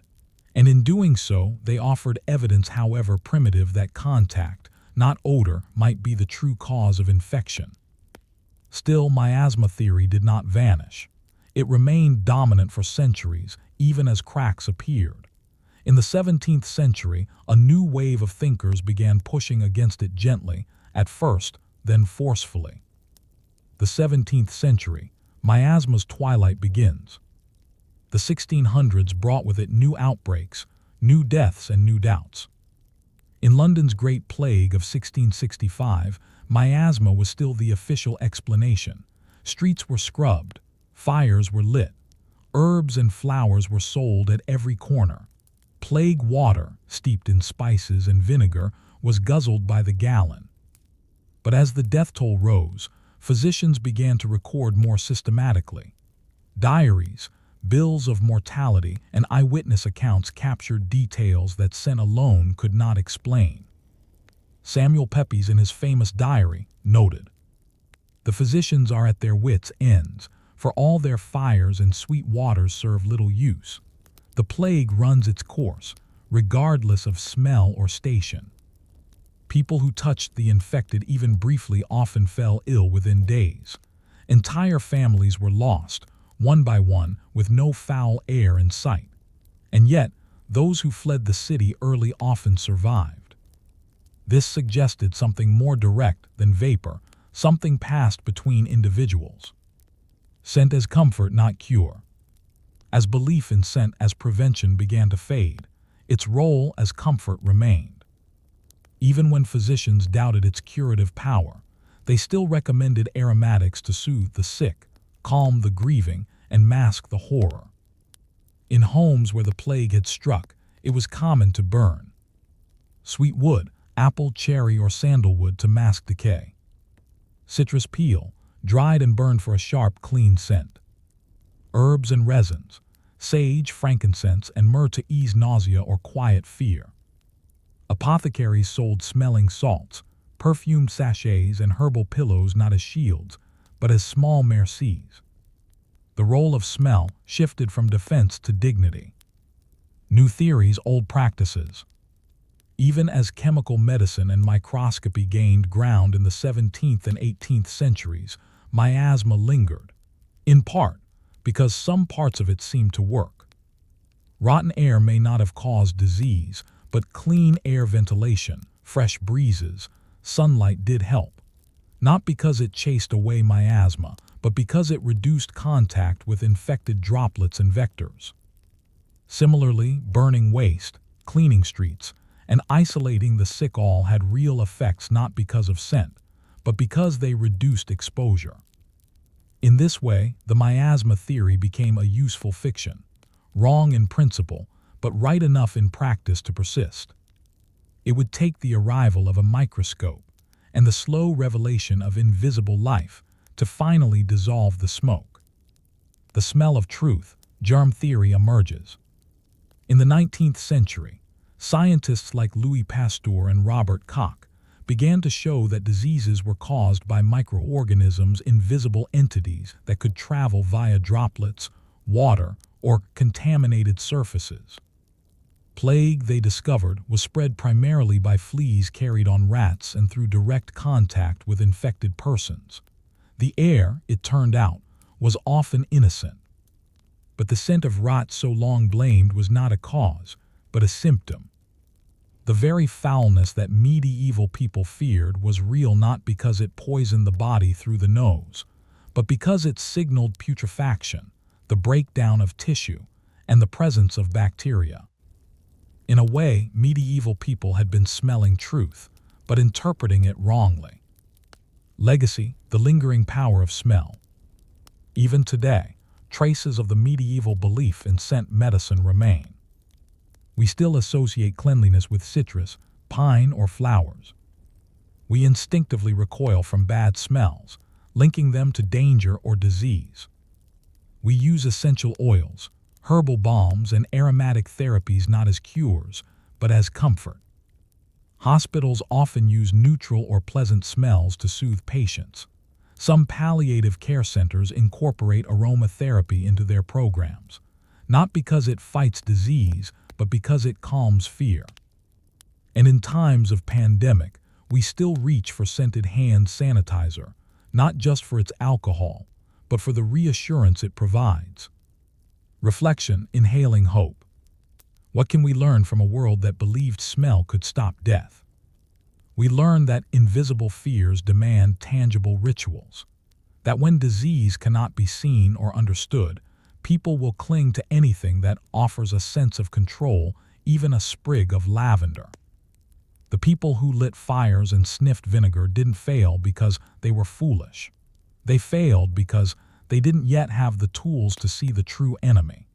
And in doing so, they offered evidence, however primitive, that contact, not odor, might be the true cause of infection. Still, miasma theory did not vanish. It remained dominant for centuries, even as cracks appeared. In the 17th century, a new wave of thinkers began pushing against it gently, at first, then forcefully. The 17th century, miasma's twilight begins. The 1600s brought with it new outbreaks, new deaths, and new doubts. In London's Great Plague of 1665, miasma was still the official explanation. Streets were scrubbed, fires were lit, herbs and flowers were sold at every corner. Plague water, steeped in spices and vinegar, was guzzled by the gallon. But as the death toll rose, physicians began to record more systematically. Diaries, bills of mortality, and eyewitness accounts captured details that scent alone could not explain. Samuel Pepys, in his famous diary, noted, "The physicians are at their wits' ends, for all their fires and sweet waters serve little use. The plague runs its course, regardless of smell or station. People who touched the infected even briefly often fell ill within days. Entire families were lost, one by one, with no foul air in sight. And yet, those who fled the city early often survived." This suggested something more direct than vapor, something passed between individuals. Scent as comfort, not cure. As belief in scent as prevention began to fade, its role as comfort remained. Even when physicians doubted its curative power, they still recommended aromatics to soothe the sick, calm the grieving, and mask the horror. In homes where the plague had struck, it was common to burn sweet wood, apple, cherry, or sandalwood to mask decay. Citrus peel, dried and burned for a sharp, clean scent. Herbs and resins, sage, frankincense, and myrrh to ease nausea or quiet fear. Apothecaries sold smelling salts, perfumed sachets, and herbal pillows not as shields, but as small mercies. The role of smell shifted from defense to dignity. New theories, old practices. Even as chemical medicine and microscopy gained ground in the 17th and 18th centuries, miasma lingered, in part because some parts of it seemed to work. Rotten air may not have caused disease, but clean air ventilation, fresh breezes, sunlight did help. Not because it chased away miasma, but because it reduced contact with infected droplets and vectors. Similarly, burning waste, cleaning streets, and isolating the sick all had real effects not because of scent, but because they reduced exposure. In this way, the miasma theory became a useful fiction, wrong in principle, but right enough in practice to persist. It would take the arrival of a microscope and the slow revelation of invisible life to finally dissolve the smoke. The smell of truth, germ theory emerges. In the 19th century, scientists like Louis Pasteur and Robert Koch began to show that diseases were caused by microorganisms, invisible entities that could travel via droplets, water, or contaminated surfaces. Plague, they discovered, was spread primarily by fleas carried on rats and through direct contact with infected persons. The air, it turned out, was often innocent. But the scent of rot so long blamed was not a cause, but a symptom. The very foulness that medieval people feared was real not because it poisoned the body through the nose, but because it signaled putrefaction, the breakdown of tissue, and the presence of bacteria. In a way, medieval people had been smelling truth, but interpreting it wrongly. Legacy, the lingering power of smell. Even today, traces of the medieval belief in scent medicine remain. We still associate cleanliness with citrus, pine, or flowers. We instinctively recoil from bad smells, linking them to danger or disease. We use essential oils, herbal balms, and aromatic therapies not as cures, but as comfort. Hospitals often use neutral or pleasant smells to soothe patients. Some palliative care centers incorporate aromatherapy into their programs, not because it fights disease, but because it calms fear. And in times of pandemic, we still reach for scented hand sanitizer, not just for its alcohol, but for the reassurance it provides. Reflection, inhaling hope. What can we learn from a world that believed smell could stop death? We learn that invisible fears demand tangible rituals, that when disease cannot be seen or understood, people will cling to anything that offers a sense of control, even a sprig of lavender. The people who lit fires and sniffed vinegar didn't fail because they were foolish. They failed because they didn't yet have the tools to see the true enemy.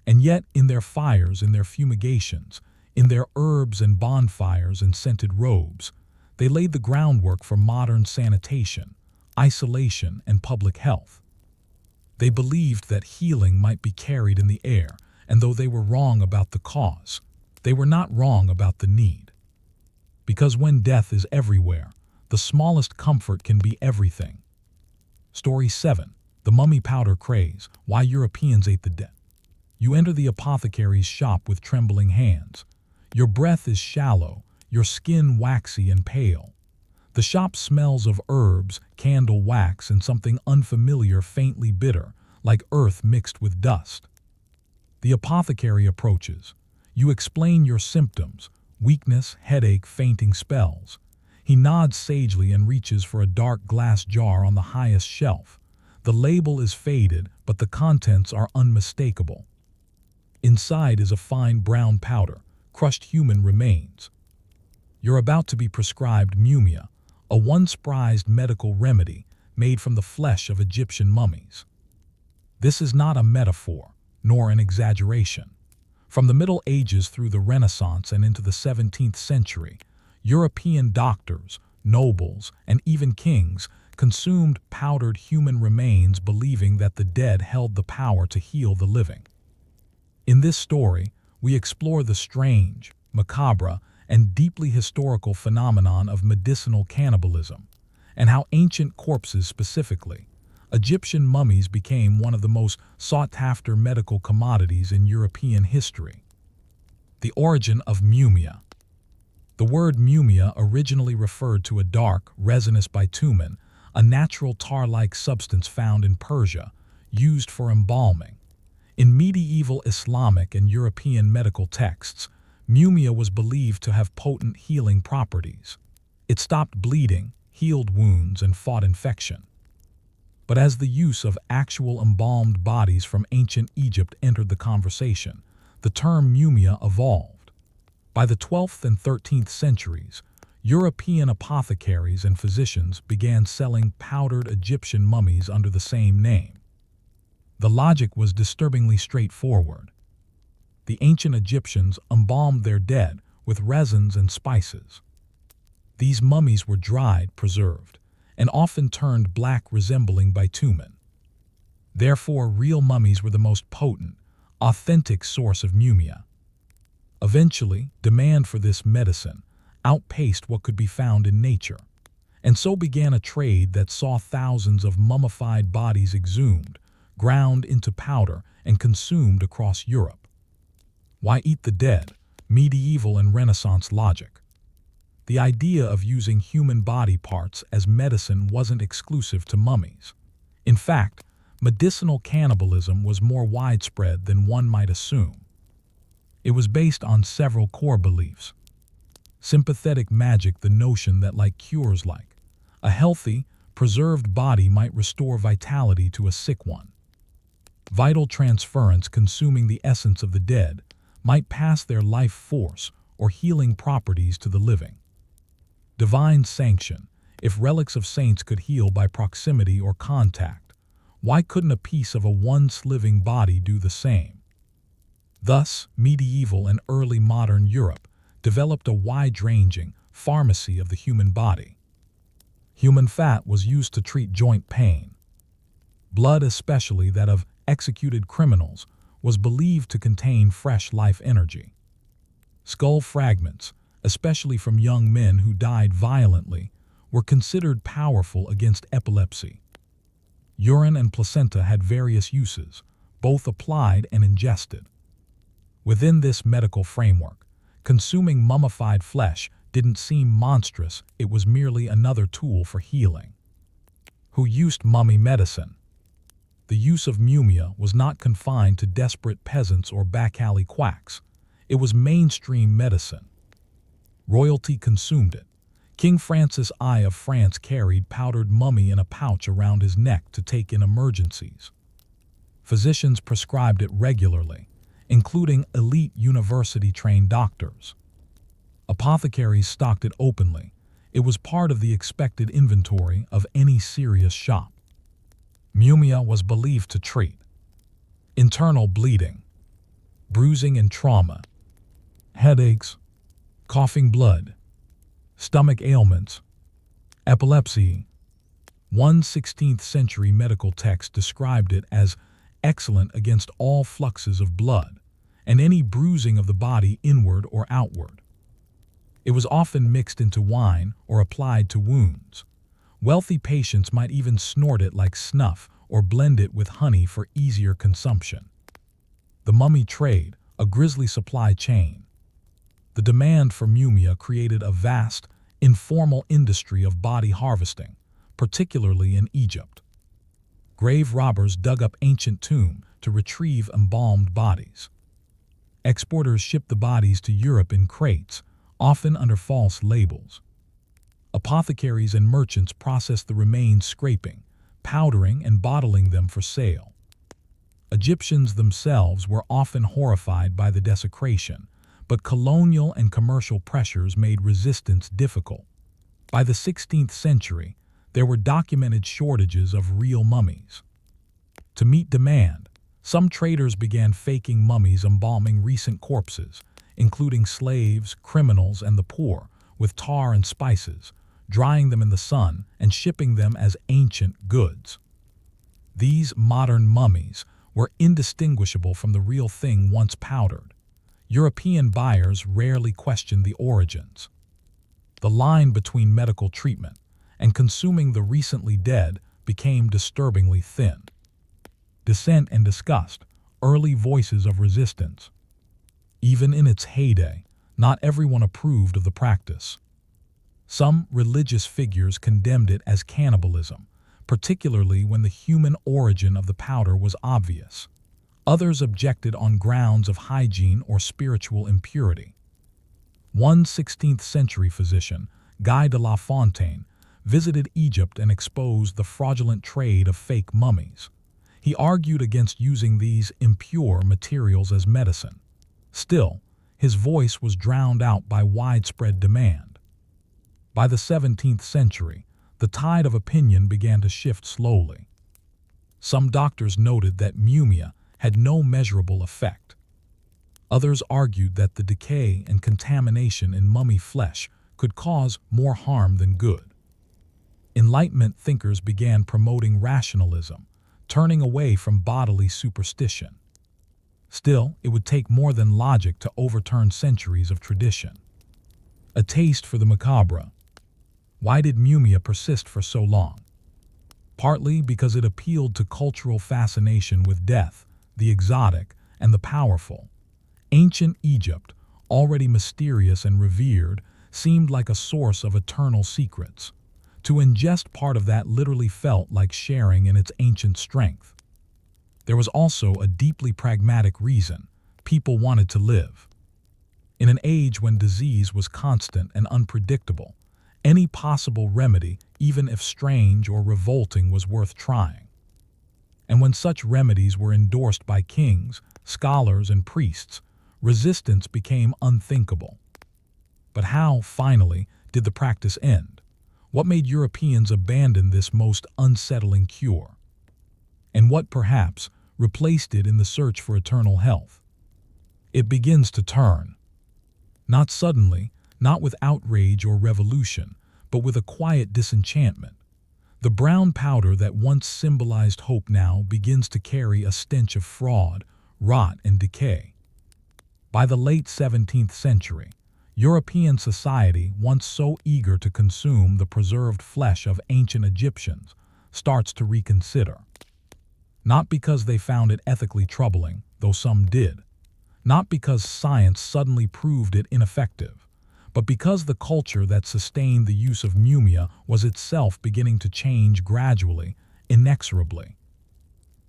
And yet, in their fires, in their fumigations, in their herbs and bonfires and scented robes, they laid the groundwork for modern sanitation, isolation, and public health. They believed that healing might be carried in the air, and though they were wrong about the cause, they were not wrong about the need. Because when death is everywhere, the smallest comfort can be everything. Story 7. The Mummy Powder Craze, Why Europeans Ate the Dead. You enter the apothecary's shop with trembling hands. Your breath is shallow, your skin waxy and pale. The shop smells of herbs, candle wax, and something unfamiliar, faintly bitter, like earth mixed with dust. The apothecary approaches. You explain your symptoms: weakness, headache, fainting spells. He nods sagely and reaches for a dark glass jar on the highest shelf. The label is faded, but the contents are unmistakable. Inside is a fine brown powder, crushed human remains. You're about to be prescribed mumia, a once prized medical remedy made from the flesh of Egyptian mummies. This is not a metaphor, nor an exaggeration. From the Middle Ages through the Renaissance and into the 17th century, European doctors, nobles, and even kings consumed powdered human remains, believing that the dead held the power to heal the living. In this story, we explore the strange, macabre, and deeply historical phenomenon of medicinal cannibalism, and how ancient corpses, specifically Egyptian mummies, became one of the most sought-after medical commodities in European history. The origin of mumia. The word mumia originally referred to a dark, resinous bitumen, a natural tar-like substance found in Persia, used for embalming. In medieval Islamic and European medical texts, mumia was believed to have potent healing properties. It stopped bleeding, healed wounds, and fought infection. But as the use of actual embalmed bodies from ancient Egypt entered the conversation, the term mumia evolved. By the 12th and 13th centuries, European apothecaries and physicians began selling powdered Egyptian mummies under the same name. The logic was disturbingly straightforward. The ancient Egyptians embalmed their dead with resins and spices. These mummies were dried, preserved, and often turned black, resembling bitumen. Therefore, real mummies were the most potent, authentic source of mumia. Eventually, demand for this medicine outpaced what could be found in nature, and so began a trade that saw thousands of mummified bodies exhumed, ground into powder, and consumed across Europe. Why eat the dead? Medieval and Renaissance logic. The idea of using human body parts as medicine wasn't exclusive to mummies. In fact, medicinal cannibalism was more widespread than one might assume. It was based on several core beliefs. Sympathetic magic, the notion that like cures like, a healthy, preserved body might restore vitality to a sick one. Vital transference, consuming the essence of the dead, might pass their life force or healing properties to the living. Divine sanction. If relics of saints could heal by proximity or contact, why couldn't a piece of a once living body do the same? Thus, medieval and early modern Europe developed a wide-ranging pharmacy of the human body. Human fat was used to treat joint pain. Blood, especially that of executed criminals, was believed to contain fresh life energy. Skull fragments, especially from young men who died violently, were considered powerful against epilepsy. Urine and placenta had various uses, both applied and ingested. Within this medical framework, consuming mummified flesh didn't seem monstrous, it was merely another tool for healing. Who used mummy medicine? The use of mumia was not confined to desperate peasants or back-alley quacks. It was mainstream medicine. Royalty consumed it. King Francis I of France carried powdered mummy in a pouch around his neck to take in emergencies. Physicians prescribed it regularly, including elite university-trained doctors. Apothecaries stocked it openly. It was part of the expected inventory of any serious shop. Mumia was believed to treat internal bleeding, bruising and trauma, headaches, coughing blood, stomach ailments, epilepsy. One 16th century medical text described it as excellent against all fluxes of blood and any bruising of the body inward or outward. It was often mixed into wine or applied to wounds. Wealthy patients might even snort it like snuff or blend it with honey for easier consumption. The mummy trade, a grisly supply chain. The demand for mumia created a vast, informal industry of body harvesting, particularly in Egypt. Grave robbers dug up ancient tombs to retrieve embalmed bodies. Exporters shipped the bodies to Europe in crates, often under false labels. Apothecaries and merchants processed the remains, scraping, powdering and bottling them for sale. Egyptians themselves were often horrified by the desecration, but colonial and commercial pressures made resistance difficult. By the 16th century, there were documented shortages of real mummies. To meet demand, some traders began faking mummies, embalming recent corpses, including slaves, criminals, and the poor, with tar and spices, drying them in the sun and shipping them as ancient goods. These modern mummies were indistinguishable from the real thing once powdered. European buyers rarely questioned the origins. The line between medical treatment and consuming the recently dead became disturbingly thin. Dissent and disgust, early voices of resistance. Even in its heyday, not everyone approved of the practice. Some religious figures condemned it as cannibalism, particularly when the human origin of the powder was obvious. Others objected on grounds of hygiene or spiritual impurity. One 16th century physician, Guy de la Fontaine, visited Egypt and exposed the fraudulent trade of fake mummies. He argued against using these impure materials as medicine. Still, his voice was drowned out by widespread demand. By the 17th century, the tide of opinion began to shift slowly. Some doctors noted that mumia had no measurable effect. Others argued that the decay and contamination in mummy flesh could cause more harm than good. Enlightenment thinkers began promoting rationalism, turning away from bodily superstition. Still, it would take more than logic to overturn centuries of tradition. A taste for the macabre. Why did mumia persist for so long? Partly because it appealed to cultural fascination with death, the exotic, and the powerful. Ancient Egypt, already mysterious and revered, seemed like a source of eternal secrets. To ingest part of that literally felt like sharing in its ancient strength. There was also a deeply pragmatic reason: people wanted to live. In an age when disease was constant and unpredictable, any possible remedy, even if strange or revolting, was worth trying. And when such remedies were endorsed by kings, scholars, and priests, resistance became unthinkable. But how, finally, did the practice end? What made Europeans abandon this most unsettling cure? And what, perhaps, replaced it in the search for eternal health? It begins to turn. Not suddenly, not with outrage or revolution, but with a quiet disenchantment. The brown powder that once symbolized hope now begins to carry a stench of fraud, rot, and decay. By the late 17th century, European society, once so eager to consume the preserved flesh of ancient Egyptians, starts to reconsider. Not because they found it ethically troubling, though some did. Not because science suddenly proved it ineffective, but because the culture that sustained the use of mumia was itself beginning to change gradually, inexorably.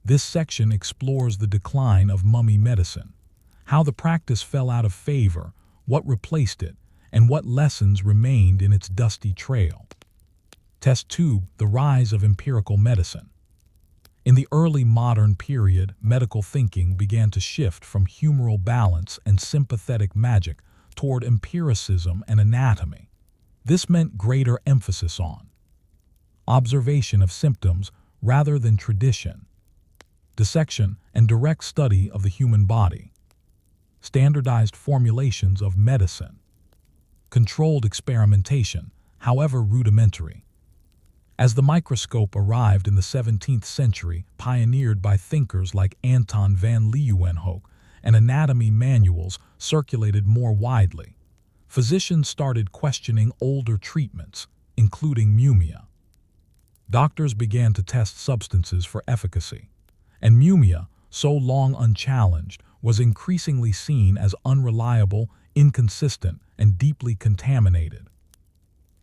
This section explores the decline of mummy medicine, how the practice fell out of favor, what replaced it, and what lessons remained in its dusty trail. Test tube: the rise of empirical medicine. In the early modern period, medical thinking began to shift from humoral balance and sympathetic magic toward empiricism and anatomy. This meant greater emphasis on observation of symptoms rather than tradition, dissection and direct study of the human body, standardized formulations of medicine, controlled experimentation, however rudimentary. As the microscope arrived in the 17th century, pioneered by thinkers like Anton van Leeuwenhoek, and anatomy manuals circulated more widely, physicians started questioning older treatments, including mumia. Doctors began to test substances for efficacy, and mumia, so long unchallenged, was increasingly seen as unreliable, inconsistent, and deeply contaminated.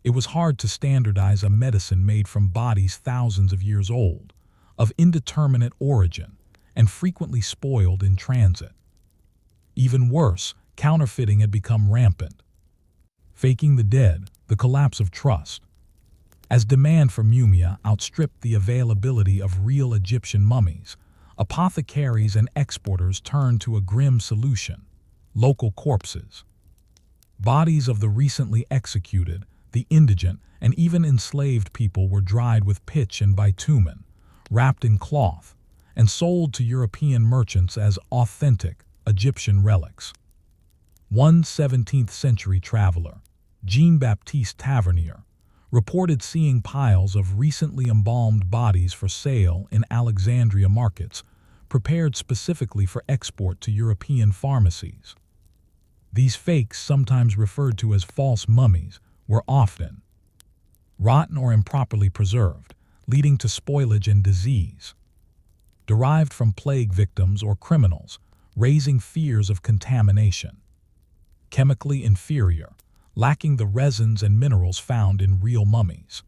It was hard to standardize a medicine made from bodies thousands of years old, of indeterminate origin, and frequently spoiled in transit. Even worse, counterfeiting had become rampant. Faking the dead, the collapse of trust. As demand for mumia outstripped the availability of real Egyptian mummies, apothecaries and exporters turned to a grim solution: local corpses. Bodies of the recently executed, the indigent, and even enslaved people were dried with pitch and bitumen, wrapped in cloth, and sold to European merchants as authentic Egyptian relics. One 17th-century traveler, Jean-Baptiste Tavernier, reported seeing piles of recently embalmed bodies for sale in Alexandria markets, prepared specifically for export to European pharmacies. These fakes, sometimes referred to as false mummies, were often rotten or improperly preserved, leading to spoilage and disease. Derived from plague victims or criminals, raising fears of contamination. Chemically inferior, lacking the resins and minerals found in real mummies.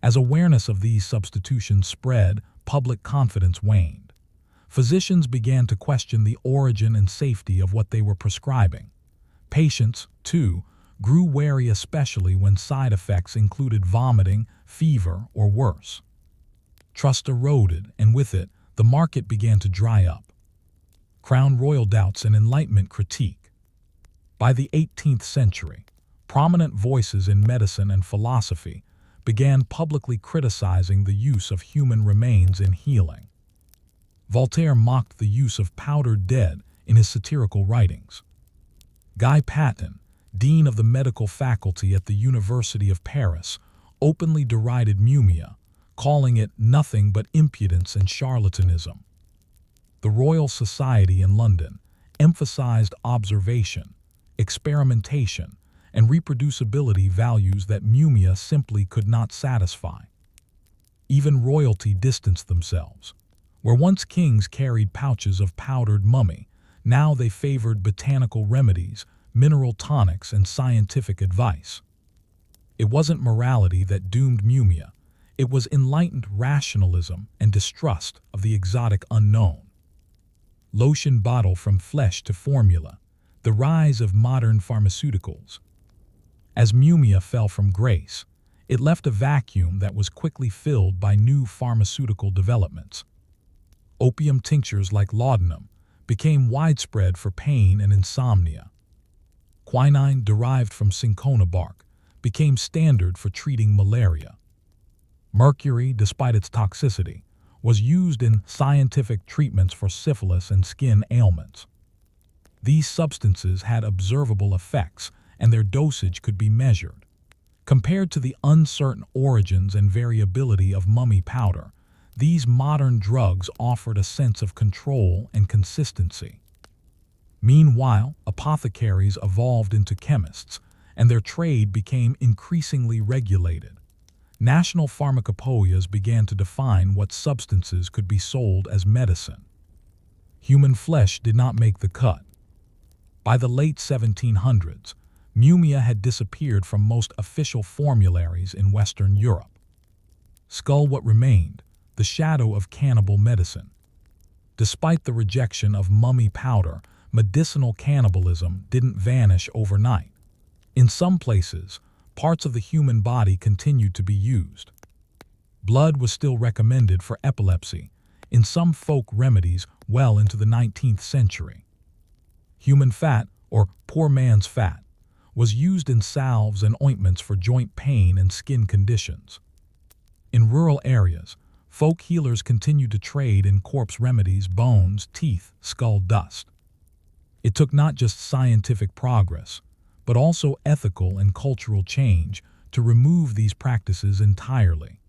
As awareness of these substitutions spread, public confidence waned. Physicians began to question the origin and safety of what they were prescribing. Patients, too, grew wary, especially when side effects included vomiting, fever, or worse. Trust eroded, and with it, the market began to dry up. Crown royal doubts and Enlightenment critique. By the 18th century, prominent voices in medicine and philosophy began publicly criticizing the use of human remains in healing. Voltaire mocked the use of powdered dead in his satirical writings. Guy Patin, dean of the medical faculty at the University of Paris, openly derided mumia, calling it nothing but impudence and charlatanism. The Royal Society in London emphasized observation, experimentation, and reproducibility, values that mumia simply could not satisfy. Even royalty distanced themselves. Where once kings carried pouches of powdered mummy, now they favored botanical remedies, mineral tonics, and scientific advice. It wasn't morality that doomed mumia, it was enlightened rationalism and distrust of the exotic unknown. Lotion bottle from flesh to formula, the rise of modern pharmaceuticals. As mumia fell from grace, it left a vacuum that was quickly filled by new pharmaceutical developments. Opium tinctures like laudanum became widespread for pain and insomnia. Quinine derived from cinchona bark became standard for treating malaria. Mercury, despite its toxicity, was used in scientific treatments for syphilis and skin ailments. These substances had observable effects, and their dosage could be measured. Compared to the uncertain origins and variability of mummy powder, these modern drugs offered a sense of control and consistency. Meanwhile, apothecaries evolved into chemists, and their trade became increasingly regulated. National pharmacopoeias began to define what substances could be sold as medicine. Human flesh did not make the cut. By the late 1700s, mumia had disappeared from most official formularies in Western Europe. Skull what remained, the shadow of cannibal medicine. Despite the rejection of mummy powder, medicinal cannibalism didn't vanish overnight. In some places, parts of the human body continued to be used. Blood was still recommended for epilepsy, in some folk remedies well into the 19th century. Human fat, or poor man's fat, was used in salves and ointments for joint pain and skin conditions. In rural areas, folk healers continued to trade in corpse remedies, bones, teeth, skull dust. It took not just scientific progress, but also ethical and cultural change to remove these practices entirely.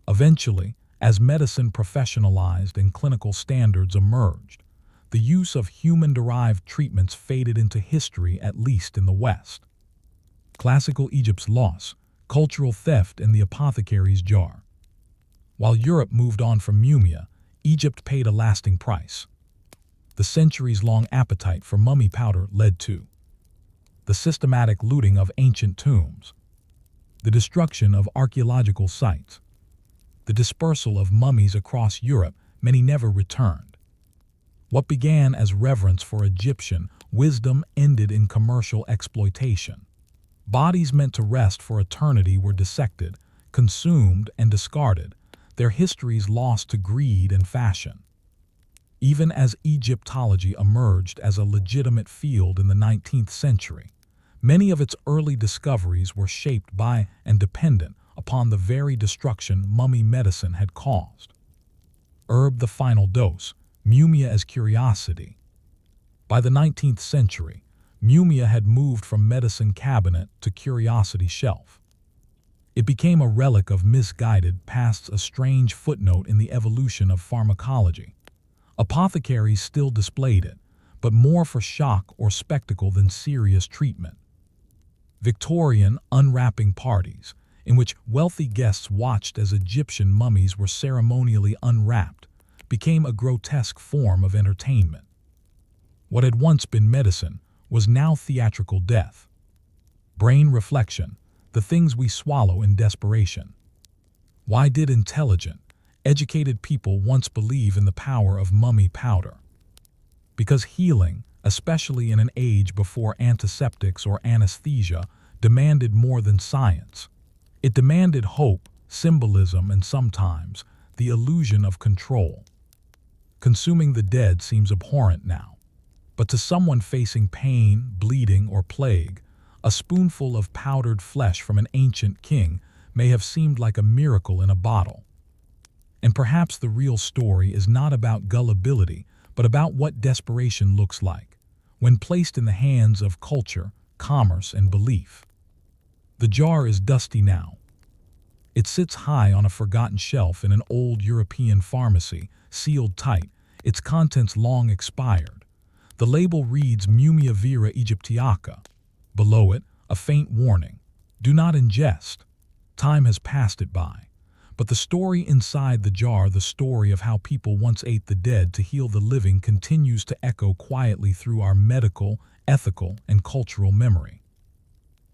Eventually, as medicine professionalized and clinical standards emerged, the use of human-derived treatments faded into history, at least in the West. Classical Egypt's loss, cultural theft, and the apothecary's jar. While Europe moved on from mumia, Egypt paid a lasting price. The centuries-long appetite for mummy powder led to the systematic looting of ancient tombs, the destruction of archaeological sites, the dispersal of mummies across Europe, many never returned. What began as reverence for Egyptian wisdom ended in commercial exploitation. Bodies meant to rest for eternity were dissected, consumed and discarded, their histories lost to greed and fashion. Even as Egyptology emerged as a legitimate field in the 19th century, many of its early discoveries were shaped by and dependent upon the very destruction mummy medicine had caused. Herb the final dose, mumia as curiosity. By the 19th century, mumia had moved from medicine cabinet to curiosity shelf. It became a relic of misguided pasts, a strange footnote in the evolution of pharmacology. Apothecaries still displayed it, but more for shock or spectacle than serious treatment. Victorian unwrapping parties, in which wealthy guests watched as Egyptian mummies were ceremonially unwrapped, became a grotesque form of entertainment. What had once been medicine was now theatrical death. Brain reflection, the things we swallow in desperation. Why did intelligent, educated people once believe in the power of mummy powder? Because healing, especially in an age before antiseptics or anesthesia, demanded more than science. It demanded hope, symbolism, and sometimes the illusion of control. Consuming the dead seems abhorrent now, but to someone facing pain, bleeding, or plague, a spoonful of powdered flesh from an ancient king may have seemed like a miracle in a bottle. And perhaps the real story is not about gullibility, but about what desperation looks like when placed in the hands of culture, commerce, and belief. The jar is dusty now. It sits high on a forgotten shelf in an old European pharmacy, sealed tight, its contents long expired. The label reads Mumia Vera Egyptiaca. Below it, a faint warning: do not ingest. Time has passed it by. But the story inside the jar, the story of how people once ate the dead to heal the living, continues to echo quietly through our medical, ethical, and cultural memory.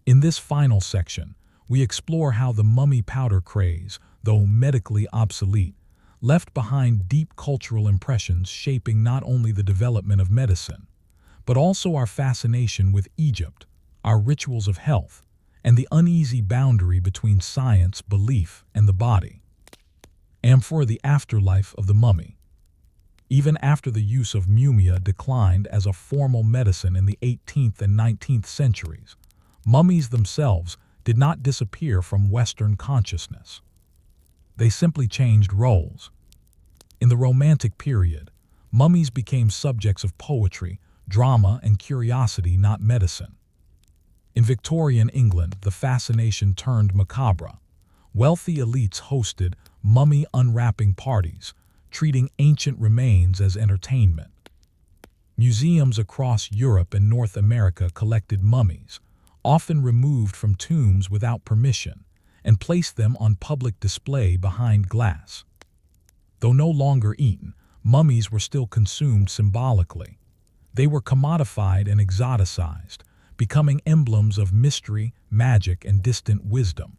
In this final section, we explore how the mummy powder craze, though medically obsolete, left behind deep cultural impressions shaping not only the development of medicine, but also our fascination with Egypt, our rituals of health, and the uneasy boundary between science, belief, and the body. And for the afterlife of the mummy. Even after the use of mumia declined as a formal medicine in the 18th and 19th centuries, mummies themselves did not disappear from Western consciousness. They simply changed roles. In the Romantic period, mummies became subjects of poetry, drama, and curiosity, not medicine. In Victorian England, the fascination turned macabre. Wealthy elites hosted mummy unwrapping parties, treating ancient remains as entertainment. Museums across Europe and North America collected mummies, often removed from tombs without permission, and placed them on public display behind glass. Though no longer eaten, mummies were still consumed symbolically. They were commodified and exoticized, becoming emblems of mystery, magic, and distant wisdom.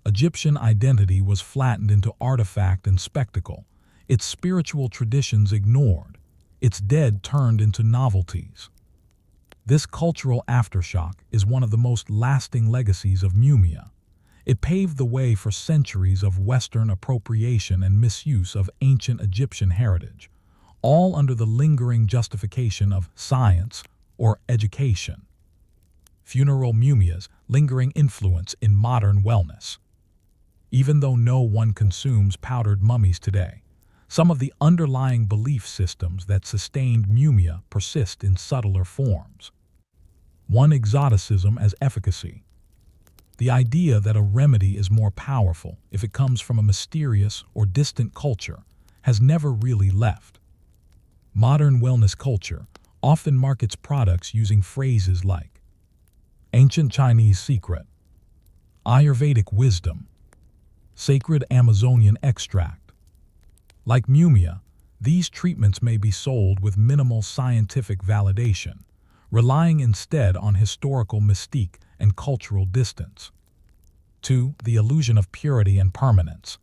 Egyptian identity was flattened into artifact and spectacle, its spiritual traditions ignored, its dead turned into novelties. This cultural aftershock is one of the most lasting legacies of mumia. It paved the way for centuries of Western appropriation and misuse of ancient Egyptian heritage, all under the lingering justification of science or education. Funeral mumia's lingering influence in modern wellness. Even though no one consumes powdered mummies today, some of the underlying belief systems that sustained mumia persist in subtler forms. One, exoticism as efficacy. The idea that a remedy is more powerful if it comes from a mysterious or distant culture has never really left. Modern wellness culture often markets products using phrases like ancient Chinese secret, Ayurvedic wisdom, sacred Amazonian extract. Like mumia, these treatments may be sold with minimal scientific validation, relying instead on historical mystique and cultural distance. 2. The illusion of purity and permanence.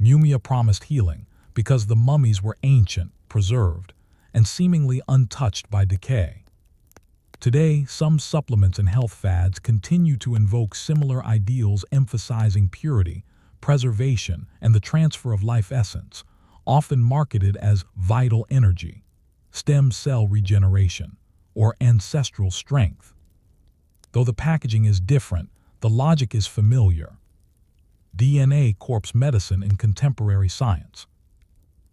Mumia promised healing because the mummies were ancient, preserved, and seemingly untouched by decay. Today, some supplements and health fads continue to invoke similar ideals emphasizing purity, preservation, and the transfer of life essence, often marketed as vital energy, stem cell regeneration, or ancestral strength. Though the packaging is different, the logic is familiar. DNA corpse medicine in contemporary science.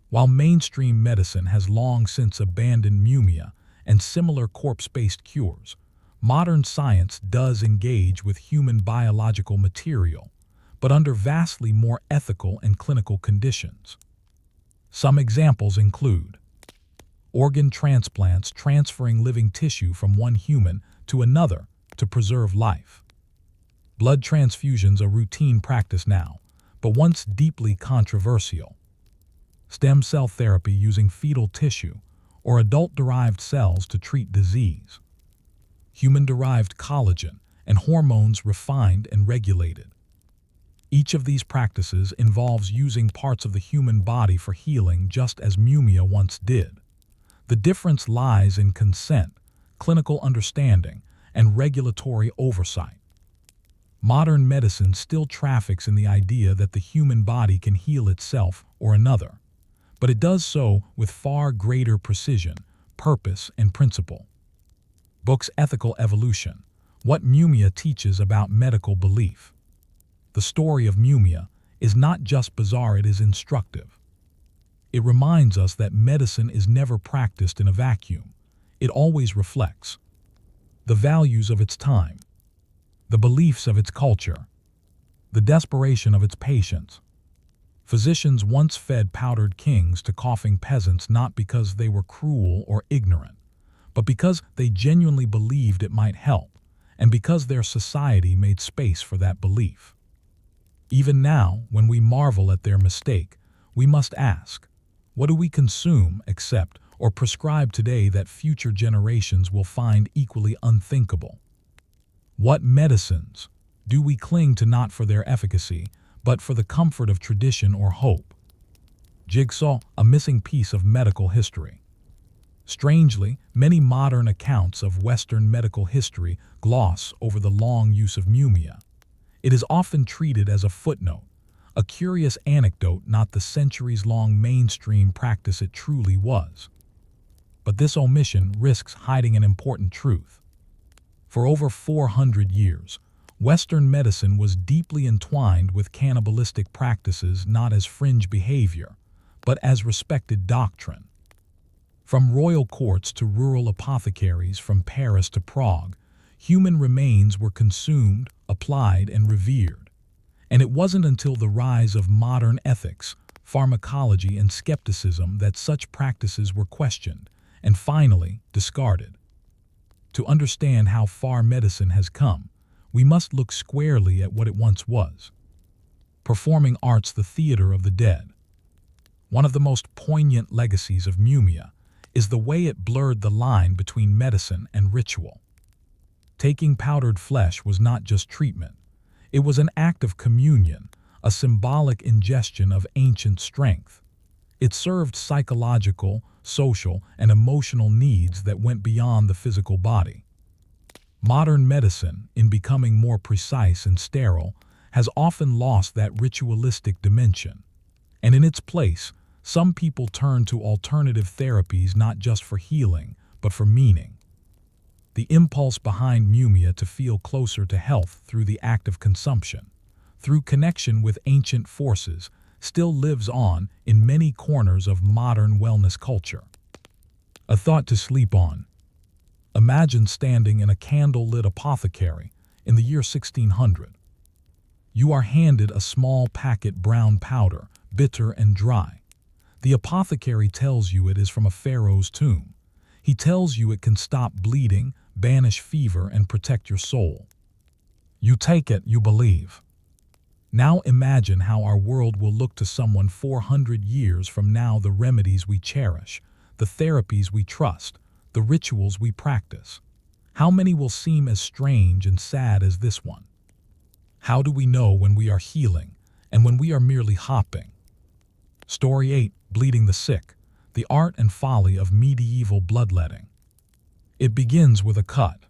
While mainstream medicine has long since abandoned mumia and similar corpse-based cures, modern science does engage with human biological material, but under vastly more ethical and clinical conditions. Some examples include organ transplants transferring living tissue from one human to another to preserve life. Blood transfusions are routine practice now, but once deeply controversial. Stem cell therapy using fetal tissue or adult-derived cells to treat disease. Human-derived collagen and hormones refined and regulated. Each of these practices involves using parts of the human body for healing just as mumia once did. The difference lies in consent, clinical understanding, and regulatory oversight. Modern medicine still traffics in the idea that the human body can heal itself or another, but it does so with far greater precision, purpose, and principle. Books Ethical Evolution: What Mumia Teaches About Medical Belief. The story of mumia is not just bizarre, it is instructive. It reminds us that medicine is never practiced in a vacuum. It always reflects the values of its time, the beliefs of its culture, the desperation of its patients. Physicians once fed powdered kings to coughing peasants not because they were cruel or ignorant, but because they genuinely believed it might help, and because their society made space for that belief. Even now, when we marvel at their mistake, we must ask, what do we consume, accept, or prescribe today that future generations will find equally unthinkable? What medicines do we cling to not for their efficacy, but for the comfort of tradition or hope? Jigsaw, a missing piece of medical history. Strangely, many modern accounts of Western medical history gloss over the long use of mumia. It is often treated as a footnote, a curious anecdote, not the centuries-long mainstream practice it truly was. But this omission risks hiding an important truth. For over 400 years, Western medicine was deeply entwined with cannibalistic practices not as fringe behavior, but as respected doctrine. From royal courts to rural apothecaries, from Paris to Prague, human remains were consumed, applied, and revered. And it wasn't until the rise of modern ethics, pharmacology, and skepticism that such practices were questioned and finally discarded. To understand how far medicine has come, we must look squarely at what it once was. Performing arts, the theater of the dead. One of the most poignant legacies of mumia is the way it blurred the line between medicine and ritual. Taking powdered flesh was not just treatment. It was an act of communion, a symbolic ingestion of ancient strength. It served psychological, social, and emotional needs that went beyond the physical body. Modern medicine, in becoming more precise and sterile, has often lost that ritualistic dimension. And in its place, some people turn to alternative therapies not just for healing, but for meaning. The impulse behind mumia to feel closer to health through the act of consumption, through connection with ancient forces, still lives on in many corners of modern wellness culture. A thought to sleep on. Imagine standing in a candle-lit apothecary in the year 1600. You are handed a small packet brown powder, bitter and dry. The apothecary tells you it is from a pharaoh's tomb. He tells you it can stop bleeding, banish fever, and protect your soul. You take it, you believe. Now imagine how our world will look to someone 400 years from now. The remedies we cherish, the therapies we trust, the rituals we practice. How many will seem as strange and sad as this one? How do we know when we are healing and when we are merely hopping? Story 8. Bleeding the sick, the art and folly of medieval bloodletting. It begins with a cut,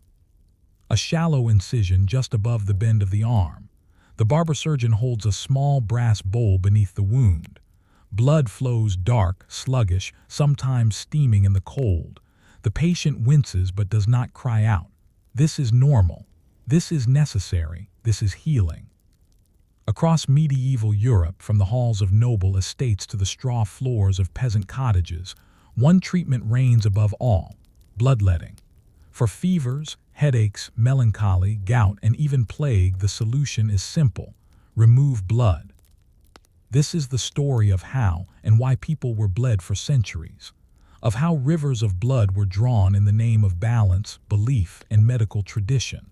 a shallow incision just above the bend of the arm. The barber surgeon holds a small brass bowl beneath the wound. Blood flows dark, sluggish, sometimes steaming in the cold. The patient winces but does not cry out. This is normal. This is necessary. This is healing. Across medieval Europe, from the halls of noble estates to the straw floors of peasant cottages, one treatment reigns above all: bloodletting. For fevers, headaches, melancholy, gout, and even plague, the solution is simple: remove blood. This is the story of how and why people were bled for centuries, of how rivers of blood were drawn in the name of balance, belief, and medical tradition,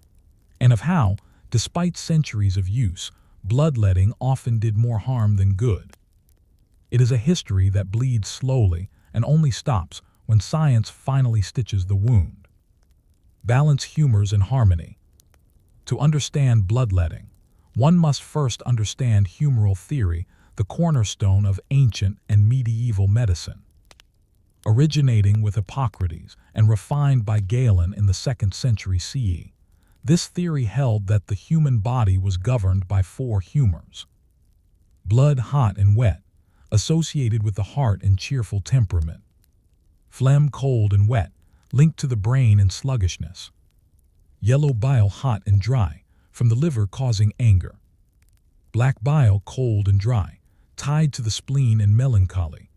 and of how, despite centuries of use, bloodletting often did more harm than good. It is a history that bleeds slowly and only stops when science finally stitches the wound. Balance, humors, and harmony. To understand bloodletting, one must first understand humoral theory, the cornerstone of ancient and medieval medicine. Originating with Hippocrates and refined by Galen in the 2nd century CE, this theory held that the human body was governed by 4 humors. Blood, hot and wet, associated with the heart and cheerful temperament. Phlegm, cold and wet, linked to the brain and sluggishness. Yellow bile, hot and dry, from the liver causing anger. Black bile, cold and dry, tied to the spleen and melancholy.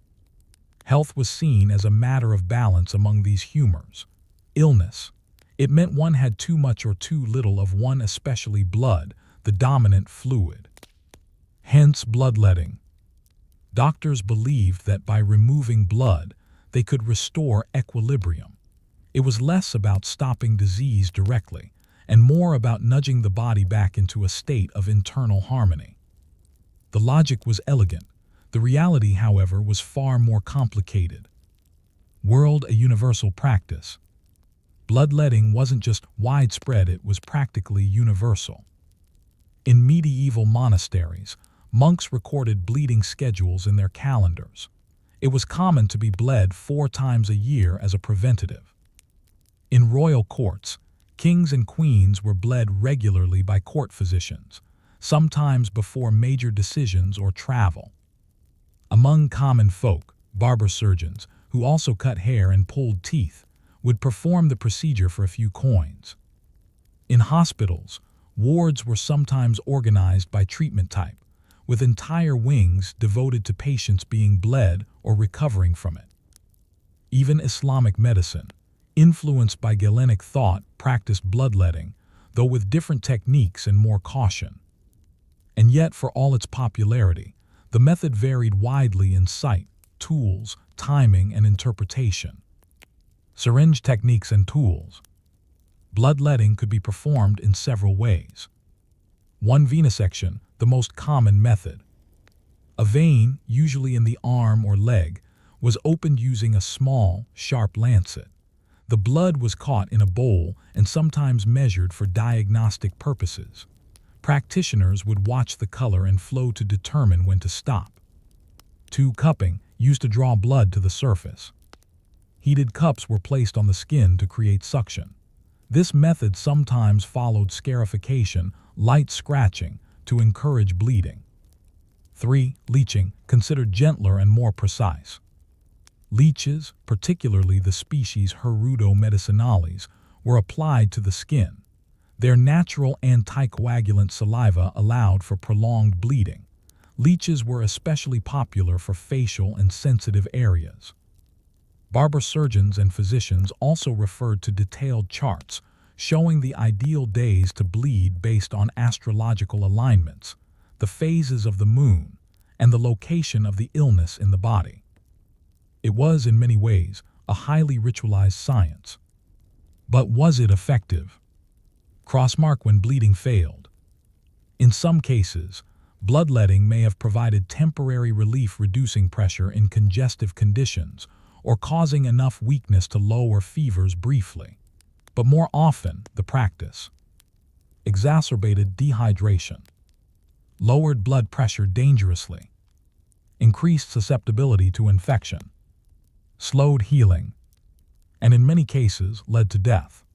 Health was seen as a matter of balance among these humors. Illness, it meant one had too much or too little of one, especially blood, the dominant fluid. Hence bloodletting. Doctors believed that by removing blood, they could restore equilibrium. It was less about stopping disease directly, and more about nudging the body back into a state of internal harmony. The logic was elegant. The reality, however, was far more complicated. World, a universal practice. Bloodletting wasn't just widespread, it was practically universal. In medieval monasteries, monks recorded bleeding schedules in their calendars. It was common to be bled 4 times a year as a preventative. In royal courts, kings and queens were bled regularly by court physicians, sometimes before major decisions or travel. Among common folk, barber surgeons, who also cut hair and pulled teeth, would perform the procedure for a few coins. In hospitals, wards were sometimes organized by treatment type, with entire wings devoted to patients being bled or recovering from it. Even Islamic medicine, influenced by Galenic thought, practiced bloodletting, though with different techniques and more caution. And yet, for all its popularity, the method varied widely in site, tools, timing, and interpretation. Syringe techniques and tools. Bloodletting could be performed in several ways. 1. Venesection, the most common method. A vein, usually in the arm or leg, was opened using a small, sharp lancet. The blood was caught in a bowl and sometimes measured for diagnostic purposes. Practitioners would watch the color and flow to determine when to stop. 2. Cupping, used to draw blood to the surface. Heated cups were placed on the skin to create suction. This method sometimes followed scarification, light scratching, to encourage bleeding. 3. Leeching, considered gentler and more precise. Leeches, particularly the species Hirudo medicinalis, were applied to the skin. Their natural anticoagulant saliva allowed for prolonged bleeding. Leeches were especially popular for facial and sensitive areas. Barber surgeons and physicians also referred to detailed charts showing the ideal days to bleed based on astrological alignments, the phases of the moon, and the location of the illness in the body. It was, in many ways, a highly ritualized science. But was it effective? Crossmark when bleeding failed. In some cases, bloodletting may have provided temporary relief, reducing pressure in congestive conditions or causing enough weakness to lower fevers briefly. But more often, the practice exacerbated dehydration, lowered blood pressure dangerously, increased susceptibility to infection, slowed healing, and in many cases led to death.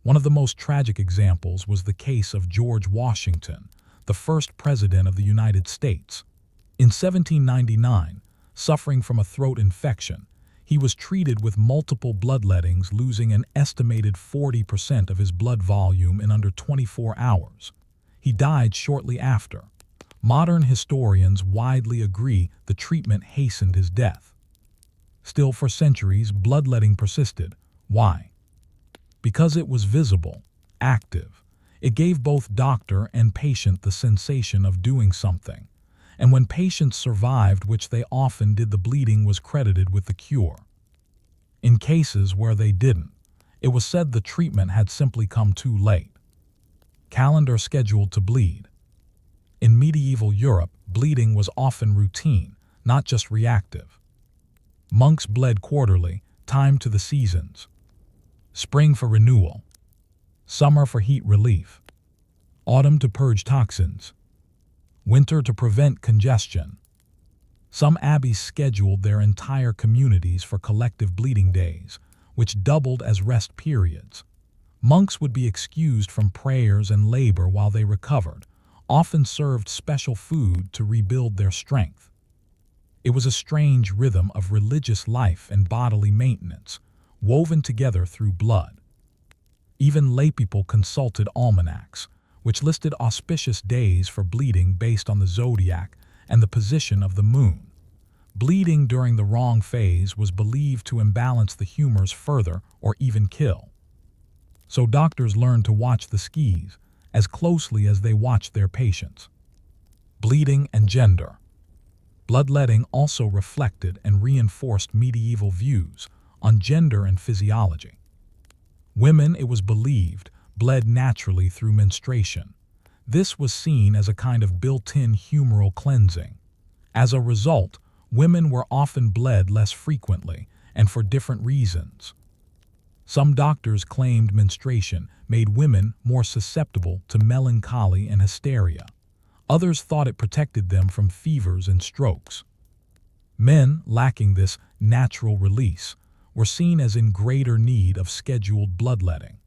One of the most tragic examples was the case of George Washington, the first president of the United States. In 1799, suffering from a throat infection, he was treated with multiple bloodlettings, losing an estimated 40% of his blood volume in under 24 hours. He died shortly after. Modern historians widely agree the treatment hastened his death. Still, for centuries, bloodletting persisted. Why? Because it was visible, active. It gave both doctor and patient the sensation of doing something. And when patients survived, which they often did, the bleeding was credited with the cure. In cases where they didn't, it was said the treatment had simply come too late. Calendar scheduled to bleed. In medieval Europe, bleeding was often routine, not just reactive. Monks bled quarterly, timed to the seasons. Spring for renewal. Summer for heat relief. Autumn to purge toxins. Winter to prevent congestion. Some abbeys scheduled their entire communities for collective bleeding days, which doubled as rest periods. Monks would be excused from prayers and labor while they recovered, often served special food to rebuild their strength. It was a strange rhythm of religious life and bodily maintenance, woven together through blood. Even laypeople consulted almanacs, which listed auspicious days for bleeding based on the zodiac and the position of the moon. Bleeding during the wrong phase was believed to imbalance the humors further or even kill. So doctors learned to watch the skis as closely as they watched their patients. Bleeding and gender. Bloodletting also reflected and reinforced medieval views on gender and physiology. Women, it was believed, bled naturally through menstruation. This was seen as a kind of built-in humoral cleansing. As a result, women were often bled less frequently and for different reasons. Some doctors claimed menstruation made women more susceptible to melancholy and hysteria. Others thought it protected them from fevers and strokes. Men, lacking this natural release, were seen as in greater need of scheduled bloodletting.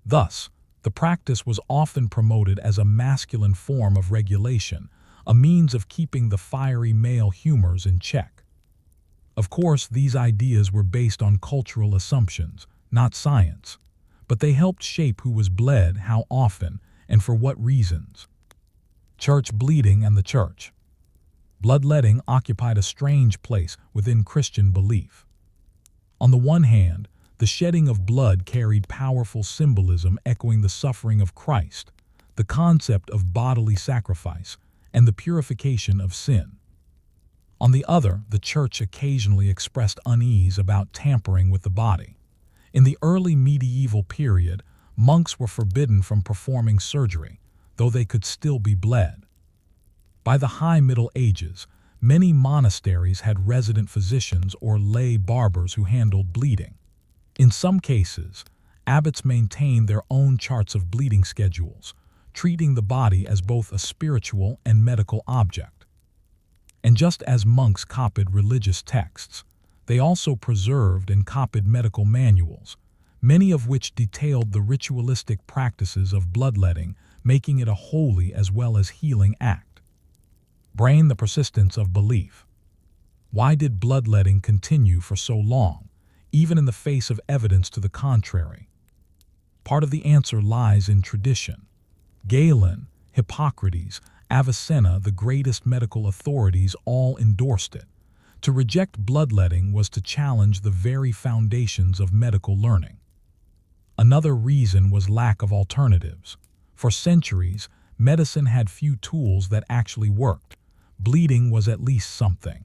Thus, the practice was often promoted as a masculine form of regulation, a means of keeping the fiery male humors in check. Of course, these ideas were based on cultural assumptions, not science, but they helped shape who was bled, how often, and for what reasons. Church bleeding and the church. Bloodletting occupied a strange place within Christian belief. On the one hand, the shedding of blood carried powerful symbolism echoing the suffering of Christ, the concept of bodily sacrifice, and the purification of sin. On the other, the church occasionally expressed unease about tampering with the body. In the early medieval period, monks were forbidden from performing surgery, though they could still be bled. By the High Middle Ages, many monasteries had resident physicians or lay barbers who handled bleeding. In some cases, abbots maintained their own charts of bleeding schedules, treating the body as both a spiritual and medical object. And just as monks copied religious texts, they also preserved and copied medical manuals, many of which detailed the ritualistic practices of bloodletting, making it a holy as well as healing act. Brain, the persistence of belief. Why did bloodletting continue for so long, even in the face of evidence to the contrary? Part of the answer lies in tradition. Galen, Hippocrates, Avicenna, the greatest medical authorities, all endorsed it. To reject bloodletting was to challenge the very foundations of medical learning. Another reason was lack of alternatives. For centuries, medicine had few tools that actually worked. Bleeding was at least something.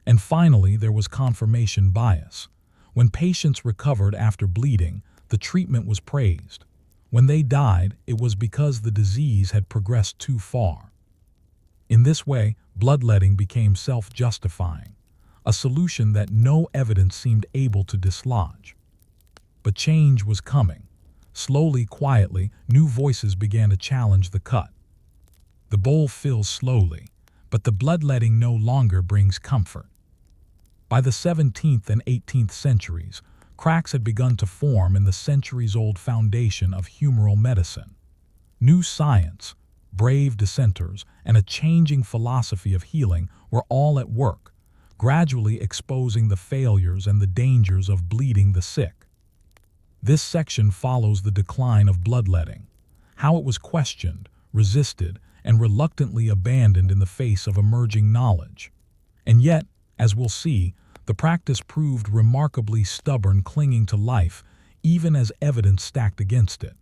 And finally, there was confirmation bias. When patients recovered after bleeding, the treatment was praised. When they died, it was because the disease had progressed too far. In this way, bloodletting became self-justifying, a solution that no evidence seemed able to dislodge. But change was coming. Slowly, quietly, new voices began to challenge the cut. The bowl fills slowly, but the bloodletting no longer brings comfort. By the 17th and 18th centuries, cracks had begun to form in the centuries-old foundation of humoral medicine. New science, brave dissenters, and a changing philosophy of healing were all at work, gradually exposing the failures and the dangers of bleeding the sick. This section follows the decline of bloodletting, how it was questioned, resisted, and reluctantly abandoned in the face of emerging knowledge. And yet, as we'll see, the practice proved remarkably stubborn, clinging to life, even as evidence stacked against it.